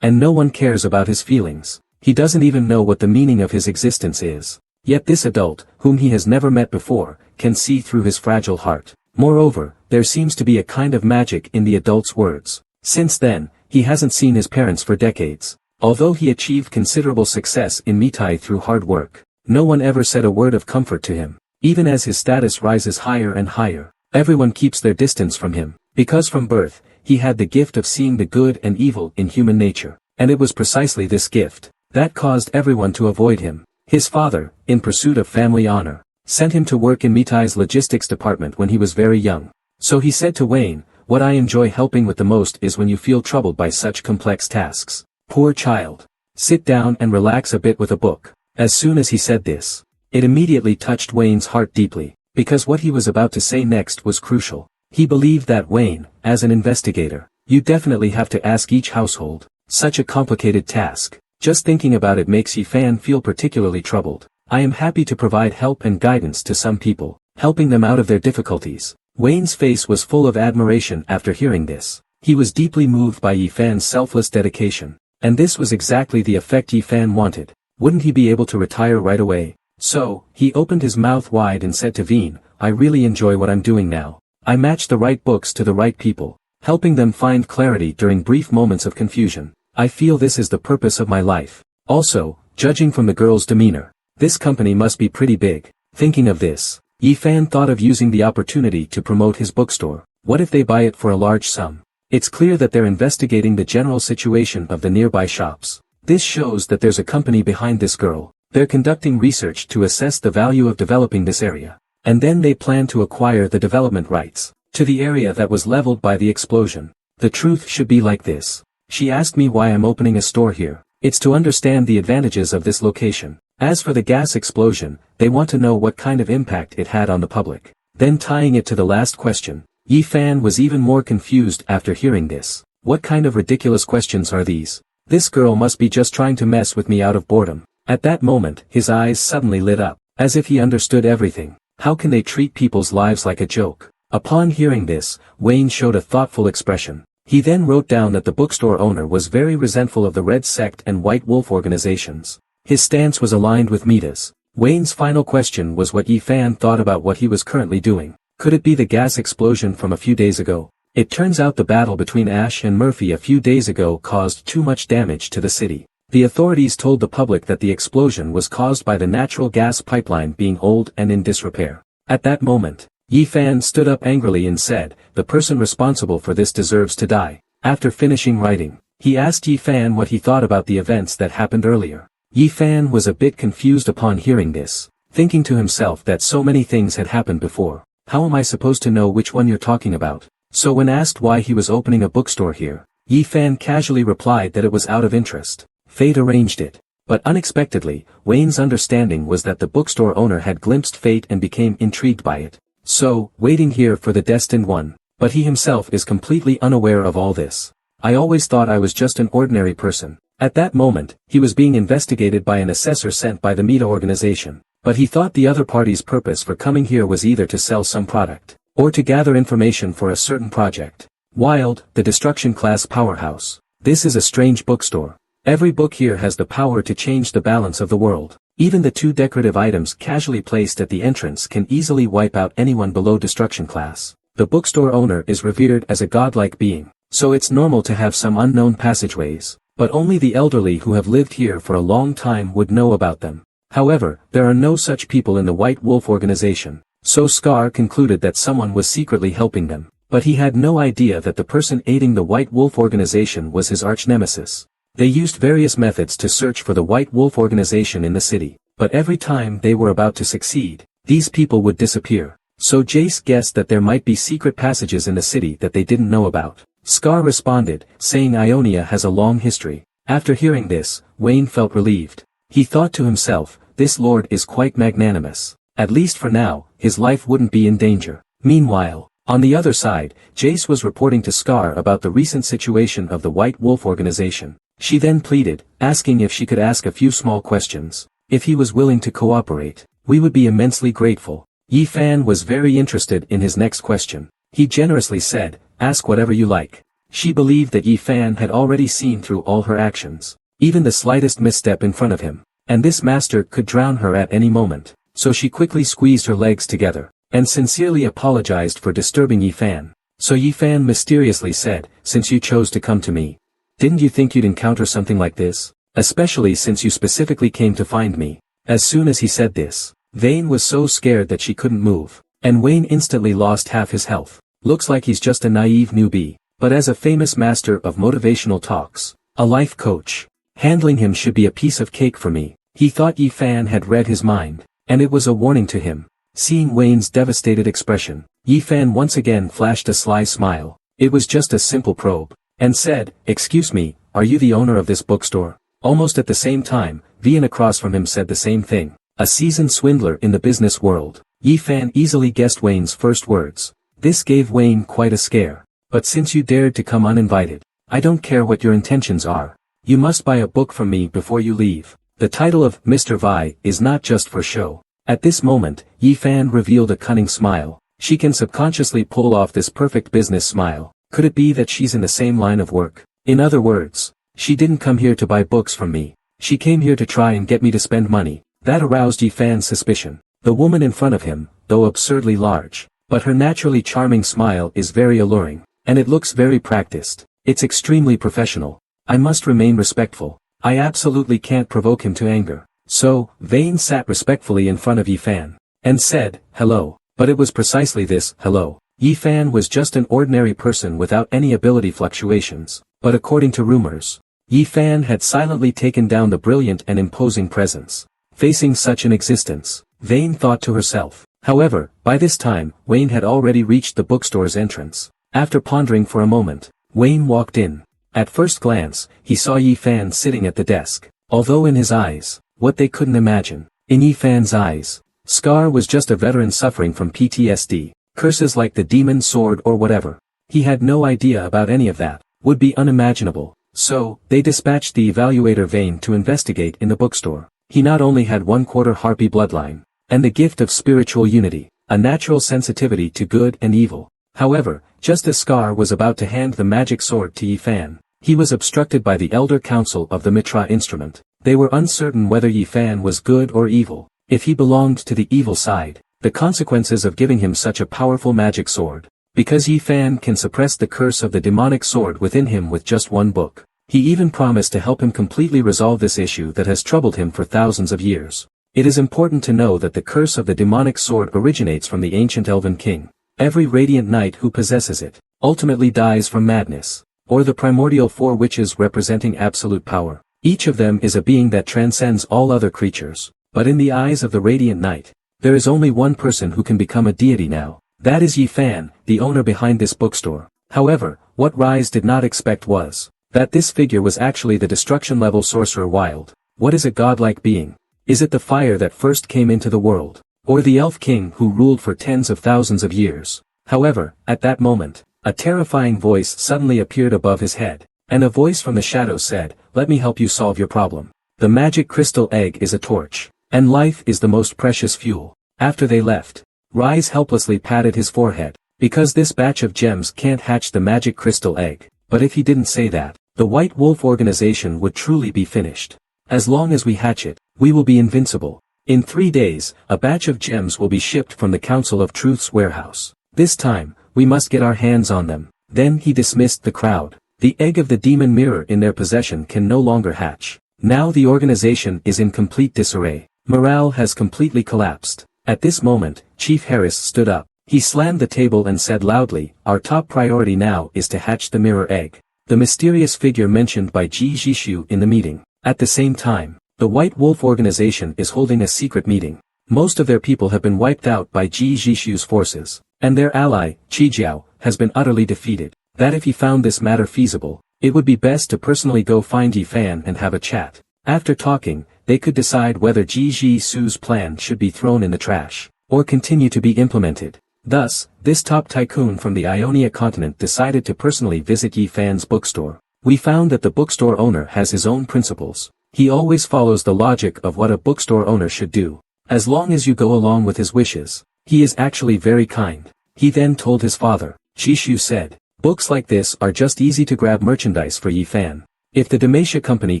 And no one cares about his feelings. He doesn't even know what the meaning of his existence is. Yet this adult, whom he has never met before, can see through his fragile heart. Moreover, there seems to be a kind of magic in the adult's words. Since then, he hasn't seen his parents for decades. Although he achieved considerable success in Mitai through hard work, no one ever said a word of comfort to him. Even as his status rises higher and higher, everyone keeps their distance from him. Because from birth, he had the gift of seeing the good and evil in human nature. And it was precisely this gift that caused everyone to avoid him. His father, in pursuit of family honor, sent him to work in Mitai's logistics department when he was very young. So he said to Wayne, what I enjoy helping with the most is when you feel troubled by such complex tasks. Poor child. Sit down and relax a bit with a book. As soon as he said this, it immediately touched Wayne's heart deeply, because what he was about to say next was crucial. He believed that Wayne, as an investigator, you definitely have to ask each household. Such a complicated task. Just thinking about it makes Yi Fan feel particularly troubled. I am happy to provide help and guidance to some people, helping them out of their difficulties. Wayne's face was full of admiration after hearing this. He was deeply moved by Yi Fan's selfless dedication. And this was exactly the effect Yi Fan wanted. Wouldn't he be able to retire right away? So, he opened his mouth wide and said to Veen, I really enjoy what I'm doing now. I match the right books to the right people, helping them find clarity during brief moments of confusion. I feel this is the purpose of my life. Also, judging from the girl's demeanor, this company must be pretty big. Thinking of this, Yi Fan thought of using the opportunity to promote his bookstore. What if they buy it for a large sum? It's clear that they're investigating the general situation of the nearby shops. This shows that there's a company behind this girl. They're conducting research to assess the value of developing this area. And then they plan to acquire the development rights. to the area that was leveled by the explosion. The truth should be like this. She asked me why I'm opening a store here. It's to understand the advantages of this location. As for the gas explosion, they want to know what kind of impact it had on the public. Then tying it to the last question, Yi Fan was even more confused after hearing this. What kind of ridiculous questions are these? This girl must be just trying to mess with me out of boredom. At that moment, his eyes suddenly lit up, as if he understood everything. How can they treat people's lives like a joke? Upon hearing this, Wayne showed a thoughtful expression. He then wrote down that the bookstore owner was very resentful of the Red Sect and White Wolf organizations. His stance was aligned with Mita's. Wayne's final question was what Yi Fan thought about what he was currently doing. Could it be the gas explosion from a few days ago? It turns out the battle between Ash and Murphy a few days ago caused too much damage to the city. The authorities told the public that the explosion was caused by the natural gas pipeline being old and in disrepair. At that moment, Yi Fan stood up angrily and said, "The person responsible for this deserves to die." After finishing writing, he asked Yi Fan what he thought about the events that happened earlier. Yi Fan was a bit confused upon hearing this, thinking to himself that so many things had happened before. How am I supposed to know which one you're talking about? So when asked why he was opening a bookstore here, Yi Fan casually replied that it was out of interest. Fate arranged it. But unexpectedly, Wayne's understanding was that the bookstore owner had glimpsed fate and became intrigued by it. So, waiting here for the destined one. But he himself is completely unaware of all this. I always thought I was just an ordinary person. At that moment, he was being investigated by an assessor sent by the Mita organization. But he thought the other party's purpose for coming here was either to sell some product, or to gather information for a certain project. Wild, the destruction class powerhouse. This is a strange bookstore. Every book here has the power to change the balance of the world. Even the 2 decorative items casually placed at the entrance can easily wipe out anyone below destruction class. The bookstore owner is revered as a godlike being, so it's normal to have some unknown passageways, but only the elderly who have lived here for a long time would know about them. However, there are no such people in the White Wolf organization, so Scar concluded that someone was secretly helping them, but he had no idea that the person aiding the White Wolf organization was his arch-nemesis. They used various methods to search for the White Wolf organization in the city, but every time they were about to succeed, these people would disappear. So Jace guessed that there might be secret passages in the city that they didn't know about. Scar responded, saying Ionia has a long history. After hearing this, Wayne felt relieved. He thought to himself, this lord is quite magnanimous. At least for now, his life wouldn't be in danger. Meanwhile, on the other side, Jace was reporting to Scar about the recent situation of the White Wolf organization. She then pleaded, asking if she could ask a few small questions. If he was willing to cooperate, we would be immensely grateful. Yi Fan was very interested in his next question. He generously said, ask whatever you like. She believed that Yi Fan had already seen through all her actions, even the slightest misstep in front of him, and this master could drown her at any moment. So she quickly squeezed her legs together, and sincerely apologized for disturbing Yi Fan. So Yi Fan mysteriously said, since you chose to come to me, didn't you think you'd encounter something like this? Especially since you specifically came to find me. As soon as he said this, Vayne was so scared that she couldn't move, and Wayne instantly lost half his health. Looks like he's just a naive newbie, but as a famous master of motivational talks, a life coach, handling him should be a piece of cake for me. He thought Yi Fan had read his mind, and it was a warning to him. Seeing Wayne's devastated expression, Yi Fan once again flashed a sly smile. It was just a simple probe, and said, excuse me, are you the owner of this bookstore? Almost at the same time, Vian across from him said the same thing. A seasoned swindler in the business world. Yi Fan easily guessed Wayne's first words. This gave Wayne quite a scare. But since you dared to come uninvited, I don't care what your intentions are. You must buy a book from me before you leave. The title of Mr. Vi is not just for show. At this moment, Yi Fan revealed a cunning smile. She can subconsciously pull off this perfect business smile. Could it be that she's in the same line of work? In other words, she didn't come here to buy books from me. She came here to try and get me to spend money. That aroused Yi Fan's suspicion. The woman in front of him, though absurdly large, but her naturally charming smile is very alluring, and it looks very practiced. It's extremely professional. I must remain respectful. I absolutely can't provoke him to anger. So, Vayne sat respectfully in front of Yi Fan, and said, hello. But it was precisely this, hello. Yi Fan was just an ordinary person without any ability fluctuations, but according to rumors, Yi Fan had silently taken down the brilliant and imposing presence. Facing such an existence, Vayne thought to herself, However, by this time, Wayne had already reached the bookstore's entrance. After pondering for a moment, Wayne walked in. At first glance, he saw Yi Fan sitting at the desk. Although in his eyes, what they couldn't imagine. In Yi Fan's eyes, Scar was just a veteran suffering from PTSD, curses like the demon sword or whatever. He had no idea about any of that, would be unimaginable. So, they dispatched the evaluator Vane to investigate in the bookstore. He not only had 1/4 Harpy bloodline, and the gift of spiritual unity, a natural sensitivity to good and evil. However, just as Scar was about to hand the magic sword to Yi Fan, he was obstructed by the Elder Council of the Mitra instrument. They were uncertain whether Yi Fan was good or evil. If he belonged to the evil side, the consequences of giving him such a powerful magic sword. Because Yi Fan can suppress the curse of the demonic sword within him with just one book. He even promised to help him completely resolve this issue that has troubled him for thousands of years. It is important to know that the curse of the demonic sword originates from the ancient Elven King. Every radiant knight who possesses it, ultimately dies from madness, or the primordial four witches representing absolute power. Each of them is a being that transcends all other creatures. But in the eyes of the radiant knight, there is only one person who can become a deity now. That is Yi Fan, the owner behind this bookstore. However, what Rise did not expect was that this figure was actually the destruction-level sorcerer Wild. What is a godlike being? Is it the fire that first came into the world? Or the elf king who ruled for tens of thousands of years? However, at that moment, a terrifying voice suddenly appeared above his head, and a voice from the shadows said, "Let me help you solve your problem. The magic crystal egg is a torch, and life is the most precious fuel." After they left, Rise helplessly patted his forehead, because this batch of gems can't hatch the magic crystal egg. But if he didn't say that, the White Wolf organization would truly be finished. As long as we hatch it, we will be invincible. In 3 days, a batch of gems will be shipped from the Council of Truth's warehouse. This time, we must get our hands on them. Then he dismissed the crowd. The egg of the demon mirror in their possession can no longer hatch. Now the organization is in complete disarray. Morale has completely collapsed. At this moment, Chief Harris stood up. He slammed the table and said loudly, "Our top priority now is to hatch the mirror egg." The mysterious figure mentioned by Ji Jishu in the meeting. At the same time, the White Wolf organization is holding a secret meeting. Most of their people have been wiped out by Ji Jishu's forces, and their ally, Chi Jiao, has been utterly defeated. That if he found this matter feasible, it would be best to personally go find Yi Fan and have a chat. After talking, they could decide whether Ji Jisu's plan should be thrown in the trash, or continue to be implemented. Thus, this top tycoon from the Ionia continent decided to personally visit Yi Fan's bookstore. We found that the bookstore owner has his own principles. He always follows the logic of what a bookstore owner should do. As long as you go along with his wishes, he is actually very kind. He then told his father. Jishu said, "Books like this are just easy to grab merchandise for Yi Fan. If the Demacia company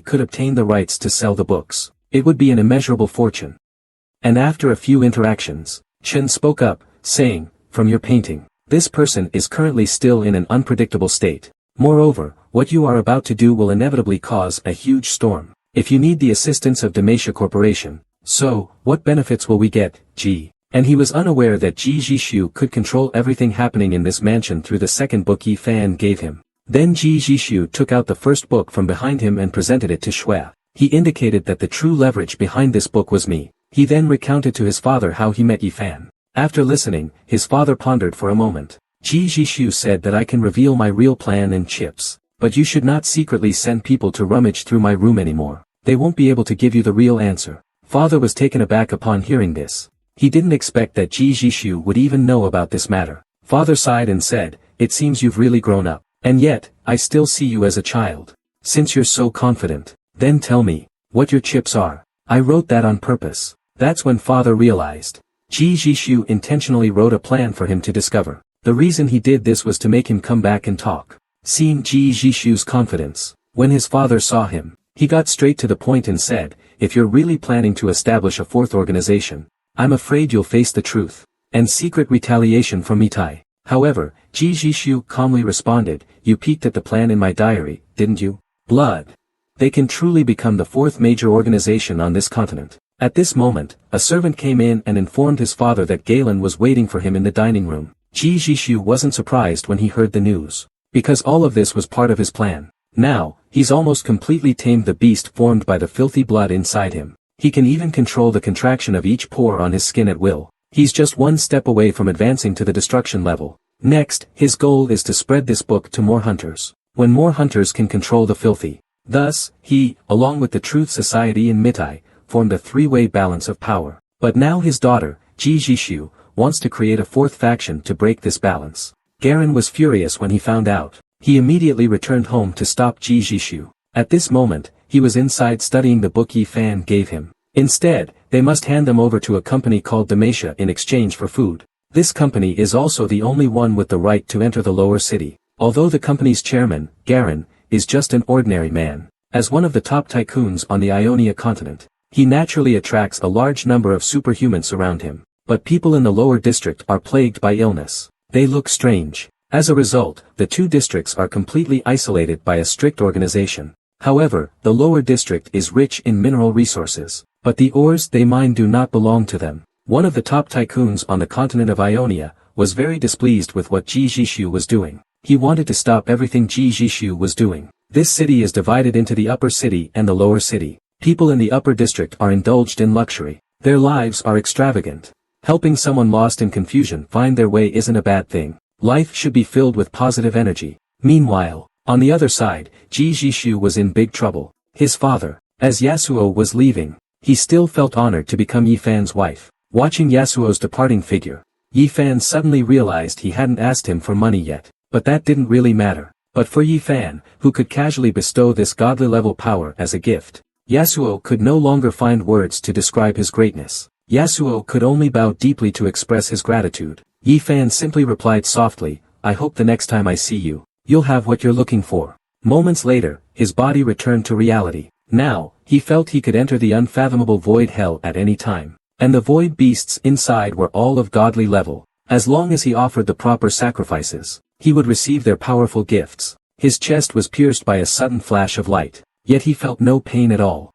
could obtain the rights to sell the books, it would be an immeasurable fortune." And after a few interactions, Chen spoke up, saying, "From your painting, this person is currently still in an unpredictable state. Moreover, what you are about to do will inevitably cause a huge storm. If you need the assistance of Demacia Corporation, so, what benefits will we get, G?" And he was unaware that Ji Jishu could control everything happening in this mansion through the second book Yi Fan gave him. Then Ji Jishu took out the first book from behind him and presented it to Shui. He indicated that the true leverage behind this book was me. He then recounted to his father how he met Yi Fan. After listening, his father pondered for a moment. Ji Jishu said that I can reveal my real plan in chips, but you should not secretly send people to rummage through my room anymore. They won't be able to give you the real answer. Father was taken aback upon hearing this. He didn't expect that Ji Jishu would even know about this matter. Father sighed and said, "It seems you've really grown up. And yet, I still see you as a child. Since you're so confident, then tell me, what your chips are." I wrote that on purpose. That's when father realized. Ji Jishu intentionally wrote a plan for him to discover. The reason he did this was to make him come back and talk. Seeing Ji Jishu's confidence, when his father saw him, he got straight to the point and said, "If you're really planning to establish a fourth organization, I'm afraid you'll face the truth, and secret retaliation from Mitai." However, Ji Jishu calmly responded, "You peeked at the plan in my diary, didn't you? Blood. They can truly become the fourth major organization on this continent." At this moment, a servant came in and informed his father that Galen was waiting for him in the dining room. Ji Jishu wasn't surprised when he heard the news, because all of this was part of his plan. Now, he's almost completely tamed the beast formed by the filthy blood inside him. He can even control the contraction of each pore on his skin at will. He's just one step away from advancing to the destruction level. Next, his goal is to spread this book to more hunters. When more hunters can control the filthy. Thus, he, along with the Truth Society and Mitai, formed a three-way balance of power. But now his daughter, Ji Jishu, wants to create a fourth faction to break this balance. Garen was furious when he found out. He immediately returned home to stop Ji Jishu. At this moment, he was inside studying the book Yi Fan gave him. Instead, they must hand them over to a company called Demacia in exchange for food. This company is also the only one with the right to enter the lower city. Although the company's chairman, Garen, is just an ordinary man. As one of the top tycoons on the Ionia continent, he naturally attracts a large number of superhumans around him. But people in the lower district are plagued by illness. They look strange. As a result, the two districts are completely isolated by a strict organization. However, the lower district is rich in mineral resources. But the ores they mine do not belong to them. One of the top tycoons on the continent of Ionia was very displeased with what Ji Jishu was doing. He wanted to stop everything Ji Jishu was doing. This city is divided into the upper city and the lower city. People in the upper district are indulged in luxury. Their lives are extravagant. Helping someone lost in confusion find their way isn't a bad thing. Life should be filled with positive energy. Meanwhile, on the other side, Ji Jishu was in big trouble. His father, as Yasuo was leaving, he still felt honored to become Yi Fan's wife. Watching Yasuo's departing figure, Yi Fan suddenly realized he hadn't asked him for money yet. But that didn't really matter. But for Yi Fan, who could casually bestow this godly-level power as a gift, Yasuo could no longer find words to describe his greatness. Yasuo could only bow deeply to express his gratitude. Yi Fan simply replied softly, "I hope the next time I see you, you'll have what you're looking for." Moments later, his body returned to reality. Now, he felt he could enter the unfathomable void hell at any time. And the void beasts inside were all of godly level. As long as he offered the proper sacrifices, he would receive their powerful gifts. His chest was pierced by a sudden flash of light, yet he felt no pain at all.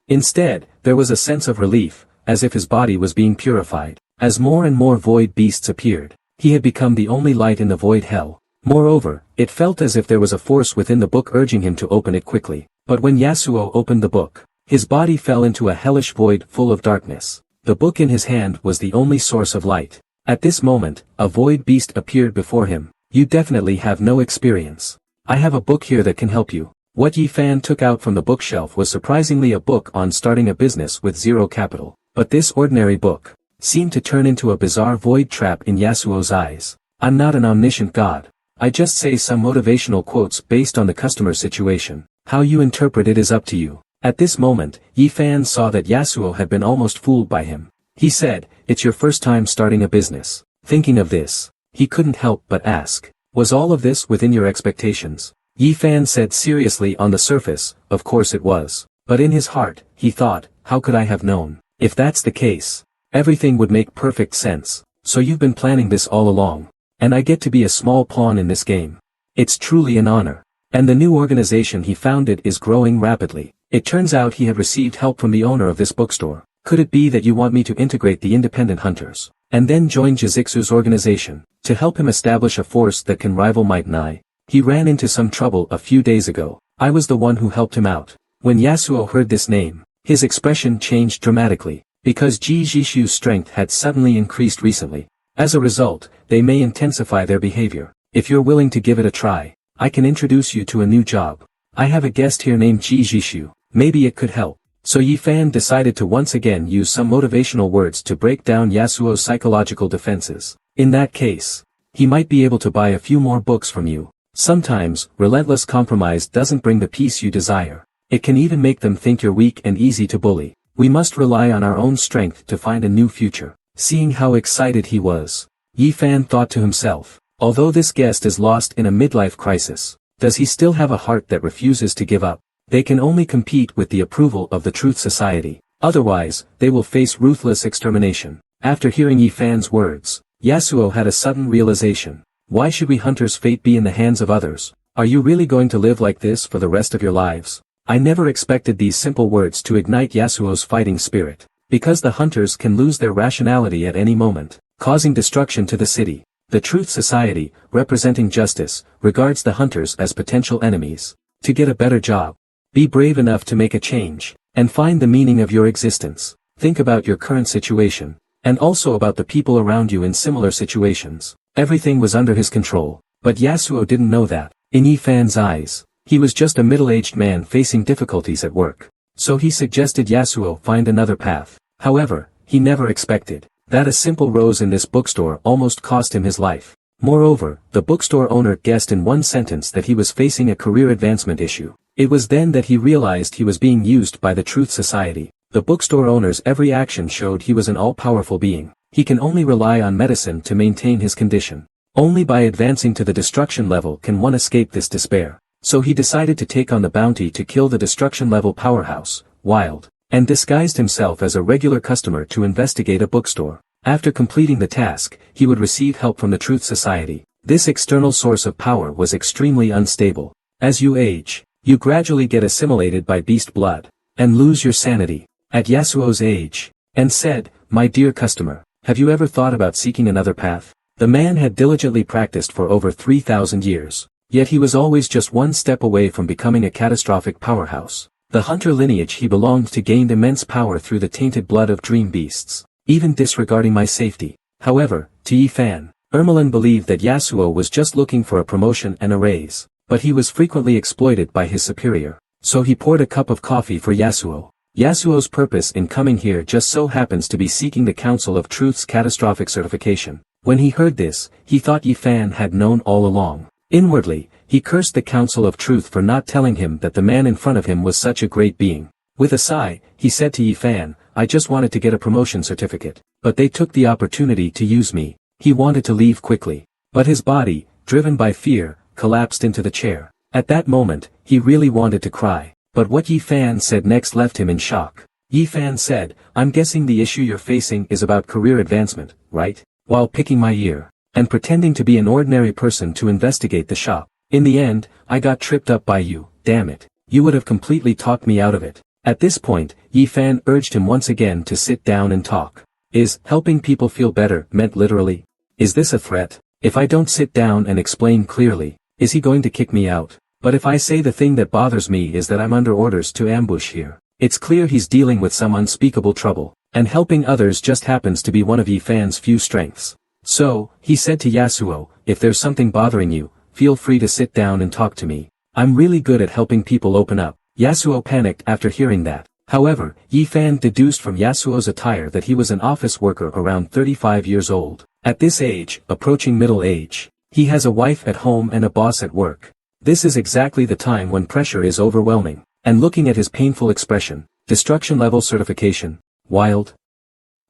Instead, there was a sense of relief, as if his body was being purified. As more and more void beasts appeared, he had become the only light in the void hell. Moreover, it felt as if there was a force within the book urging him to open it quickly. But when Yasuo opened the book, his body fell into a hellish void full of darkness. The book in his hand was the only source of light. At this moment, a void beast appeared before him. "You definitely have no experience. I have a book here that can help you." What Yi Fan took out from the bookshelf was surprisingly a book on starting a business with zero capital. But this ordinary book seemed to turn into a bizarre void trap in Yasuo's eyes. "I'm not an omniscient god. I just say some motivational quotes based on the customer situation. How you interpret it is up to you." At this moment, Yi Fan saw that Yasuo had been almost fooled by him. He said, "It's your first time starting a business." Thinking of this, he couldn't help but ask, "Was all of this within your expectations?" Yi Fan said seriously, "On the surface, of course it was. But in his heart, he thought, how could I have known? If that's the case, everything would make perfect sense. So you've been planning this all along. And I get to be a small pawn in this game. It's truly an honor." And the new organization he founded is growing rapidly. It turns out he had received help from the owner of this bookstore. "Could it be that you want me to integrate the independent hunters, and then join Jizixu's organization, to help him establish a force that can rival Might Nai? He ran into some trouble a few days ago. I was the one who helped him out." When Yasuo heard this name, his expression changed dramatically, because Ji Jishu's strength had suddenly increased recently. As a result, they may intensify their behavior. "If you're willing to give it a try, I can introduce you to a new job. I have a guest here named Ji Jishu. Maybe it could help." So Yi Fan decided to once again use some motivational words to break down Yasuo's psychological defenses. "In that case, he might be able to buy a few more books from you. Sometimes, relentless compromise doesn't bring the peace you desire. It can even make them think you're weak and easy to bully. We must rely on our own strength to find a new future." Seeing how excited he was, Yi Fan thought to himself, although this guest is lost in a midlife crisis, does he still have a heart that refuses to give up? They can only compete with the approval of the Truth Society. Otherwise, they will face ruthless extermination. After hearing Yi Fan's words, Yasuo had a sudden realization. Why should we hunters' fate be in the hands of others? Are you really going to live like this for the rest of your lives? I never expected these simple words to ignite Yasuo's fighting spirit. Because the hunters can lose their rationality at any moment, causing destruction to the city. The Truth Society, representing justice, regards the hunters as potential enemies. To get a better job, be brave enough to make a change, and find the meaning of your existence. Think about your current situation. and also about the people around you in similar situations. Everything was under his control, but Yasuo didn't know that. In Yifan's eyes, he was just a middle-aged man facing difficulties at work. So he suggested Yasuo find another path. However, he never expected that a simple rose in this bookstore almost cost him his life. Moreover, the bookstore owner guessed in one sentence that he was facing a career advancement issue. It was then that he realized he was being used by the Truth Society. The bookstore owner's every action showed he was an all-powerful being. He can only rely on medicine to maintain his condition. Only by advancing to the destruction level can one escape this despair. So he decided to take on the bounty to kill the destruction level powerhouse, Wild, and disguised himself as a regular customer to investigate a bookstore. After completing the task, he would receive help from the Truth Society. This external source of power was extremely unstable. As you age, you gradually get assimilated by beast blood, and lose your sanity. At Yasuo's age, and said, "My dear customer, have you ever thought about seeking another path?" The man had diligently practiced for over 3,000 years. Yet he was always just one step away from becoming a catastrophic powerhouse. The hunter lineage he belonged to gained immense power through the tainted blood of dream beasts, even disregarding my safety. However, to Yifan, Ermelin believed that Yasuo was just looking for a promotion and a raise, but he was frequently exploited by his superior. So he poured a cup of coffee for Yasuo. Yasuo's purpose in coming here just so happens to be seeking the Council of Truth's catastrophic certification. When he heard this, he thought Yifan had known all along. Inwardly, he cursed the Council of Truth for not telling him that the man in front of him was such a great being. With a sigh, he said to Yifan, "I just wanted to get a promotion certificate, but they took the opportunity to use me." He wanted to leave quickly, but his body, driven by fear, collapsed into the chair. At that moment, he really wanted to cry, but what Yifan said next left him in shock. Yifan said, "I'm guessing the issue you're facing is about career advancement, right?" While picking my ear and pretending to be an ordinary person to investigate the shop. "In the end, I got tripped up by you, damn it. You would have completely talked me out of it." At this point, Yifan urged him once again to sit down and talk. Is helping people feel better meant literally? Is this a threat? If I don't sit down and explain clearly, is he going to kick me out? But if I say the thing that bothers me is that I'm under orders to ambush here, it's clear he's dealing with some unspeakable trouble, and helping others just happens to be one of Yifan's few strengths. So, he said to Yasuo, "If there's something bothering you, feel free to sit down and talk to me. I'm really good at helping people open up." Yasuo panicked after hearing that. However, Yifan deduced from Yasuo's attire that he was an office worker around 35 years old. At this age, approaching middle age, he has a wife at home and a boss at work. This is exactly the time when pressure is overwhelming. And looking at his painful expression, destruction level certification, Wild.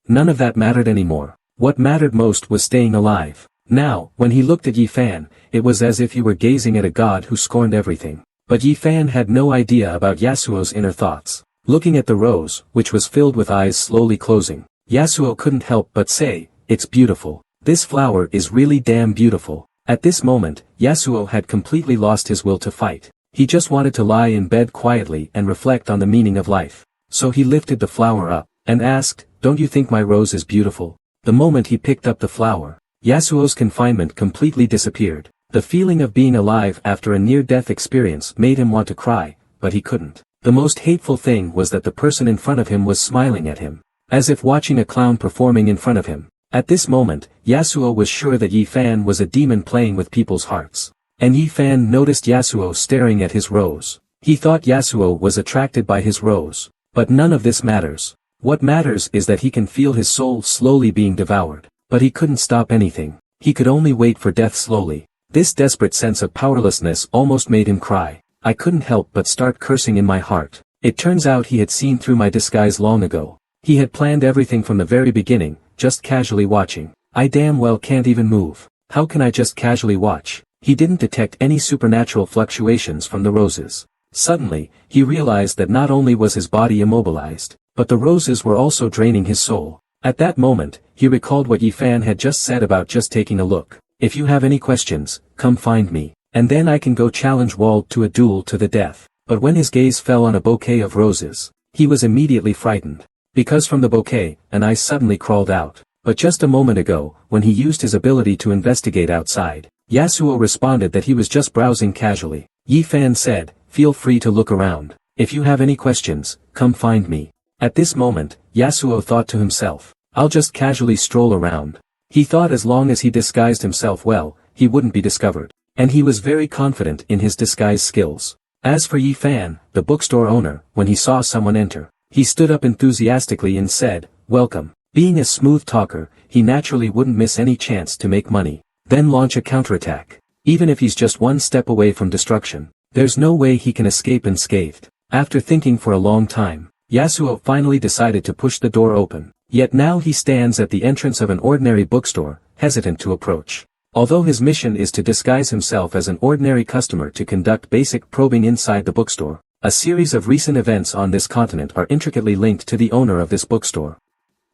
None of that mattered anymore. What mattered most was staying alive. Now, when he looked at Yifan, it was as if he were gazing at a god who scorned everything. But Yifan had no idea about Yasuo's inner thoughts. Looking at the rose, which was filled with eyes slowly closing, Yasuo couldn't help but say, "It's beautiful. This flower is really damn beautiful." At this moment, Yasuo had completely lost his will to fight. He just wanted to lie in bed quietly and reflect on the meaning of life. So he lifted the flower up, and asked, "Don't you think my rose is beautiful?" The moment he picked up the flower, Yasuo's confinement completely disappeared. The feeling of being alive after a near-death experience made him want to cry, but he couldn't. The most hateful thing was that the person in front of him was smiling at him, as if watching a clown performing in front of him. At this moment, Yasuo was sure that Yifan was a demon playing with people's hearts. And Yifan noticed Yasuo staring at his rose. He thought Yasuo was attracted by his rose. But none of this matters. What matters is that he can feel his soul slowly being devoured. But he couldn't stop anything. He could only wait for death slowly. This desperate sense of powerlessness almost made him cry. I couldn't help but start cursing in my heart. It turns out he had seen through my disguise long ago. He had planned everything from the very beginning, just casually watching. I damn well can't even move. How can I just casually watch? He didn't detect any supernatural fluctuations from the roses. Suddenly, he realized that not only was his body immobilized, but the roses were also draining his soul. At that moment, he recalled what Yifan had just said about just taking a look. "If you have any questions, come find me, and then I can go challenge Wald to a duel to the death." But when his gaze fell on a bouquet of roses, he was immediately frightened. Because from the bouquet, an eye suddenly crawled out. But just a moment ago, when he used his ability to investigate outside, Yasuo responded that he was just browsing casually. Yifan said, "Feel free to look around. If you have any questions, come find me." At this moment, Yasuo thought to himself, I'll just casually stroll around. He thought as long as he disguised himself well, he wouldn't be discovered. And he was very confident in his disguise skills. As for Yi Fan, the bookstore owner, when he saw someone enter, he stood up enthusiastically and said, "Welcome." Being a smooth talker, he naturally wouldn't miss any chance to make money, then launch a counterattack. Even if he's just one step away from destruction, there's no way he can escape unscathed. After thinking for a long time, Yasuo finally decided to push the door open. Yet now he stands at the entrance of an ordinary bookstore, hesitant to approach. Although his mission is to disguise himself as an ordinary customer to conduct basic probing inside the bookstore, a series of recent events on this continent are intricately linked to the owner of this bookstore.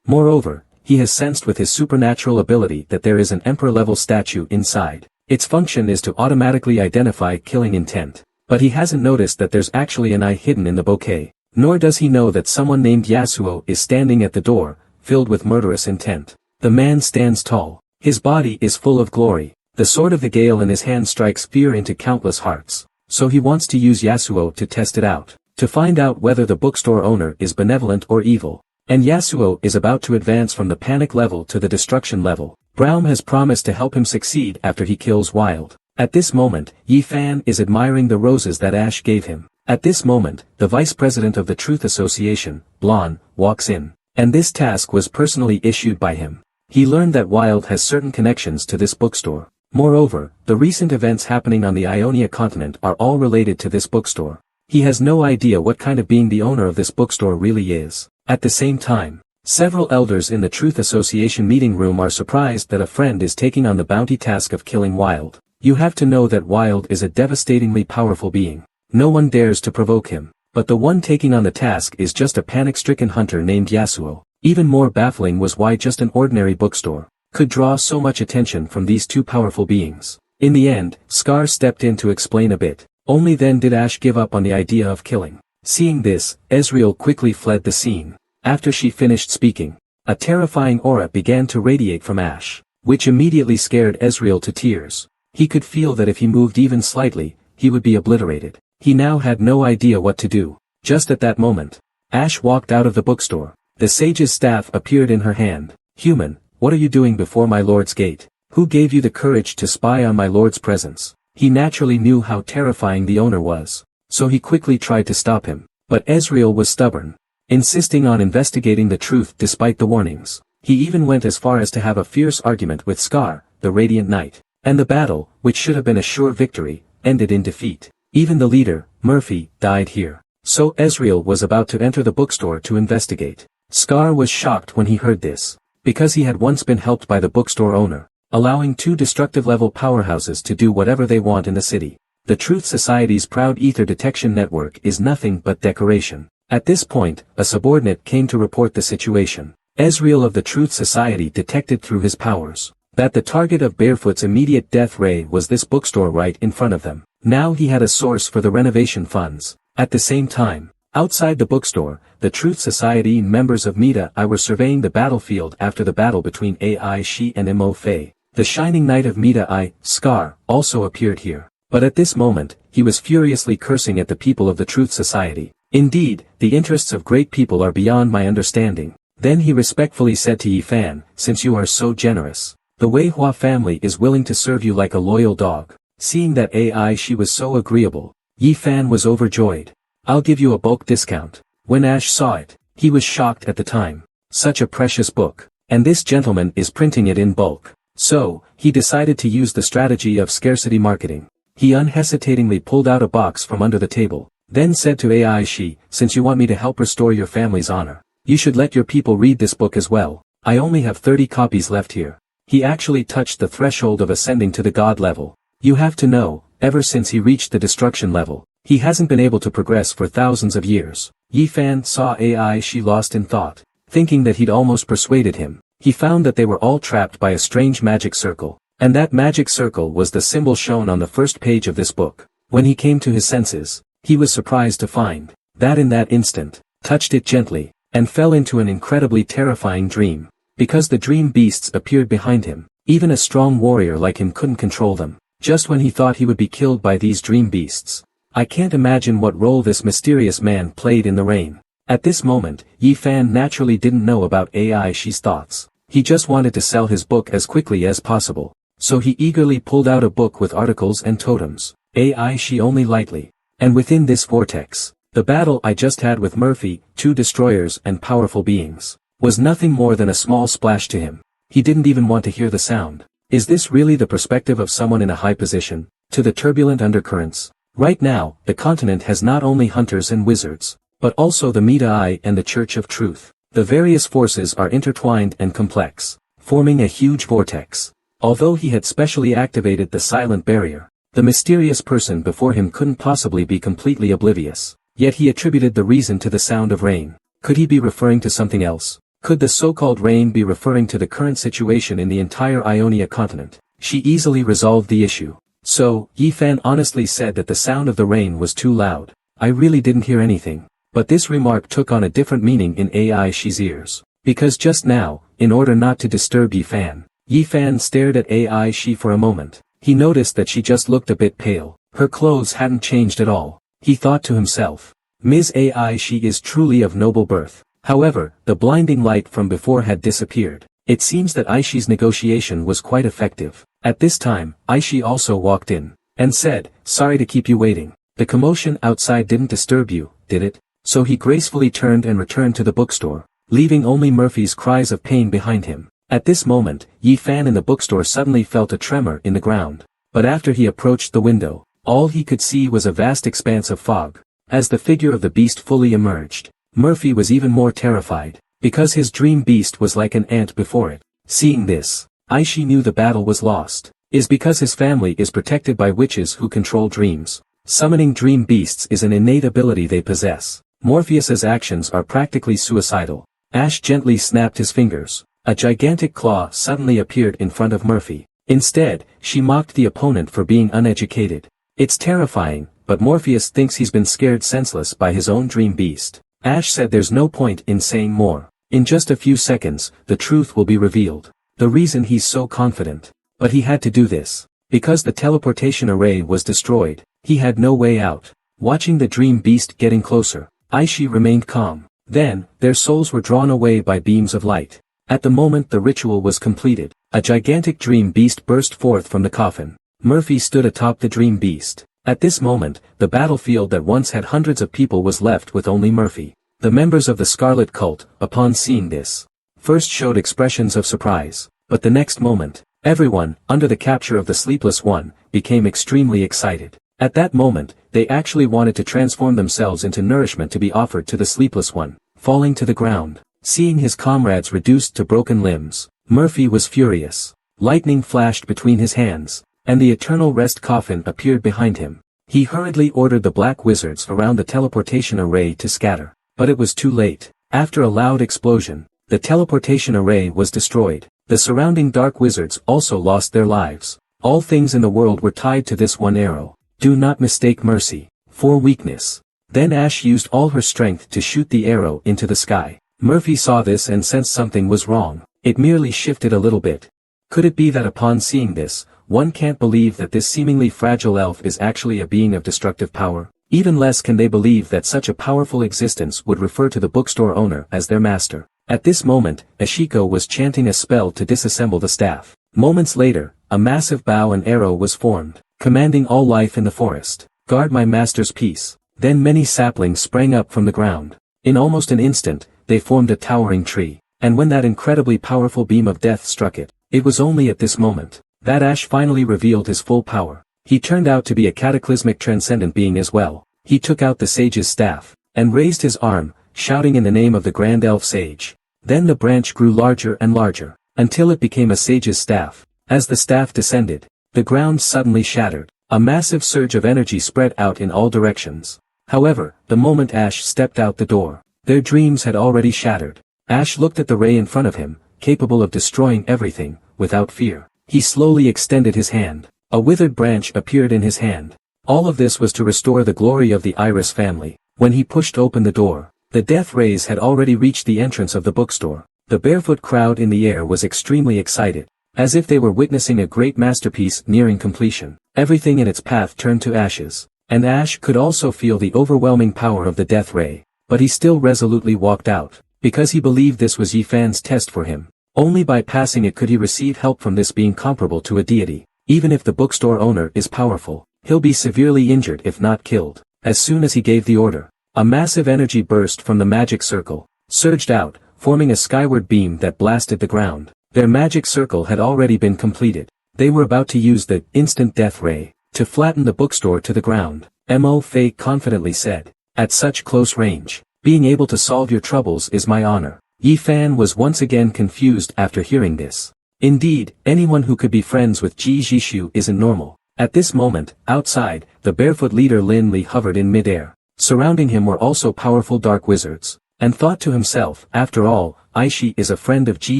Moreover, he has sensed with his supernatural ability that there is an emperor-level statue inside. Its function is to automatically identify killing intent. But he hasn't noticed that there's actually an eye hidden in the bouquet. Nor does he know that someone named Yasuo is standing at the door, filled with murderous intent. The man stands tall. His body is full of glory. The sword of the Gale in his hand strikes fear into countless hearts. So he wants to use Yasuo to test it out, to find out whether the bookstore owner is benevolent or evil. And Yasuo is about to advance from the panic level to the destruction level. Braum has promised to help him succeed after he kills Wild. At this moment, Yi Fan is admiring the roses that Ash gave him. At this moment, the vice president of the Truth Association, Blon, walks in. And this task was personally issued by him. He learned that Wild has certain connections to this bookstore. Moreover, the recent events happening on the Ionia continent are all related to this bookstore. He has no idea what kind of being the owner of this bookstore really is. At the same time, several elders in the Truth Association meeting room are surprised that a friend is taking on the bounty task of killing Wild. You have to know that Wild is a devastatingly powerful being. No one dares to provoke him. But the one taking on the task is just a panic-stricken hunter named Yasuo. Even more baffling was why just an ordinary bookstore could draw so much attention from these two powerful beings. In the end, Scar stepped in to explain a bit. Only then did Ash give up on the idea of killing. Seeing this, Ezreal quickly fled the scene. After she finished speaking, a terrifying aura began to radiate from Ash, which immediately scared Ezreal to tears. He could feel that if he moved even slightly, he would be obliterated. He now had no idea what to do. Just at that moment, Ash walked out of the bookstore. The sage's staff appeared in her hand. "Human, what are you doing before my lord's gate? Who gave you the courage to spy on my lord's presence?" He naturally knew how terrifying the owner was, so he quickly tried to stop him. But Ezreal was stubborn, insisting on investigating the truth despite the warnings. He even went as far as to have a fierce argument with Scar, the Radiant Knight. And the battle, which should have been a sure victory, ended in defeat. Even the leader, Murphy, died here. So Ezreal was about to enter the bookstore to investigate. Scar was shocked when he heard this, because he had once been helped by the bookstore owner, allowing two destructive-level powerhouses to do whatever they want in the city. The Truth Society's proud ether detection network is nothing but decoration. At this point, a subordinate came to report the situation. Ezreal of the Truth Society detected through his powers that the target of Barefoot's immediate death ray was this bookstore right in front of them. Now he had a source for the renovation funds. At the same time, outside the bookstore, the Truth Society members of Mida I were surveying the battlefield after the battle between Ai Shi and Mo Fei. The Shining Knight of Mida I, Scar, also appeared here. But at this moment, he was furiously cursing at the people of the Truth Society. "Indeed, the interests of great people are beyond my understanding." Then he respectfully said to Yi Fan, "Since you are so generous, the Weihua family is willing to serve you like a loyal dog." Seeing that Ai Shi was so agreeable, Yi Fan was overjoyed. "I'll give you a bulk discount." When Ash saw it, he was shocked at the time. Such a precious book. And this gentleman is printing it in bulk. So, he decided to use the strategy of scarcity marketing. He unhesitatingly pulled out a box from under the table, then said to Ai Shi, "Since you want me to help restore your family's honor, you should let your people read this book as well. I only have 30 copies left here." He actually touched the threshold of ascending to the god level. You have to know, ever since he reached the destruction level, he hasn't been able to progress for thousands of years. Yi Fan saw Ai Shi lost in thought, thinking that he'd almost persuaded him. He found that they were all trapped by a strange magic circle, and that magic circle was the symbol shown on the first page of this book. When he came to his senses, he was surprised to find that in that instant, touched it gently, and fell into an incredibly terrifying dream. Because the dream beasts appeared behind him, even a strong warrior like him couldn't control them. Just when he thought he would be killed by these dream beasts. I can't imagine what role this mysterious man played in the reign. At this moment, Yi Fan naturally didn't know about Aishi's thoughts. He just wanted to sell his book as quickly as possible. So he eagerly pulled out a book with articles and totems. Aishi only lightly. And within this vortex, the battle I just had with Murphy, 2 destroyers and powerful beings, was nothing more than a small splash to him. He didn't even want to hear the sound. Is this really the perspective of someone in a high position? To the turbulent undercurrents. Right now, the continent has not only hunters and wizards, but also the Medai and the Church of Truth. The various forces are intertwined and complex, forming a huge vortex. Although he had specially activated the silent barrier, the mysterious person before him couldn't possibly be completely oblivious. Yet he attributed the reason to the sound of rain. Could he be referring to something else? Could the so-called rain be referring to the current situation in the entire Ionia continent? She easily resolved the issue. So, Yi Fan honestly said that the sound of the rain was too loud. I really didn't hear anything. But this remark took on a different meaning in Aishi's ears. Because just now, in order not to disturb Yi Fan stared at Aishi for a moment. He noticed that she just looked a bit pale. Her clothes hadn't changed at all. He thought to himself, Ms. Aishi is truly of noble birth. However, the blinding light from before had disappeared. It seems that Aishi's negotiation was quite effective. At this time, Aishi also walked in, and said, sorry to keep you waiting. The commotion outside didn't disturb you, did it? So he gracefully turned and returned to the bookstore, leaving only Murphy's cries of pain behind him. At this moment, Yi Fan in the bookstore suddenly felt a tremor in the ground. But after he approached the window, all he could see was a vast expanse of fog. As the figure of the beast fully emerged, Murphy was even more terrified, because his dream beast was like an ant before it. Seeing this, Aishi knew the battle was lost. Is because his family is protected by witches who control dreams. Summoning dream beasts is an innate ability they possess. Morpheus's actions are practically suicidal. Ash gently snapped his fingers. A gigantic claw suddenly appeared in front of Murphy. Instead, she mocked the opponent for being uneducated. It's terrifying, but Morpheus thinks he's been scared senseless by his own dream beast. Ash said there's no point in saying more. In just a few seconds, the truth will be revealed. The reason he's so confident. But he had to do this. Because the teleportation array was destroyed, he had no way out. Watching the dream beast getting closer, Aishi remained calm. Then, their souls were drawn away by beams of light. At the moment the ritual was completed, a gigantic dream beast burst forth from the coffin. Murphy stood atop the dream beast. At this moment, the battlefield that once had hundreds of people was left with only Murphy. The members of the Scarlet Cult, upon seeing this, first showed expressions of surprise, but the next moment, everyone, under the capture of the Sleepless One, became extremely excited. At that moment, they actually wanted to transform themselves into nourishment to be offered to the Sleepless One. Falling to the ground, seeing his comrades reduced to broken limbs, Murphy was furious. Lightning flashed between his hands, and the Eternal Rest coffin appeared behind him. He hurriedly ordered the black wizards around the teleportation array to scatter. But it was too late. After a loud explosion, the teleportation array was destroyed. The surrounding dark wizards also lost their lives. All things in the world were tied to this one arrow. Do not mistake mercy for weakness. Then Ash used all her strength to shoot the arrow into the sky. Murphy saw this and sensed something was wrong. It merely shifted a little bit. Could it be that upon seeing this, one can't believe that this seemingly fragile elf is actually a being of destructive power? Even less can they believe that such a powerful existence would refer to the bookstore owner as their master. At this moment, Ashiko was chanting a spell to disassemble the staff. Moments later, a massive bow and arrow was formed, commanding all life in the forest. Guard my master's peace. Then many saplings sprang up from the ground. In almost an instant, they formed a towering tree. And when that incredibly powerful beam of death struck it, it was only at this moment that Ash finally revealed his full power. He turned out to be a cataclysmic transcendent being as well. He took out the sage's staff, and raised his arm, shouting in the name of the Grand Elf Sage. Then the branch grew larger and larger, until it became a sage's staff. As the staff descended, the ground suddenly shattered. A massive surge of energy spread out in all directions. However, the moment Ash stepped out the door, their dreams had already shattered. Ash looked at the ray in front of him, capable of destroying everything, without fear. He slowly extended his hand. A withered branch appeared in his hand. All of this was to restore the glory of the Iris family. When he pushed open the door, the death rays had already reached the entrance of the bookstore. The barefoot crowd in the air was extremely excited, as if they were witnessing a great masterpiece nearing completion. Everything in its path turned to ashes, and Ash could also feel the overwhelming power of the death ray. but he still resolutely walked out, because he believed this was Yi Fan's test for him. Only by passing it could he receive help from this being comparable to a deity. Even if the bookstore owner is powerful, he'll be severely injured if not killed. As soon as he gave the order, a massive energy burst from the magic circle, surged out, forming a skyward beam that blasted the ground. Their magic circle had already been completed. They were about to use the instant death ray to flatten the bookstore to the ground. Mo Fei confidently said, "At such close range, being able to solve your troubles is my honor." Yi Fan was once again confused after hearing this. Indeed, anyone who could be friends with Ji Jishu isn't normal. At this moment, outside, the barefoot leader Lin Li hovered in midair. Surrounding him were also powerful dark wizards, and thought to himself, after all, Aishi is a friend of Ji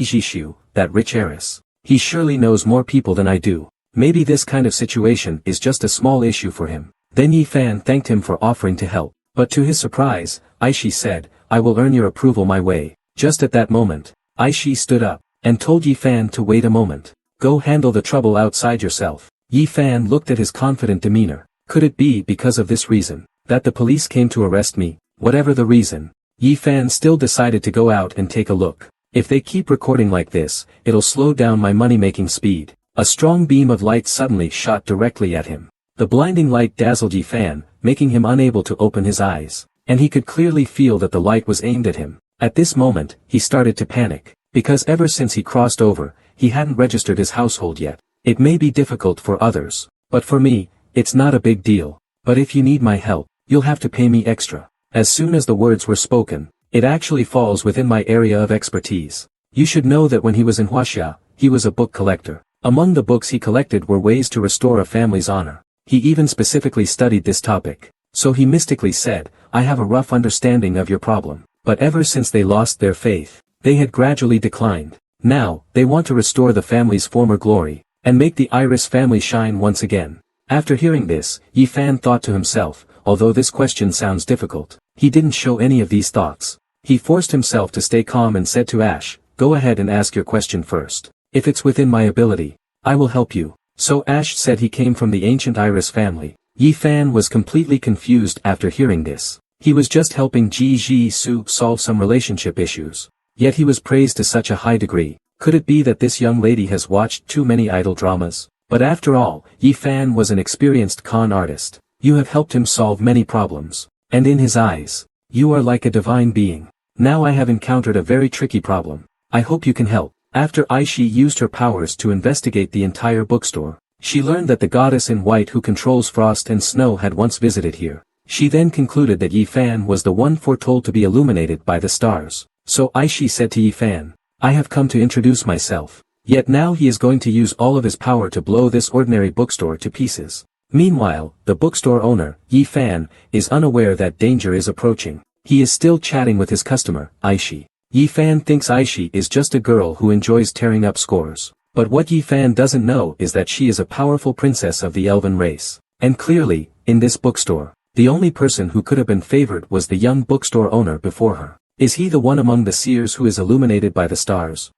Jishu, that rich heiress. He surely knows more people than I do. Maybe this kind of situation is just a small issue for him. Then Yi Fan thanked him for offering to help, but to his surprise, Aishi said, "I will earn your approval my way." Just at that moment, Aishi stood up, and told Yi Fan to wait a moment. "Go handle the trouble outside yourself." Yi Fan looked at his confident demeanor. Could it be because of this reason, that the police came to arrest me? Whatever the reason, Yi Fan still decided to go out and take a look. If they keep recording like this, it'll slow down my money-making speed. A strong beam of light suddenly shot directly at him. The blinding light dazzled Yi Fan, making him unable to open his eyes, and he could clearly feel that the light was aimed at him. At this moment, he started to panic, because ever since he crossed over, he hadn't registered his household yet. It may be difficult for others, but for me, it's not a big deal. But if you need my help, you'll have to pay me extra. As soon as the words were spoken, it actually falls within my area of expertise. You should know that when he was in Huaxia, he was a book collector. Among the books he collected were ways to restore a family's honor. He even specifically studied this topic. So he mystically said, "I have a rough understanding of your problem." But ever since they lost their faith, they had gradually declined. Now, they want to restore the family's former glory, and make the Iris family shine once again. After hearing this, Yi Fan thought to himself, although this question sounds difficult, he didn't show any of these thoughts. He forced himself to stay calm and said to Ash, "Go ahead and ask your question first. If it's within my ability, I will help you." So Ash said he came from the ancient Iris family. Yi Fan was completely confused after hearing this. He was just helping Ji Jishu solve some relationship issues. Yet he was praised to such a high degree. Could it be that this young lady has watched too many idol dramas? But after all, Yi Fan was an experienced con artist. You have helped him solve many problems. And in his eyes, you are like a divine being. Now I have encountered a very tricky problem. I hope you can help. After Aishi used her powers to investigate the entire bookstore, she learned that the goddess in white who controls frost and snow had once visited here. She then concluded that Yi Fan was the one foretold to be illuminated by the stars. So Aishi said to Yi Fan, "I have come to introduce myself." Yet now he is going to use all of his power to blow this ordinary bookstore to pieces. Meanwhile, the bookstore owner, Yi Fan, is unaware that danger is approaching. He is still chatting with his customer, Aishi. Yi Fan thinks Aishi is just a girl who enjoys tearing up scores. But what Yi Fan doesn't know is that she is a powerful princess of the elven race. And clearly, in this bookstore, the only person who could have been favored was the young bookstore owner before her. Is he the one among the seers who is illuminated by the stars?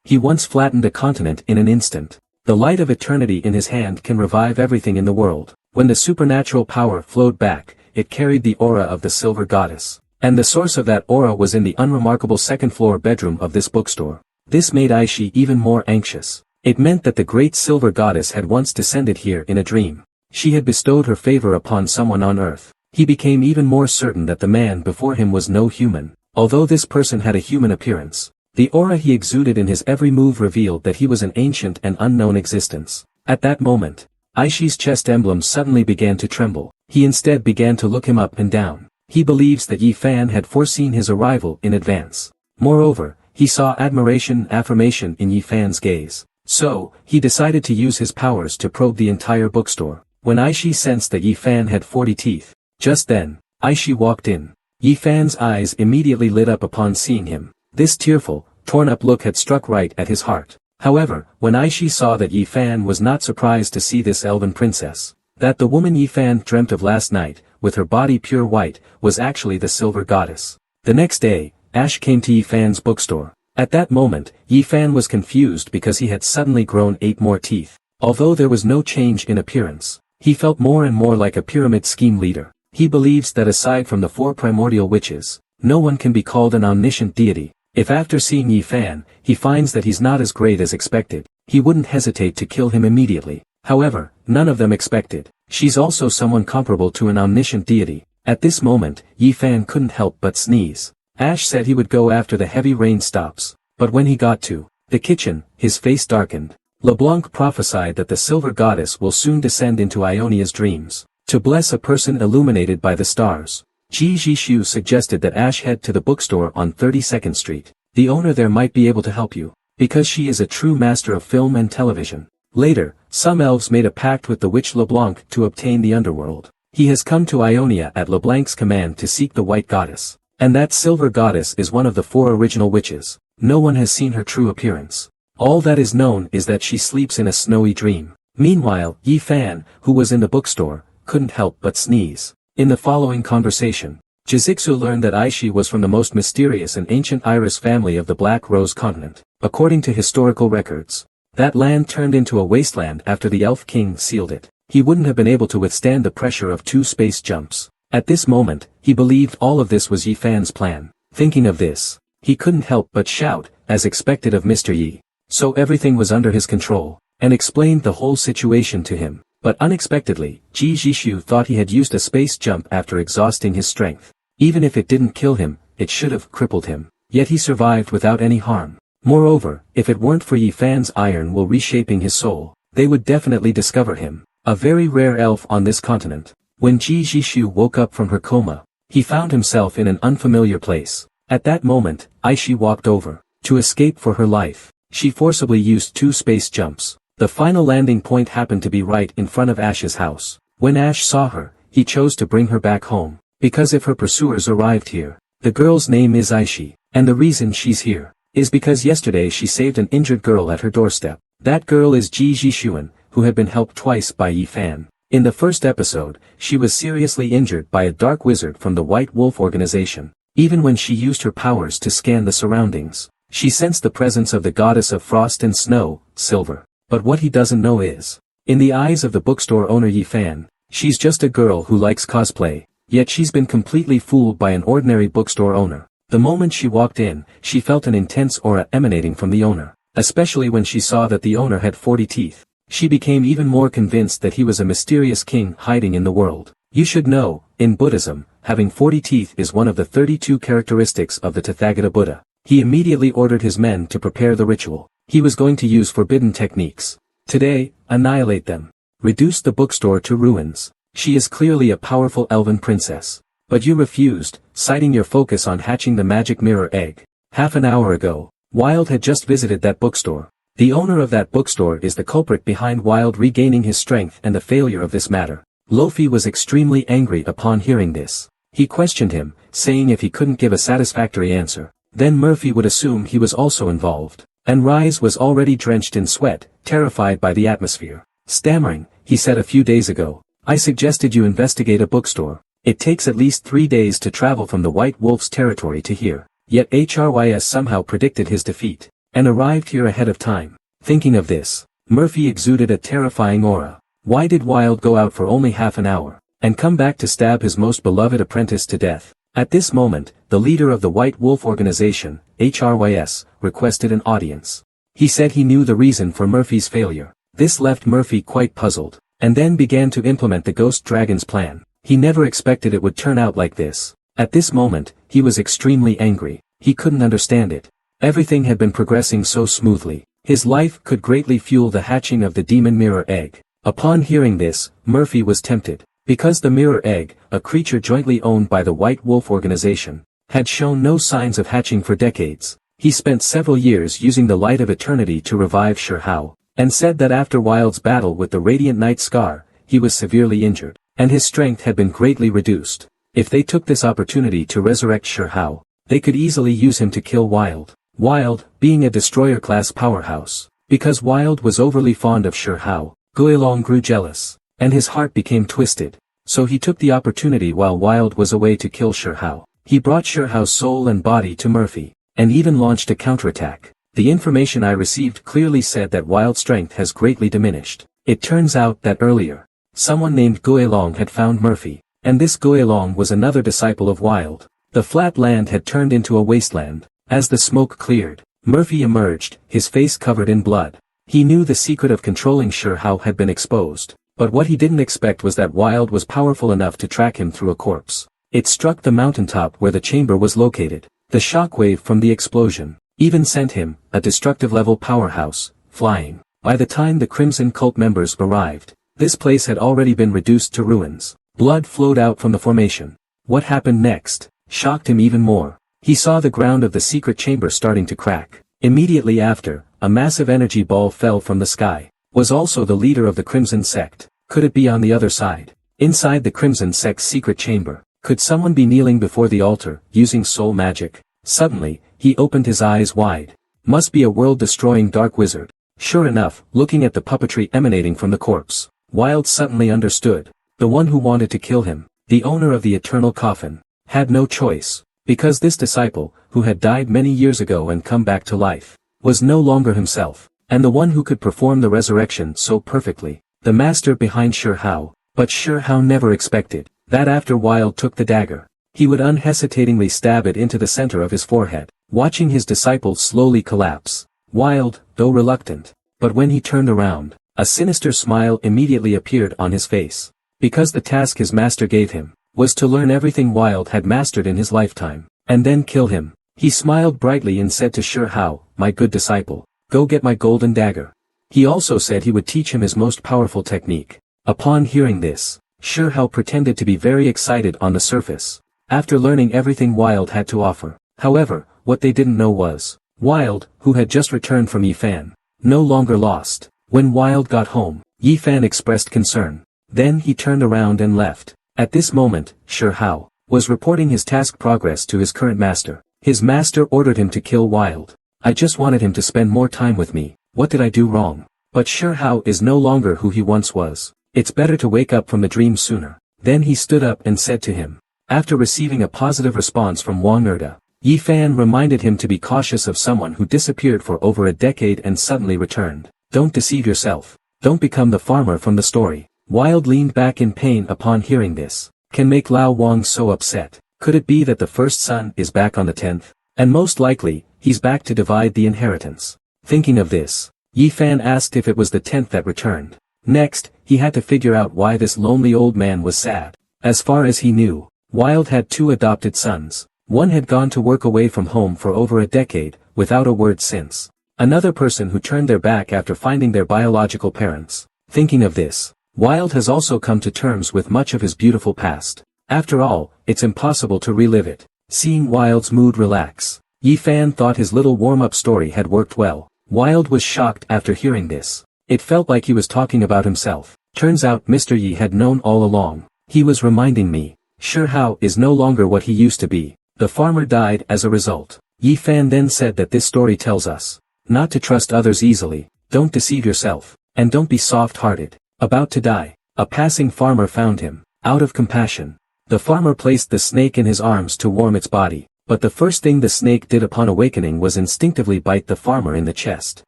He once flattened a continent in an instant. The light of eternity in his hand can revive everything in the world. When the supernatural power flowed back, it carried the aura of the silver goddess. And the source of that aura was in the unremarkable second-floor bedroom of this bookstore. This made Aishi even more anxious. It meant that the great silver goddess had once descended here in a dream. She had bestowed her favor upon someone on earth. He became even more certain that the man before him was no human, although this person had a human appearance. The aura he exuded in his every move revealed that he was an ancient and unknown existence. At that moment, Aishi's chest emblem suddenly began to tremble. He instead began to look him up and down. He believes that Yi Fan had foreseen his arrival in advance. Moreover, he saw admiration and affirmation in Yi Fan's gaze. So, he decided to use his powers to probe the entire bookstore. When Aishi sensed that Yi Fan had 40 teeth, just then, Aishi walked in. Yi Fan's eyes immediately lit up upon seeing him. This tearful, torn-up look had struck right at his heart. However, when Aishi saw that Yi Fan was not surprised to see this elven princess, that the woman Yi Fan dreamt of last night, with her body pure white, was actually the silver goddess. The next day, Ash came to Yi Fan's bookstore. At that moment, Yi Fan was confused because he had suddenly grown 8 more teeth. Although there was no change in appearance, he felt more and more like a pyramid scheme leader. He believes that aside from the 4 primordial witches, no one can be called an omniscient deity. If after seeing Yi Fan, he finds that he's not as great as expected, he wouldn't hesitate to kill him immediately. However, none of them expected. She's also someone comparable to an omniscient deity. At this moment, Yi Fan couldn't help but sneeze. Ash said he would go after the heavy rain stops, but when he got to the kitchen, his face darkened. LeBlanc prophesied that the silver goddess will soon descend into Ionia's dreams, to bless a person illuminated by the stars. Ji Jishu suggested that Ash head to the bookstore on 32nd Street. The owner there might be able to help you, because she is a true master of film and television. Later, some elves made a pact with the witch LeBlanc to obtain the underworld. He has come to Ionia at LeBlanc's command to seek the white goddess. And that silver goddess is one of the 4 original witches. No one has seen her true appearance. All that is known is that she sleeps in a snowy dream. Meanwhile, Yi Fan, who was in the bookstore, couldn't help but sneeze. In the following conversation, Jizixu learned that Aishi was from the most mysterious and ancient Iris family of the Black Rose continent. According to historical records, that land turned into a wasteland after the Elf King sealed it. He wouldn't have been able to withstand the pressure of 2 space jumps. At this moment, he believed all of this was Yi Fan's plan. Thinking of this, he couldn't help but shout, as expected of Mr. Yi. So everything was under his control, and explained the whole situation to him. But unexpectedly, Ji Jishu thought he had used a space jump after exhausting his strength. Even if it didn't kill him, it should have crippled him. Yet he survived without any harm. Moreover, if it weren't for Yi Fan's iron will reshaping his soul, they would definitely discover him, a very rare elf on this continent. When Ji Jishu woke up from her coma, he found himself in an unfamiliar place. At that moment, Aishi walked over. To escape for her life, she forcibly used 2 space jumps. The final landing point happened to be right in front of Ash's house. When Ash saw her, he chose to bring her back home, because if her pursuers arrived here, the girl's name is Aishi, and the reason she's here is because yesterday she saved an injured girl at her doorstep. That girl is Ji Jishuan, who had been helped twice by Yi Fan. In the first episode, she was seriously injured by a dark wizard from the White Wolf organization. Even when she used her powers to scan the surroundings, she sensed the presence of the goddess of frost and snow, Silver. But what he doesn't know is, in the eyes of the bookstore owner Yi Fan, she's just a girl who likes cosplay, yet she's been completely fooled by an ordinary bookstore owner. The moment she walked in, she felt an intense aura emanating from the owner, especially when she saw that the owner had 40 teeth. She became even more convinced that he was a mysterious king hiding in the world. You should know, in Buddhism, having 40 teeth is one of the 32 characteristics of the Tathagata Buddha. He immediately ordered his men to prepare the ritual. He was going to use forbidden techniques. Today, annihilate them. Reduce the bookstore to ruins. She is clearly a powerful elven princess. But you refused, citing your focus on hatching the magic mirror egg. Half an hour ago, Wild had just visited that bookstore. The owner of that bookstore is the culprit behind Wild regaining his strength and the failure of this matter. Lofi was extremely angry upon hearing this. He questioned him, saying if he couldn't give a satisfactory answer, then Murphy would assume he was also involved. And Rise was already drenched in sweat, terrified by the atmosphere. Stammering, he said a few days ago, I suggested you investigate a bookstore. It takes at least 3 days to travel from the White Wolf's territory to here. Yet HRYS somehow predicted his defeat, and arrived here ahead of time. Thinking of this, Murphy exuded a terrifying aura. Why did Wild go out for only half an hour, and come back to stab his most beloved apprentice to death? At this moment, the leader of the White Wolf organization, HRYS, requested an audience. He said he knew the reason for Murphy's failure. This left Murphy quite puzzled, and then began to implement the Ghost Dragon's plan. He never expected it would turn out like this. At this moment, he was extremely angry. He couldn't understand it. Everything had been progressing so smoothly. His life could greatly fuel the hatching of the demon mirror egg. Upon hearing this, Murphy was tempted. Because the mirror egg, a creature jointly owned by the White Wolf organization, had shown no signs of hatching for decades. He spent several years using the light of eternity to revive Shihao, and said that after Wild's battle with the Radiant Knight Scar, he was severely injured, and his strength had been greatly reduced. If they took this opportunity to resurrect Shihao, they could easily use him to kill Wild. Wild, being a destroyer-class powerhouse. Because Wild was overly fond of Shihao, Guilong grew jealous, and his heart became twisted. So he took the opportunity while Wild was away to kill Shihao. He brought Shihao's soul and body to Murphy, and even launched a counterattack. The information I received clearly said that Wild's strength has greatly diminished. It turns out that earlier, someone named Guilong had found Murphy, And this Goyalong was another disciple of Wild. The flat land had turned into a wasteland. As the smoke cleared, Murphy emerged, his face covered in blood. He knew the secret of controlling Shirhao had been exposed, but what he didn't expect was that Wild was powerful enough to track him through a corpse. It struck the mountaintop where the chamber was located. The shockwave from the explosion even sent him, a destructive-level powerhouse, flying. By the time the Crimson Cult members arrived, this place had already been reduced to ruins. Blood flowed out from the formation. What happened next shocked him even more. He saw the ground of the secret chamber starting to crack. Immediately after, a massive energy ball fell from the sky. Was also the leader of the Crimson Sect. Could it be on the other side? Inside the Crimson Sect's secret chamber, could someone be kneeling before the altar, using soul magic? Suddenly, he opened his eyes wide. Must be a world-destroying dark wizard. Sure enough, looking at the puppetry emanating from the corpse, Wild suddenly understood. The one who wanted to kill him, the owner of the eternal coffin, had no choice, because this disciple, who had died many years ago and come back to life, was no longer himself, and the one who could perform the resurrection so perfectly, the master behind Shirhao. But Shirhao never expected that after Wild took the dagger, he would unhesitatingly stab it into the center of his forehead, watching his disciple slowly collapse. Wild, though reluctant, but when he turned around, a sinister smile immediately appeared on his face. Because the task his master gave him was to learn everything Wild had mastered in his lifetime, and then kill him. He smiled brightly and said to Shirhao, "My good disciple, go get my golden dagger." He also said he would teach him his most powerful technique. Upon hearing this, Shirhao pretended to be very excited on the surface, after learning everything Wild had to offer. However, what they didn't know was, Wild, who had just returned from Yifan, no longer lost. When Wild got home, Yifan expressed concern. Then he turned around and left. At this moment, Shirhao was reporting his task progress to his current master. His master ordered him to kill Wild. "I just wanted him to spend more time with me. What did I do wrong?" But Shirhao is no longer who he once was. It's better to wake up from the dream sooner. Then he stood up and said to him. After receiving a positive response from Wang Erda, Yifan reminded him to be cautious of someone who disappeared for over a decade and suddenly returned. Don't deceive yourself. Don't become the farmer from the story. Wild leaned back in pain upon hearing this. Can make Lao Wang so upset. Could it be that the first son is back on the 10th? And most likely, he's back to divide the inheritance. Thinking of this, Yifan asked if it was the 10th that returned. Next, he had to figure out why this lonely old man was sad. As far as he knew, Wild had 2 adopted sons. One had gone to work away from home for over a decade, without a word since. Another person who turned their back after finding their biological parents. Thinking of this, Wild has also come to terms with much of his beautiful past. After all, it's impossible to relive it. Seeing Wild's mood relax, Yifan thought his little warm-up story had worked well. Wild was shocked after hearing this. It felt like he was talking about himself. Turns out Mr. Yi had known all along. He was reminding me. Shirhao is no longer what he used to be. The farmer died as a result. Yifan then said that this story tells us not to trust others easily, don't deceive yourself, and don't be soft-hearted. About to die, a passing farmer found him. Out of compassion, the farmer placed the snake in his arms to warm its body, but the first thing the snake did upon awakening was instinctively bite the farmer in the chest.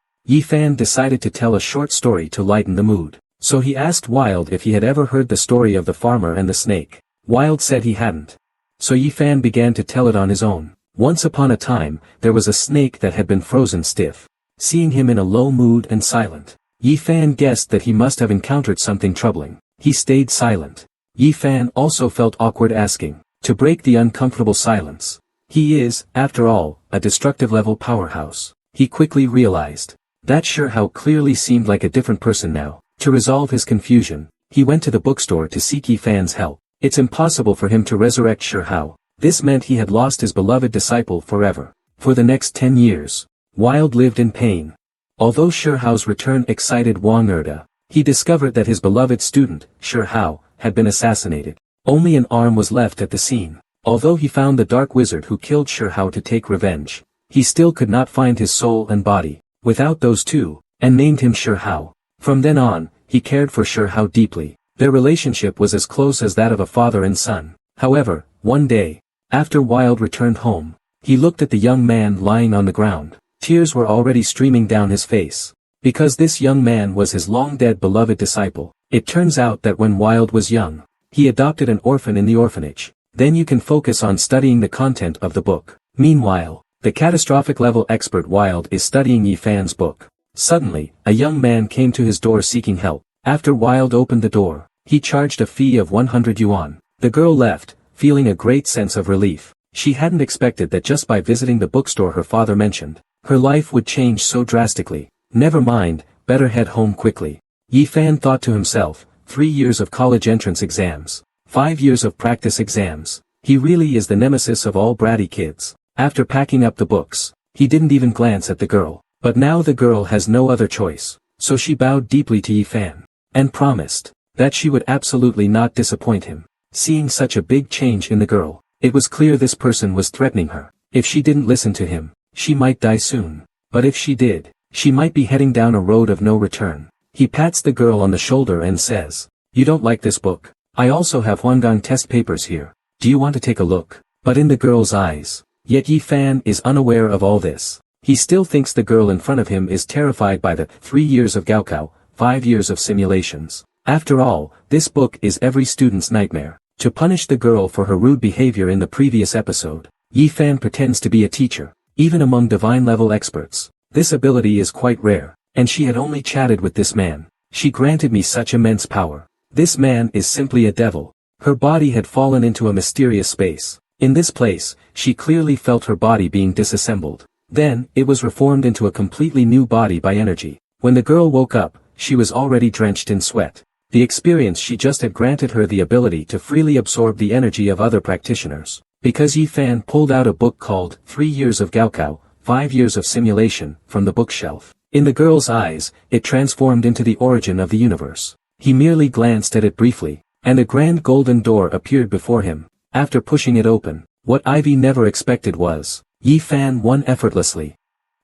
Yifan decided to tell a short story to lighten the mood. So he asked Wild if he had ever heard the story of the farmer and the snake. Wild said he hadn't. So Yifan began to tell it on his own. Once upon a time, there was a snake that had been frozen stiff. Seeing him in a low mood and silent, Yifan guessed that he must have encountered something troubling. He stayed silent. Yifan also felt awkward asking, to break the uncomfortable silence. He is, after all, a destructive-level powerhouse. He quickly realized. That Shirhao clearly seemed like a different person now. To resolve his confusion, he went to the bookstore to seek Yifan's help. It's impossible for him to resurrect Shirhao. This meant he had lost his beloved disciple forever. For the next 10 years, Wild lived in pain. Although Shirhao's return excited Wang Erda, he discovered that his beloved student, Shirhao, had been assassinated. Only an arm was left at the scene. Although he found the dark wizard who killed Shirhao to take revenge, he still could not find his soul and body, without those two, and named him Shirhao. From then on, he cared for Shirhao deeply. Their relationship was as close as that of a father and son. However, one day, after Wild returned home, he looked at the young man lying on the ground. Tears were already streaming down his face. Because this young man was his long-dead beloved disciple. It turns out that when Wild was young, He adopted an orphan in the orphanage. Then you can focus on studying the content of the book. Meanwhile, the catastrophic level expert Wild is studying Yi Fan's book. Suddenly, a young man came to his door seeking help. After Wild opened the door, he charged a fee of 100 yuan. The girl left, feeling a great sense of relief. She hadn't expected that just by visiting the bookstore her father mentioned, her life would change so drastically. Never mind, better head home quickly. Yi Fan thought to himself, 3 years of college entrance exams, 5 years of practice exams. He really is the nemesis of all bratty kids. After packing up the books, he didn't even glance at the girl. But now the girl has no other choice, so she bowed deeply to Yi Fan, and promised that she would absolutely not disappoint him. Seeing such a big change in the girl, it was clear this person was threatening her. If she didn't listen to him, she might die soon. But if she did, she might be heading down a road of no return. He pats the girl on the shoulder and says, "You don't like this book? I also have Huanggang test papers here. Do you want to take a look?" But in the girl's eyes, yet Yi Fan is unaware of all this. He still thinks the girl in front of him is terrified by the 3 years of Gaokao, 5 years of simulations. After all, this book is every student's nightmare. To punish the girl for her rude behavior in the previous episode, Yi Fan pretends to be a teacher. Even among divine-level experts, this ability is quite rare, and she had only chatted with this man. She granted me such immense power. This man is simply a devil. Her body had fallen into a mysterious space. In this place, she clearly felt her body being disassembled. Then, it was reformed into a completely new body by energy. When the girl woke up, she was already drenched in sweat. The experience she just had granted her the ability to freely absorb the energy of other practitioners. Because Yi Fan pulled out a book called 3 Years of Gaokao, 5 Years of Simulation, from the bookshelf. In the girl's eyes, it transformed into the origin of the universe. He merely glanced at it briefly, and a grand golden door appeared before him. After pushing it open, what Ivy never expected was, Yi Fan won effortlessly.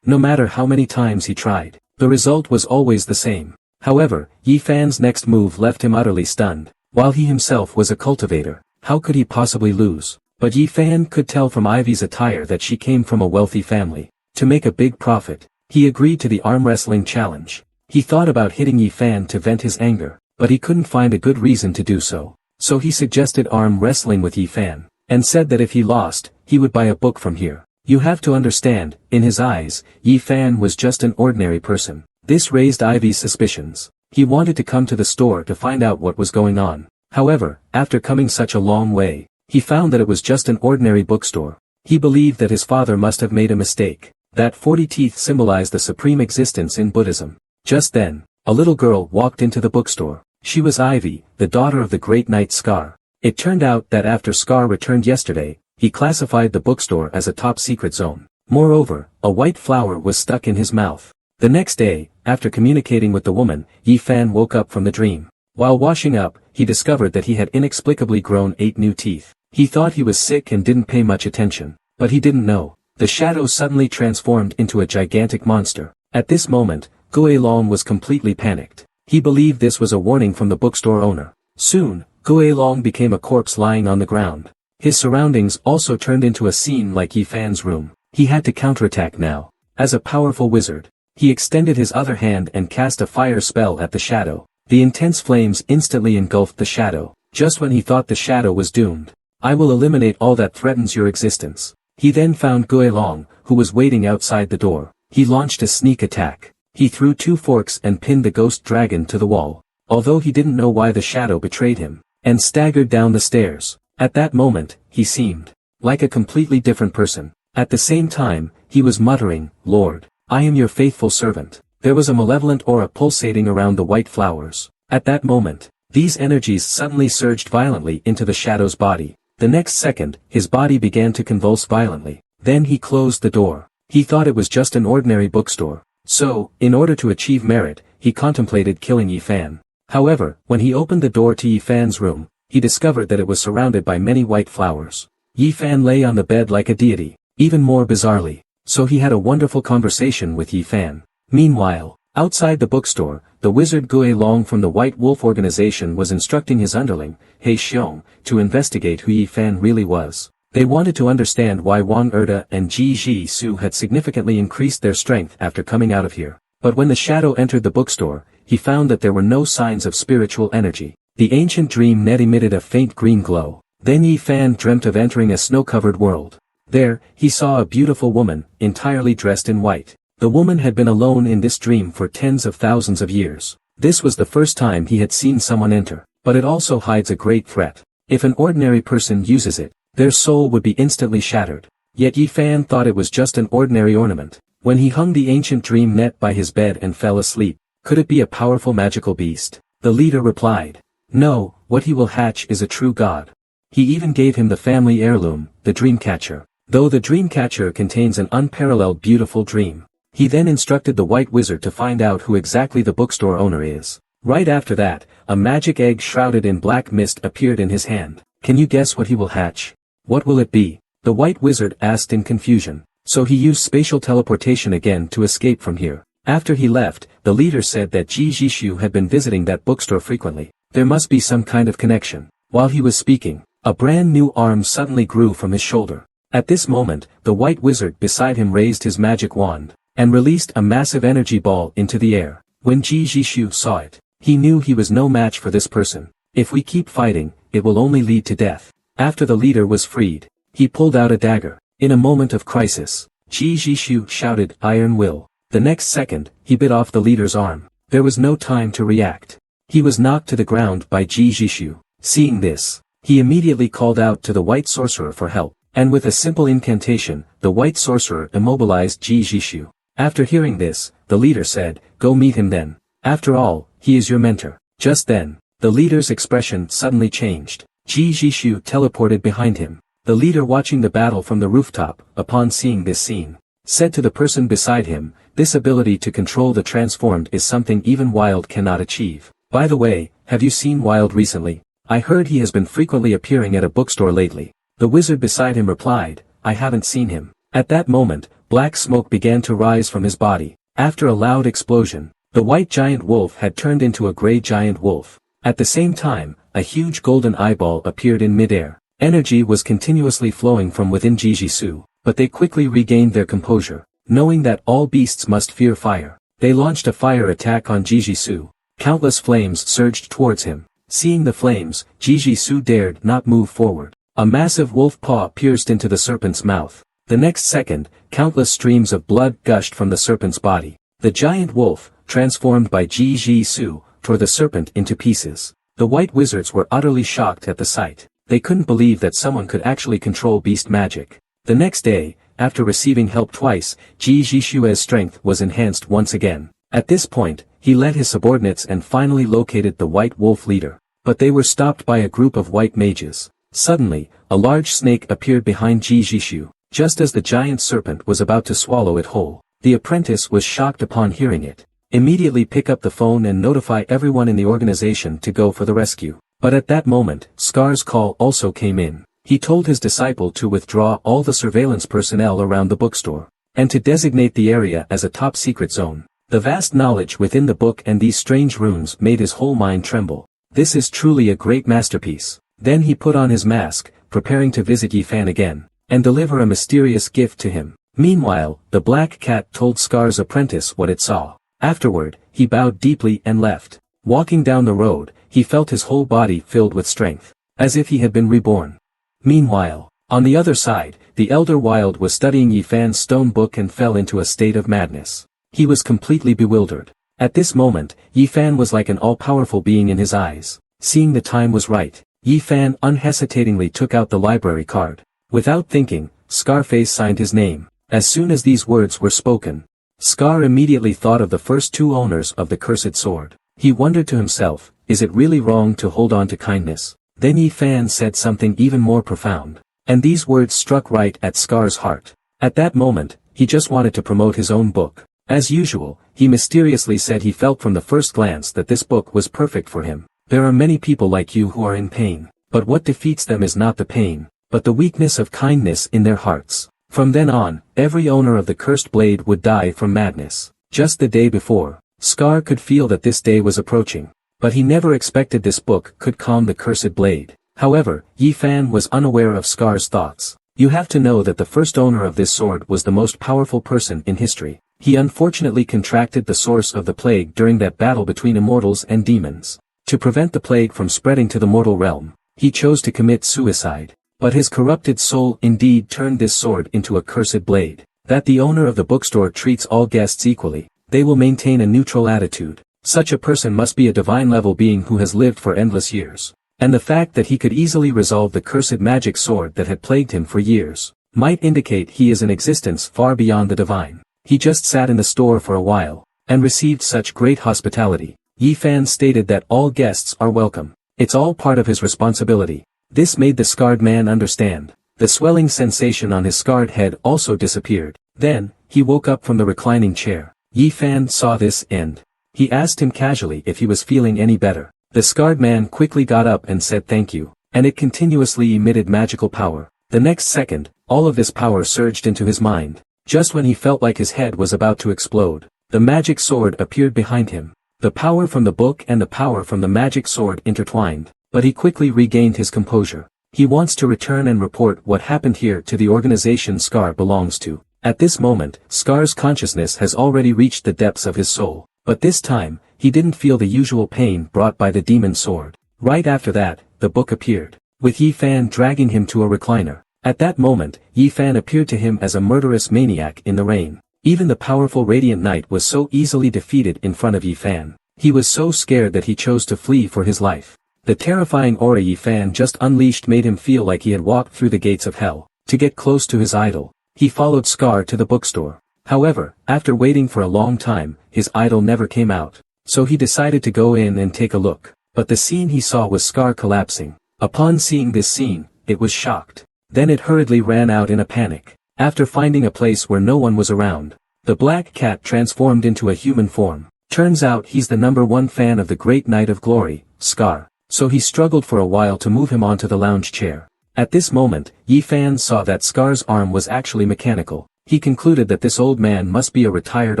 No matter how many times he tried, the result was always the same. However, Yi Fan's next move left him utterly stunned. While he himself was a cultivator, how could he possibly lose? But Yi Fan could tell from Ivy's attire that she came from a wealthy family. To make a big profit, he agreed to the arm wrestling challenge. He thought about hitting Yi Fan to vent his anger, but he couldn't find a good reason to do so. So he suggested arm wrestling with Yi Fan, and said that if he lost, he would buy a book from here. You have to understand, in his eyes, Yi Fan was just an ordinary person. This raised Ivy's suspicions. He wanted to come to the store to find out what was going on. However, after coming such a long way, he found that it was just an ordinary bookstore. He believed that his father must have made a mistake. That 40 teeth symbolized the supreme existence in Buddhism. Just then, a little girl walked into the bookstore. She was Ivy, the daughter of the great knight Scar. It turned out that after Scar returned yesterday, he classified the bookstore as a top-secret zone. Moreover, a white flower was stuck in his mouth. The next day, after communicating with the woman, Yi Fan woke up from the dream. While washing up, he discovered that he had inexplicably grown 8 new teeth. He thought he was sick and didn't pay much attention. But he didn't know. The shadow suddenly transformed into a gigantic monster. At this moment, Gue Long was completely panicked. He believed this was a warning from the bookstore owner. Soon, Gue Long became a corpse lying on the ground. His surroundings also turned into a scene like Yi Fan's room. He had to counterattack now. As a powerful wizard, he extended his other hand and cast a fire spell at the shadow. The intense flames instantly engulfed the shadow. Just when he thought the shadow was doomed. I will eliminate all that threatens your existence. He then found Gue Long, who was waiting outside the door. He launched a sneak attack. He threw 2 forks and pinned the ghost dragon to the wall. Although he didn't know why the shadow betrayed him, and staggered down the stairs. At that moment, he seemed like a completely different person. At the same time, he was muttering, "Lord, I am your faithful servant." There was a malevolent aura pulsating around the white flowers. At that moment, these energies suddenly surged violently into the shadow's body. The next second, his body began to convulse violently. Then he closed the door. He thought it was just an ordinary bookstore. So, in order to achieve merit, he contemplated killing Yi Fan. However, when he opened the door to Yi Fan's room, he discovered that it was surrounded by many white flowers. Yi Fan lay on the bed like a deity, even more bizarrely. So he had a wonderful conversation with Yi Fan. Meanwhile, outside the bookstore, the wizard Gue Long from the White Wolf organization was instructing his underling, He Xiong, to investigate who Yi Fan really was. They wanted to understand why Wang Erda and Ji Su had significantly increased their strength after coming out of here. But when the shadow entered the bookstore, he found that there were no signs of spiritual energy. The ancient dream net emitted a faint green glow. Then Yi Fan dreamt of entering a snow-covered world. There, he saw a beautiful woman, entirely dressed in white. The woman had been alone in this dream for tens of thousands of years. This was the first time he had seen someone enter, but it also hides a great threat. If an ordinary person uses it, their soul would be instantly shattered. Yet Yi Fan thought it was just an ordinary ornament. When he hung the ancient dream net by his bed and fell asleep, could it be a powerful magical beast? The leader replied, "No, what he will hatch is a true god." He even gave him the family heirloom, the dream catcher. Though the dream catcher contains an unparalleled beautiful dream. He then instructed the white wizard to find out who exactly the bookstore owner is. Right after that, a magic egg shrouded in black mist appeared in his hand. Can you guess what he will hatch? What will it be? The white wizard asked in confusion. So he used spatial teleportation again to escape from here. After he left, the leader said that Ji Jishu had been visiting that bookstore frequently. There must be some kind of connection. While he was speaking, a brand new arm suddenly grew from his shoulder. At this moment, the white wizard beside him raised his magic wand, and released a massive energy ball into the air. When Ji Jishu saw it, he knew he was no match for this person. If we keep fighting, it will only lead to death. After the leader was freed, he pulled out a dagger. In a moment of crisis, Ji Jishu shouted, "Iron Will." The next second, he bit off the leader's arm. There was no time to react. He was knocked to the ground by Ji Jishu. Seeing this, he immediately called out to the white sorcerer for help, and with a simple incantation, the white sorcerer immobilized Ji Jishu. After hearing this, the leader said, "Go meet him then. After all, he is your mentor." Just then, the leader's expression suddenly changed. Ji Jishu teleported behind him. The leader, watching the battle from the rooftop, upon seeing this scene, said to the person beside him, "This ability to control the transformed is something even Wild cannot achieve. By the way, have you seen Wild recently? I heard he has been frequently appearing at a bookstore lately." The wizard beside him replied, "I haven't seen him." At that moment, black smoke began to rise from his body. After a loud explosion, the white giant wolf had turned into a gray giant wolf. At the same time, a huge golden eyeball appeared in midair. Energy was continuously flowing from within Jijitsu, but they quickly regained their composure. Knowing that all beasts must fear fire, they launched a fire attack on Jijitsu. Countless flames surged towards him. Seeing the flames, Jijitsu dared not move forward. A massive wolf paw pierced into the serpent's mouth. The next second, countless streams of blood gushed from the serpent's body. The giant wolf, transformed by Jijitsu, tore the serpent into pieces. The white wizards were utterly shocked at the sight. They couldn't believe that someone could actually control beast magic. The next day, after receiving help twice, Ji Jishu's strength was enhanced once again. At this point, he led his subordinates and finally located the white wolf leader. But they were stopped by a group of white mages. Suddenly, a large snake appeared behind Ji Jishu. Just as the giant serpent was about to swallow it whole, the apprentice was shocked upon hearing it. Immediately pick up the phone and notify everyone in the organization to go for the rescue. But at that moment, Scar's call also came in. He told his disciple to withdraw all the surveillance personnel around the bookstore, and to designate the area as a top-secret zone. The vast knowledge within the book and these strange runes made his whole mind tremble. This is truly a great masterpiece. Then he put on his mask, preparing to visit Yi Fan again, and deliver a mysterious gift to him. Meanwhile, the black cat told Scar's apprentice what it saw. Afterward, he bowed deeply and left. Walking down the road, he felt his whole body filled with strength, as if he had been reborn. Meanwhile, on the other side, the elder Wild was studying Yi Fan's stone book and fell into a state of madness. He was completely bewildered. At this moment, Yi Fan was like an all-powerful being in his eyes. Seeing the time was right, Yi Fan unhesitatingly took out the library card. Without thinking, Scarface signed his name. As soon as these words were spoken, Scar immediately thought of the first two owners of the cursed sword. He wondered to himself, is it really wrong to hold on to kindness? Then Yi Fan said something even more profound. And these words struck right at Scar's heart. At that moment, he just wanted to promote his own book. As usual, he mysteriously said he felt from the first glance that this book was perfect for him. There are many people like you who are in pain, but what defeats them is not the pain, but the weakness of kindness in their hearts. From then on, every owner of the cursed blade would die from madness. Just the day before, Scar could feel that this day was approaching, but he never expected this book could calm the cursed blade. However, Yi Fan was unaware of Scar's thoughts. You have to know that the first owner of this sword was the most powerful person in history. He unfortunately contracted the source of the plague during that battle between immortals and demons. To prevent the plague from spreading to the mortal realm, he chose to commit suicide. But his corrupted soul indeed turned this sword into a cursed blade. That the owner of the bookstore treats all guests equally, they will maintain a neutral attitude. Such a person must be a divine-level being who has lived for endless years. And the fact that he could easily resolve the cursed magic sword that had plagued him for years, might indicate he is in existence far beyond the divine. He just sat in the store for a while, and received such great hospitality. Yi Fan stated that all guests are welcome. It's all part of his responsibility. This made the scarred man understand. The swelling sensation on his scarred head also disappeared. Then, he woke up from the reclining chair. Yi Fan saw this and he asked him casually if he was feeling any better. The scarred man quickly got up and said thank you, and it continuously emitted magical power. The next second, all of this power surged into his mind. Just when he felt like his head was about to explode, the magic sword appeared behind him. The power from the book and the power from the magic sword intertwined, but he quickly regained his composure. He wants to return and report what happened here to the organization Scar belongs to. At this moment, Scar's consciousness has already reached the depths of his soul. But this time, he didn't feel the usual pain brought by the demon sword. Right after that, the book appeared, with Yi Fan dragging him to a recliner. At that moment, Yi Fan appeared to him as a murderous maniac in the rain. Even the powerful Radiant Knight was so easily defeated in front of Yi Fan. He was so scared that he chose to flee for his life. The terrifying aura Yi Fan just unleashed made him feel like he had walked through the gates of hell. To get close to his idol, he followed Scar to the bookstore. However, after waiting for a long time, his idol never came out. So he decided to go in and take a look. But the scene he saw was Scar collapsing. Upon seeing this scene, it was shocked. Then it hurriedly ran out in a panic. After finding a place where no one was around, the black cat transformed into a human form. Turns out he's the #1 fan of the great Knight of Glory, Scar. So he struggled for a while to move him onto the lounge chair. At this moment, Yi Fan saw that Scar's arm was actually mechanical. He concluded that this old man must be a retired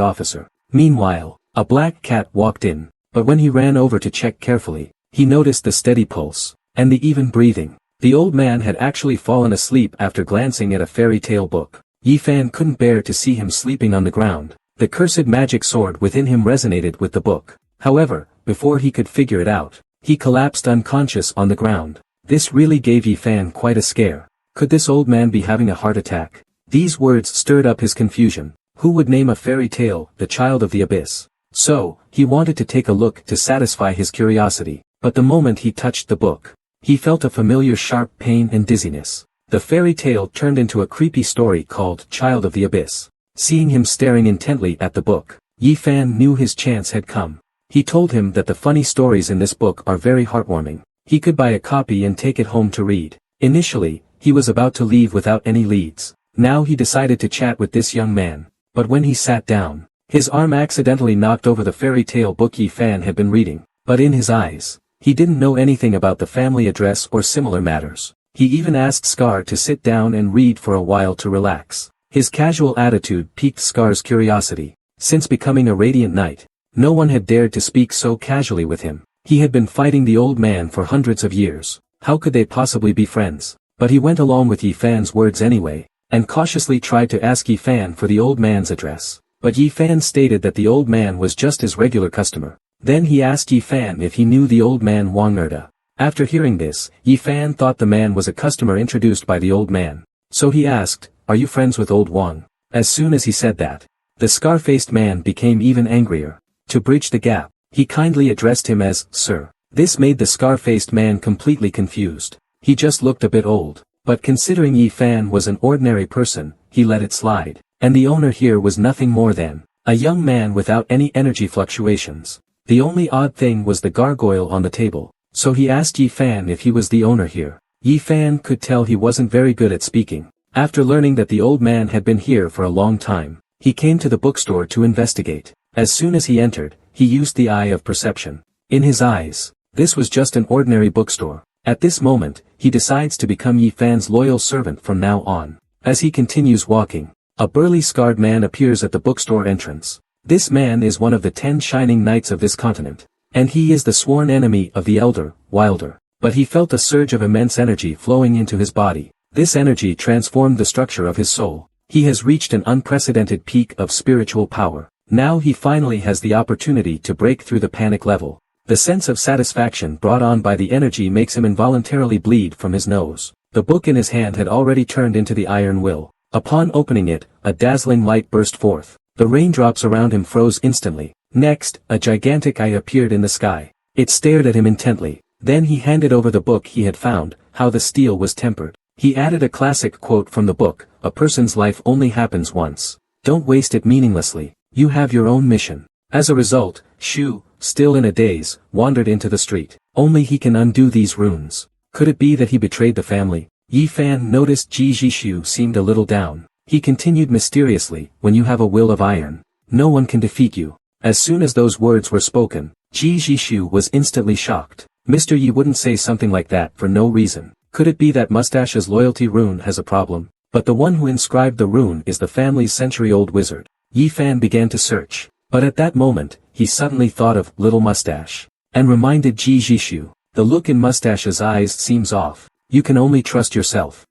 officer. Meanwhile, a black cat walked in, but when he ran over to check carefully, he noticed the steady pulse, and the even breathing. The old man had actually fallen asleep after glancing at a fairy tale book. Yi Fan couldn't bear to see him sleeping on the ground. The cursed magic sword within him resonated with the book. However, before he could figure it out, he collapsed unconscious on the ground. This really gave Yi Fan quite a scare. Could this old man be having a heart attack? These words stirred up his confusion. Who would name a fairy tale the child of the abyss? So, he wanted to take a look to satisfy his curiosity. But the moment he touched the book, he felt a familiar sharp pain and dizziness. The fairy tale turned into a creepy story called Child of the Abyss. Seeing him staring intently at the book, Yi Fan knew his chance had come. He told him that the funny stories in this book are very heartwarming. He could buy a copy and take it home to read. Initially, he was about to leave without any leads. Now he decided to chat with this young man. But when he sat down, his arm accidentally knocked over the fairy tale book Yi Fan had been reading. But in his eyes, he didn't know anything about the family address or similar matters. He even asked Scar to sit down and read for a while to relax. His casual attitude piqued Scar's curiosity. Since becoming a Radiant Knight, no one had dared to speak so casually with him. He had been fighting the old man for hundreds of years. How could they possibly be friends? But he went along with Yi Fan's words anyway, and cautiously tried to ask Yi Fan for the old man's address. But Yi Fan stated that the old man was just his regular customer. Then he asked Yi Fan if he knew the old man Wang Erda. After hearing this, Yi Fan thought the man was a customer introduced by the old man. So he asked, "Are you friends with old Wang?" As soon as he said that, the scar-faced man became even angrier. To bridge the gap, he kindly addressed him as, "Sir." This made the scar-faced man completely confused. He just looked a bit old. But considering Yi Fan was an ordinary person, he let it slide. And the owner here was nothing more than a young man without any energy fluctuations. The only odd thing was the gargoyle on the table. So he asked Yi Fan if he was the owner here. Yi Fan could tell he wasn't very good at speaking. After learning that the old man had been here for a long time, he came to the bookstore to investigate. As soon as he entered, he used the eye of perception. In his eyes, this was just an ordinary bookstore. At this moment, he decides to become Yi Fan's loyal servant from now on. As he continues walking, a burly scarred man appears at the bookstore entrance. This man is one of the 10 shining knights of this continent. And he is the sworn enemy of the elder, Wilder. But he felt a surge of immense energy flowing into his body. This energy transformed the structure of his soul. He has reached an unprecedented peak of spiritual power. Now he finally has the opportunity to break through the panic level. The sense of satisfaction brought on by the energy makes him involuntarily bleed from his nose. The book in his hand had already turned into the iron will. Upon opening it, a dazzling light burst forth. The raindrops around him froze instantly. Next, a gigantic eye appeared in the sky. It stared at him intently. Then he handed over the book he had found, How the Steel Was Tempered. He added a classic quote from the book, "A person's life only happens once. Don't waste it meaninglessly. You have your own mission." As a result, Shu, still in a daze, wandered into the street. Only he can undo these runes. Could it be that he betrayed the family? Yi Fan noticed Ji Jishu seemed a little down. He continued mysteriously, "When you have a will of iron, no one can defeat you." As soon as those words were spoken, Ji Jishu was instantly shocked. Mr. Yi wouldn't say something like that for no reason. Could it be that Mustache's loyalty rune has a problem? But the one who inscribed the rune is the family's century-old wizard. Yi Fan began to search. But at that moment, he suddenly thought of Little Mustache. And reminded Ji Jishu. The look in Mustache's eyes seems off. You can only trust yourself.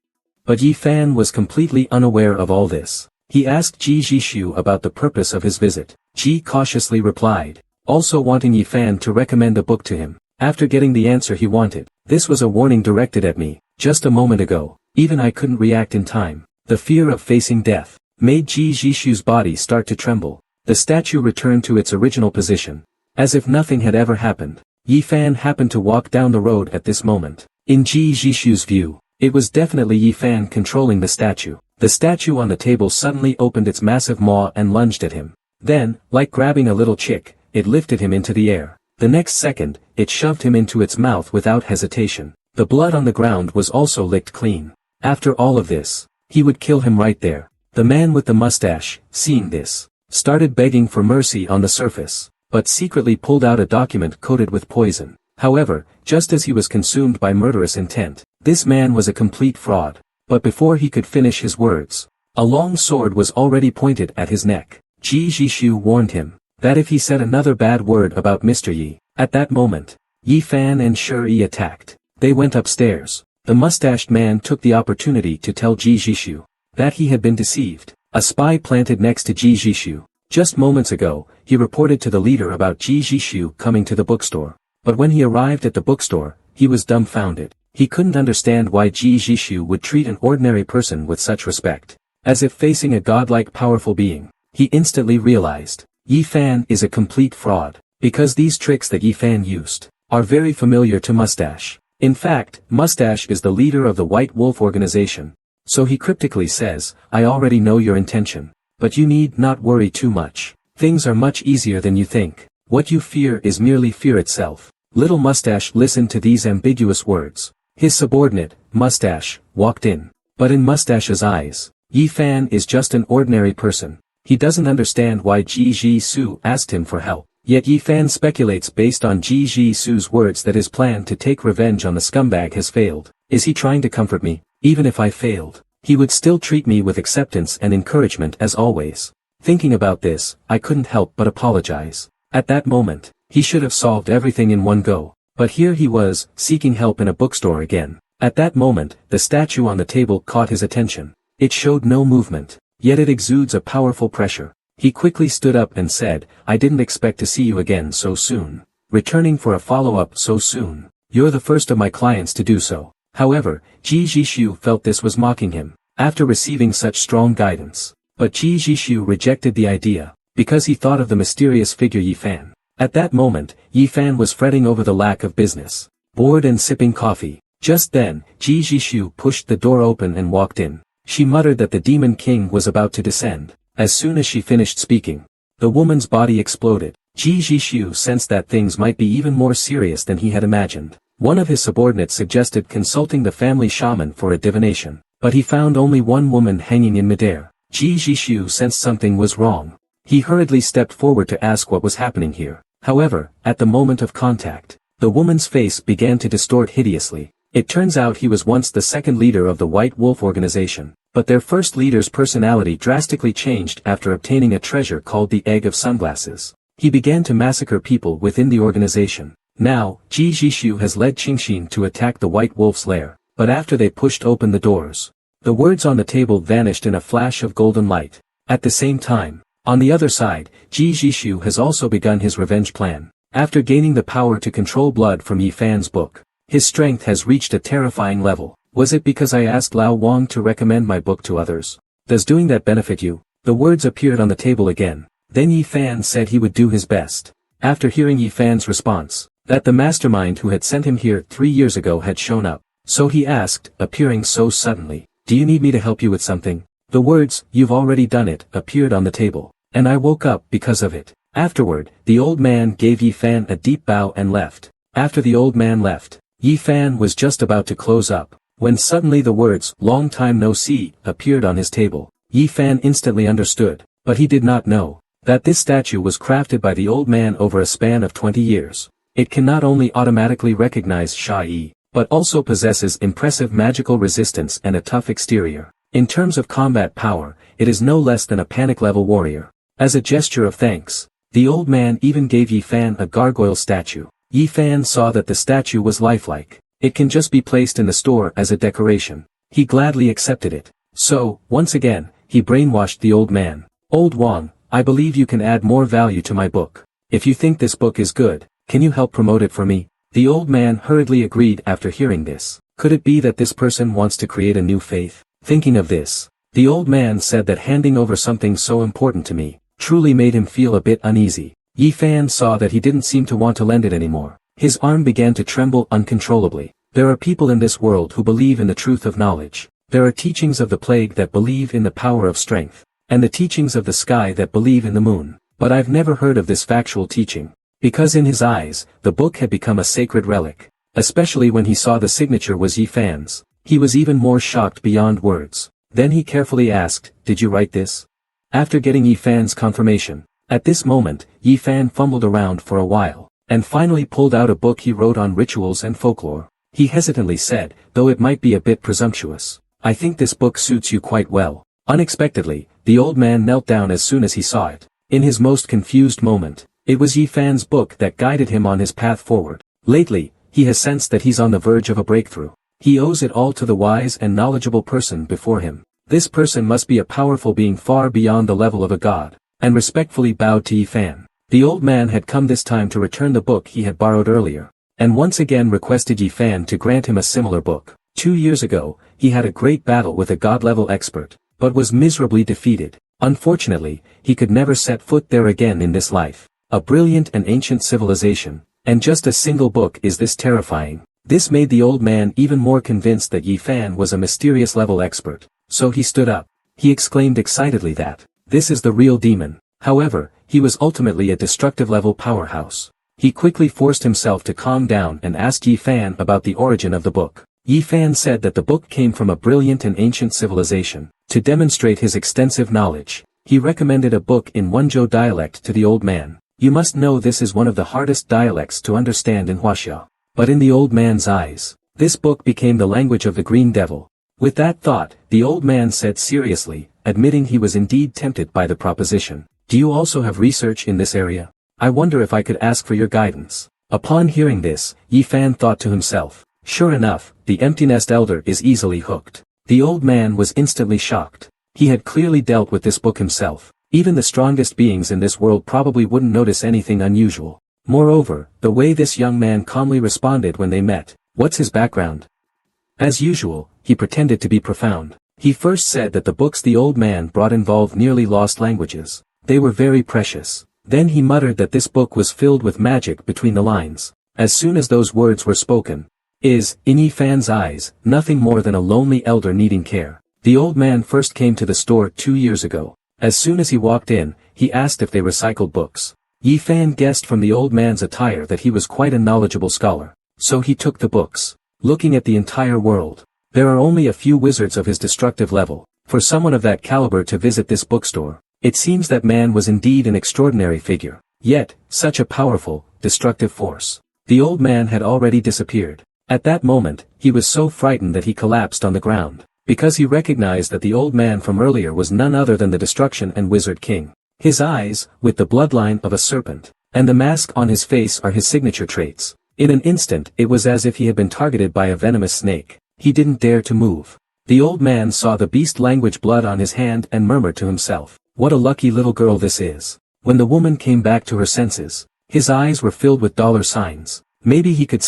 But Yi Fan was completely unaware of all this. He asked Ji Jishu about the purpose of his visit. Ji cautiously replied, also wanting Yi Fan to recommend a book to him. After getting the answer he wanted, "This was a warning directed at me, just a moment ago. Even I couldn't react in time." The fear of facing death made Ji Jishu's body start to tremble. The statue returned to its original position. As if nothing had ever happened. Yi Fan happened to walk down the road at this moment. In Ji Jishu's view, it was definitely Yi Fan controlling the statue. The statue on the table suddenly opened its massive maw and lunged at him. Then, like grabbing a little chick, it lifted him into the air. The next second, it shoved him into its mouth without hesitation. The blood on the ground was also licked clean. After all of this, he would kill him right there. The man with the mustache, seeing this, started begging for mercy on the surface, but secretly pulled out a document coated with poison. However, just as he was consumed by murderous intent, this man was a complete fraud. But before he could finish his words, a long sword was already pointed at his neck. Ji Jishu warned him that if he said another bad word about Mr. Yi, at that moment, Yi Fan and Shi attacked. They went upstairs. The mustached man took the opportunity to tell Ji Jishu that he had been deceived. A spy planted next to Ji Jishu. Just moments ago, he reported to the leader about Ji Jishu coming to the bookstore. But when he arrived at the bookstore, he was dumbfounded. He couldn't understand why Ji Jishu would treat an ordinary person with such respect, as if facing a godlike powerful being. He instantly realized, Yi Fan is a complete fraud, because these tricks that Yi Fan used are very familiar to Mustache. In fact, Mustache is the leader of the White Wolf organization. So he cryptically says, "I already know your intention. But you need not worry too much. Things are much easier than you think. What you fear is merely fear itself." Little Mustache listened to these ambiguous words. His subordinate, Mustache, walked in. But in Mustache's eyes, Yi Fan is just an ordinary person. He doesn't understand why Ji Jishu asked him for help. Yet Yi Fan speculates based on Ji Jishu's words that his plan to take revenge on the scumbag has failed. Is he trying to comfort me? Even if I failed, he would still treat me with acceptance and encouragement as always. Thinking about this, I couldn't help but apologize. At that moment, he should have solved everything in one go. But here he was, seeking help in a bookstore again. At that moment, the statue on the table caught his attention. It showed no movement, yet it exudes a powerful pressure. He quickly stood up and said, "I didn't expect to see you again so soon. Returning for a follow-up so soon. You're the first of my clients to do so." However, Ji Jishu felt this was mocking him, after receiving such strong guidance. But Ji Jishu rejected the idea, because he thought of the mysterious figure Yi Fan. At that moment, Yi Fan was fretting over the lack of business, bored and sipping coffee. Just then, Ji Jishu pushed the door open and walked in. She muttered that the Demon King was about to descend. As soon as she finished speaking, the woman's body exploded. Ji Jishu sensed that things might be even more serious than he had imagined. One of his subordinates suggested consulting the family shaman for a divination, but he found only one woman hanging in midair. Ji Jishu sensed something was wrong. He hurriedly stepped forward to ask what was happening here. However, at the moment of contact, the woman's face began to distort hideously. It turns out he was once the second leader of the White Wolf organization, but their first leader's personality drastically changed after obtaining a treasure called the Egg of Sunglasses. He began to massacre people within the organization. Now, Ji Jishu has led Qingxin to attack the White Wolf's lair, but after they pushed open the doors, the words on the table vanished in a flash of golden light. At the same time, on the other side, Ji Jishu has also begun his revenge plan. After gaining the power to control blood from Yi Fan's book, his strength has reached a terrifying level. Was it because I asked Lao Wang to recommend my book to others? Does doing that benefit you? The words appeared on the table again. Then Yi Fan said he would do his best. After hearing Yi Fan's response, that the mastermind who had sent him here 3 years ago had shown up. So he asked, appearing so suddenly, do you need me to help you with something? The words, you've already done it, appeared on the table, and I woke up because of it. Afterward, the old man gave Yi Fan a deep bow and left. After the old man left, Yi Fan was just about to close up, when suddenly the words, long time no see, appeared on his table. Yi Fan instantly understood, but he did not know, that this statue was crafted by the old man over a span of 20 years. It can not only automatically recognize Sha Yi, but also possesses impressive magical resistance and a tough exterior. In terms of combat power, it is no less than a panic-level warrior. As a gesture of thanks, the old man even gave Yi Fan a gargoyle statue. Yi Fan saw that the statue was lifelike. It can just be placed in the store as a decoration. He gladly accepted it. So, once again, he brainwashed the old man. Old Wang, I believe you can add more value to my book. If you think this book is good, can you help promote it for me? The old man hurriedly agreed after hearing this. Could it be that this person wants to create a new faith? Thinking of this, the old man said that handing over something so important to me, truly made him feel a bit uneasy. Yi Fan saw that he didn't seem to want to lend it anymore. His arm began to tremble uncontrollably. There are people in this world who believe in the truth of knowledge. There are teachings of the plague that believe in the power of strength, and the teachings of the sky that believe in the moon. But I've never heard of this factual teaching. Because in his eyes, the book had become a sacred relic. Especially when he saw the signature was Yi Fan's. He was even more shocked beyond words. Then he carefully asked, did you write this? After getting Yi Fan's confirmation, at this moment, Yi Fan fumbled around for a while, and finally pulled out a book he wrote on rituals and folklore. He hesitantly said, though it might be a bit presumptuous, I think this book suits you quite well. Unexpectedly, the old man knelt down as soon as he saw it. In his most confused moment, it was Yi Fan's book that guided him on his path forward. Lately, he has sensed that he's on the verge of a breakthrough. He owes it all to the wise and knowledgeable person before him. This person must be a powerful being far beyond the level of a god, and respectfully bowed to Yi Fan. The old man had come this time to return the book he had borrowed earlier, and once again requested Yi Fan to grant him a similar book. 2 years ago, he had a great battle with a god-level expert, but was miserably defeated. Unfortunately, he could never set foot there again in this life. A brilliant and ancient civilization, and just a single book is this terrifying. This made the old man even more convinced that Yi Fan was a mysterious level expert. So he stood up. He exclaimed excitedly that, this is the real demon. However, he was ultimately a destructive level powerhouse. He quickly forced himself to calm down and asked Yi Fan about the origin of the book. Yi Fan said that the book came from a brilliant and ancient civilization. To demonstrate his extensive knowledge, he recommended a book in Wenzhou dialect to the old man. You must know this is one of the hardest dialects to understand in Huaxia. But in the old man's eyes, this book became the language of the Green Devil. With that thought, the old man said seriously, admitting he was indeed tempted by the proposition. Do you also have research in this area? I wonder if I could ask for your guidance. Upon hearing this, Yi Fan thought to himself, sure enough, the empty nest elder is easily hooked. The old man was instantly shocked. He had clearly dealt with this book himself. Even the strongest beings in this world probably wouldn't notice anything unusual. Moreover, the way this young man calmly responded when they met, what's his background? As usual, he pretended to be profound. He first said that the books the old man brought involved nearly lost languages. They were very precious. Then he muttered that this book was filled with magic between the lines. As soon as those words were spoken, in Yi Fan's eyes, nothing more than a lonely elder needing care. The old man first came to the store 2 years ago. As soon as he walked in, he asked if they recycled books. Yi Fan guessed from the old man's attire that he was quite a knowledgeable scholar. So he took the books. Looking at the entire world, there are only a few wizards of his destructive level. For someone of that caliber to visit this bookstore, it seems that man was indeed an extraordinary figure. Yet, such a powerful, destructive force. The old man had already disappeared. At that moment, he was so frightened that he collapsed on the ground. Because he recognized that the old man from earlier was none other than the Destruction and Wizard King. His eyes, with the bloodline of a serpent, and the mask on his face are his signature traits. In an instant it was as if he had been targeted by a venomous snake. He didn't dare to move. The old man saw the beast language blood on his hand and murmured to himself, what a lucky little girl this is. When the woman came back to her senses, His eyes were filled with dollar signs. Maybe he could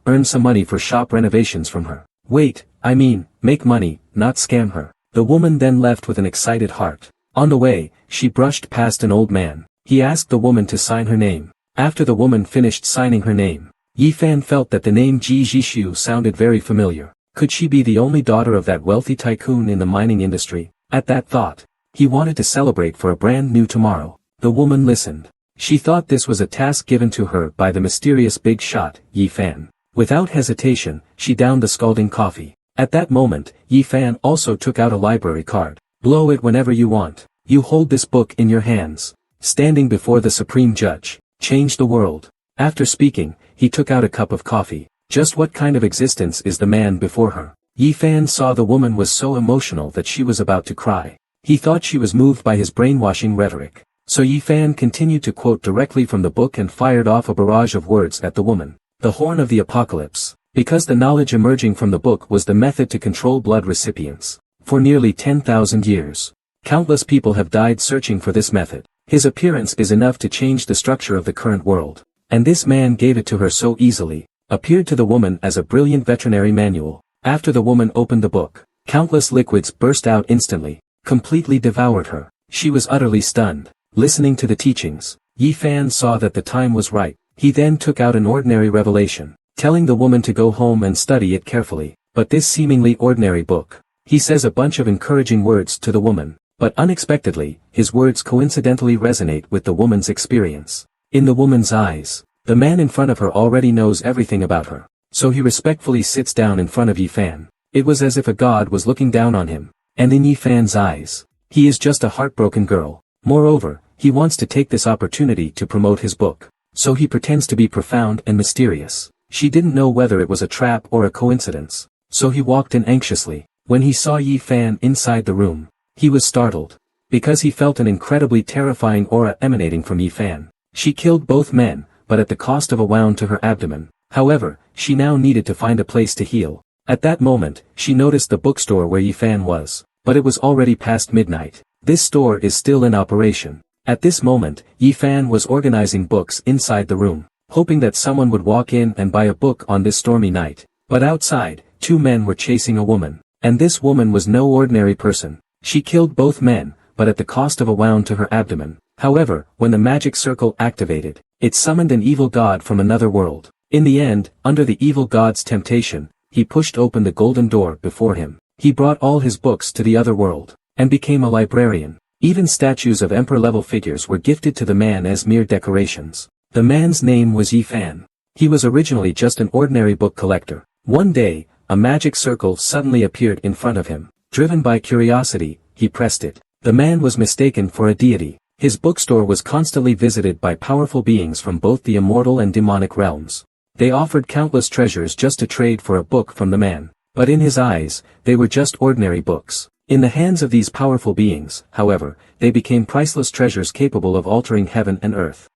earn some money for shop renovations from her. Wait, I mean, make money, not scam her. The woman then left with an excited heart. On the way, she brushed past an old man. He asked the woman to sign her name. After the woman finished signing her name, Yi Fan felt that the name Ji Jishu sounded very familiar. Could she be the only daughter of that wealthy tycoon in the mining industry? At that thought, he wanted to celebrate for a brand new tomorrow. The woman listened. She thought this was a task given to her by the mysterious big shot, Yi Fan. Without hesitation, she downed the scalding coffee. At that moment, Yi Fan also took out a library card. Blow it whenever you want. You hold this book in your hands. Standing before the supreme judge. Change the world. After speaking, he took out a cup of coffee. Just what kind of existence is the man before her? Yi Fan saw the woman was so emotional that she was about to cry. He thought she was moved by his brainwashing rhetoric. So Yi Fan continued to quote directly from the book and fired off a barrage of words at the woman. The horn of the apocalypse. Because the knowledge emerging from the book was the method to control blood recipients. For nearly 10,000 years, countless people have died searching for this method. His appearance is enough to change the structure of the current world. And this man gave it to her so easily. Appeared to the woman as a brilliant veterinary manual. After the woman opened the book, countless liquids burst out instantly, completely devoured her. She was utterly stunned. Listening to the teachings, Yi Fan saw that the time was right. He then took out an ordinary revelation, telling the woman to go home and study it carefully. But this seemingly ordinary book. He says a bunch of encouraging words to the woman, but unexpectedly, his words coincidentally resonate with the woman's experience. In the woman's eyes, the man in front of her already knows everything about her, so he respectfully sits down in front of Yi Fan. It was as if a god was looking down on him, and in Yi Fan's eyes, he is just a heartbroken girl. Moreover, he wants to take this opportunity to promote his book, so he pretends to be profound and mysterious. She didn't know whether it was a trap or a coincidence, so he walked in anxiously. When he saw Yi Fan inside the room, he was startled, because he felt an incredibly terrifying aura emanating from Yi Fan. She killed both men, but at the cost of a wound to her abdomen. However, she now needed to find a place to heal. At that moment, she noticed the bookstore where Yi Fan was, but it was already past midnight. This store is still in operation. At this moment, Yi Fan was organizing books inside the room, hoping that someone would walk in and buy a book on this stormy night. But outside, two men were chasing a woman, and this woman was no ordinary person. She killed both men, but at the cost of a wound to her abdomen. However, when the magic circle activated, it summoned an evil god from another world. In the end, under the evil god's temptation, he pushed open the golden door before him. He brought all his books to the other world, and became a librarian. Even statues of emperor-level figures were gifted to the man as mere decorations. The man's name was Yi Fan. He was originally just an ordinary book collector. One day, a magic circle suddenly appeared in front of him. Driven by curiosity, he pressed it. The man was mistaken for a deity. His bookstore was constantly visited by powerful beings from both the immortal and demonic realms. They offered countless treasures just to trade for a book from the man. But in his eyes, they were just ordinary books. In the hands of these powerful beings, however, they became priceless treasures capable of altering heaven and earth.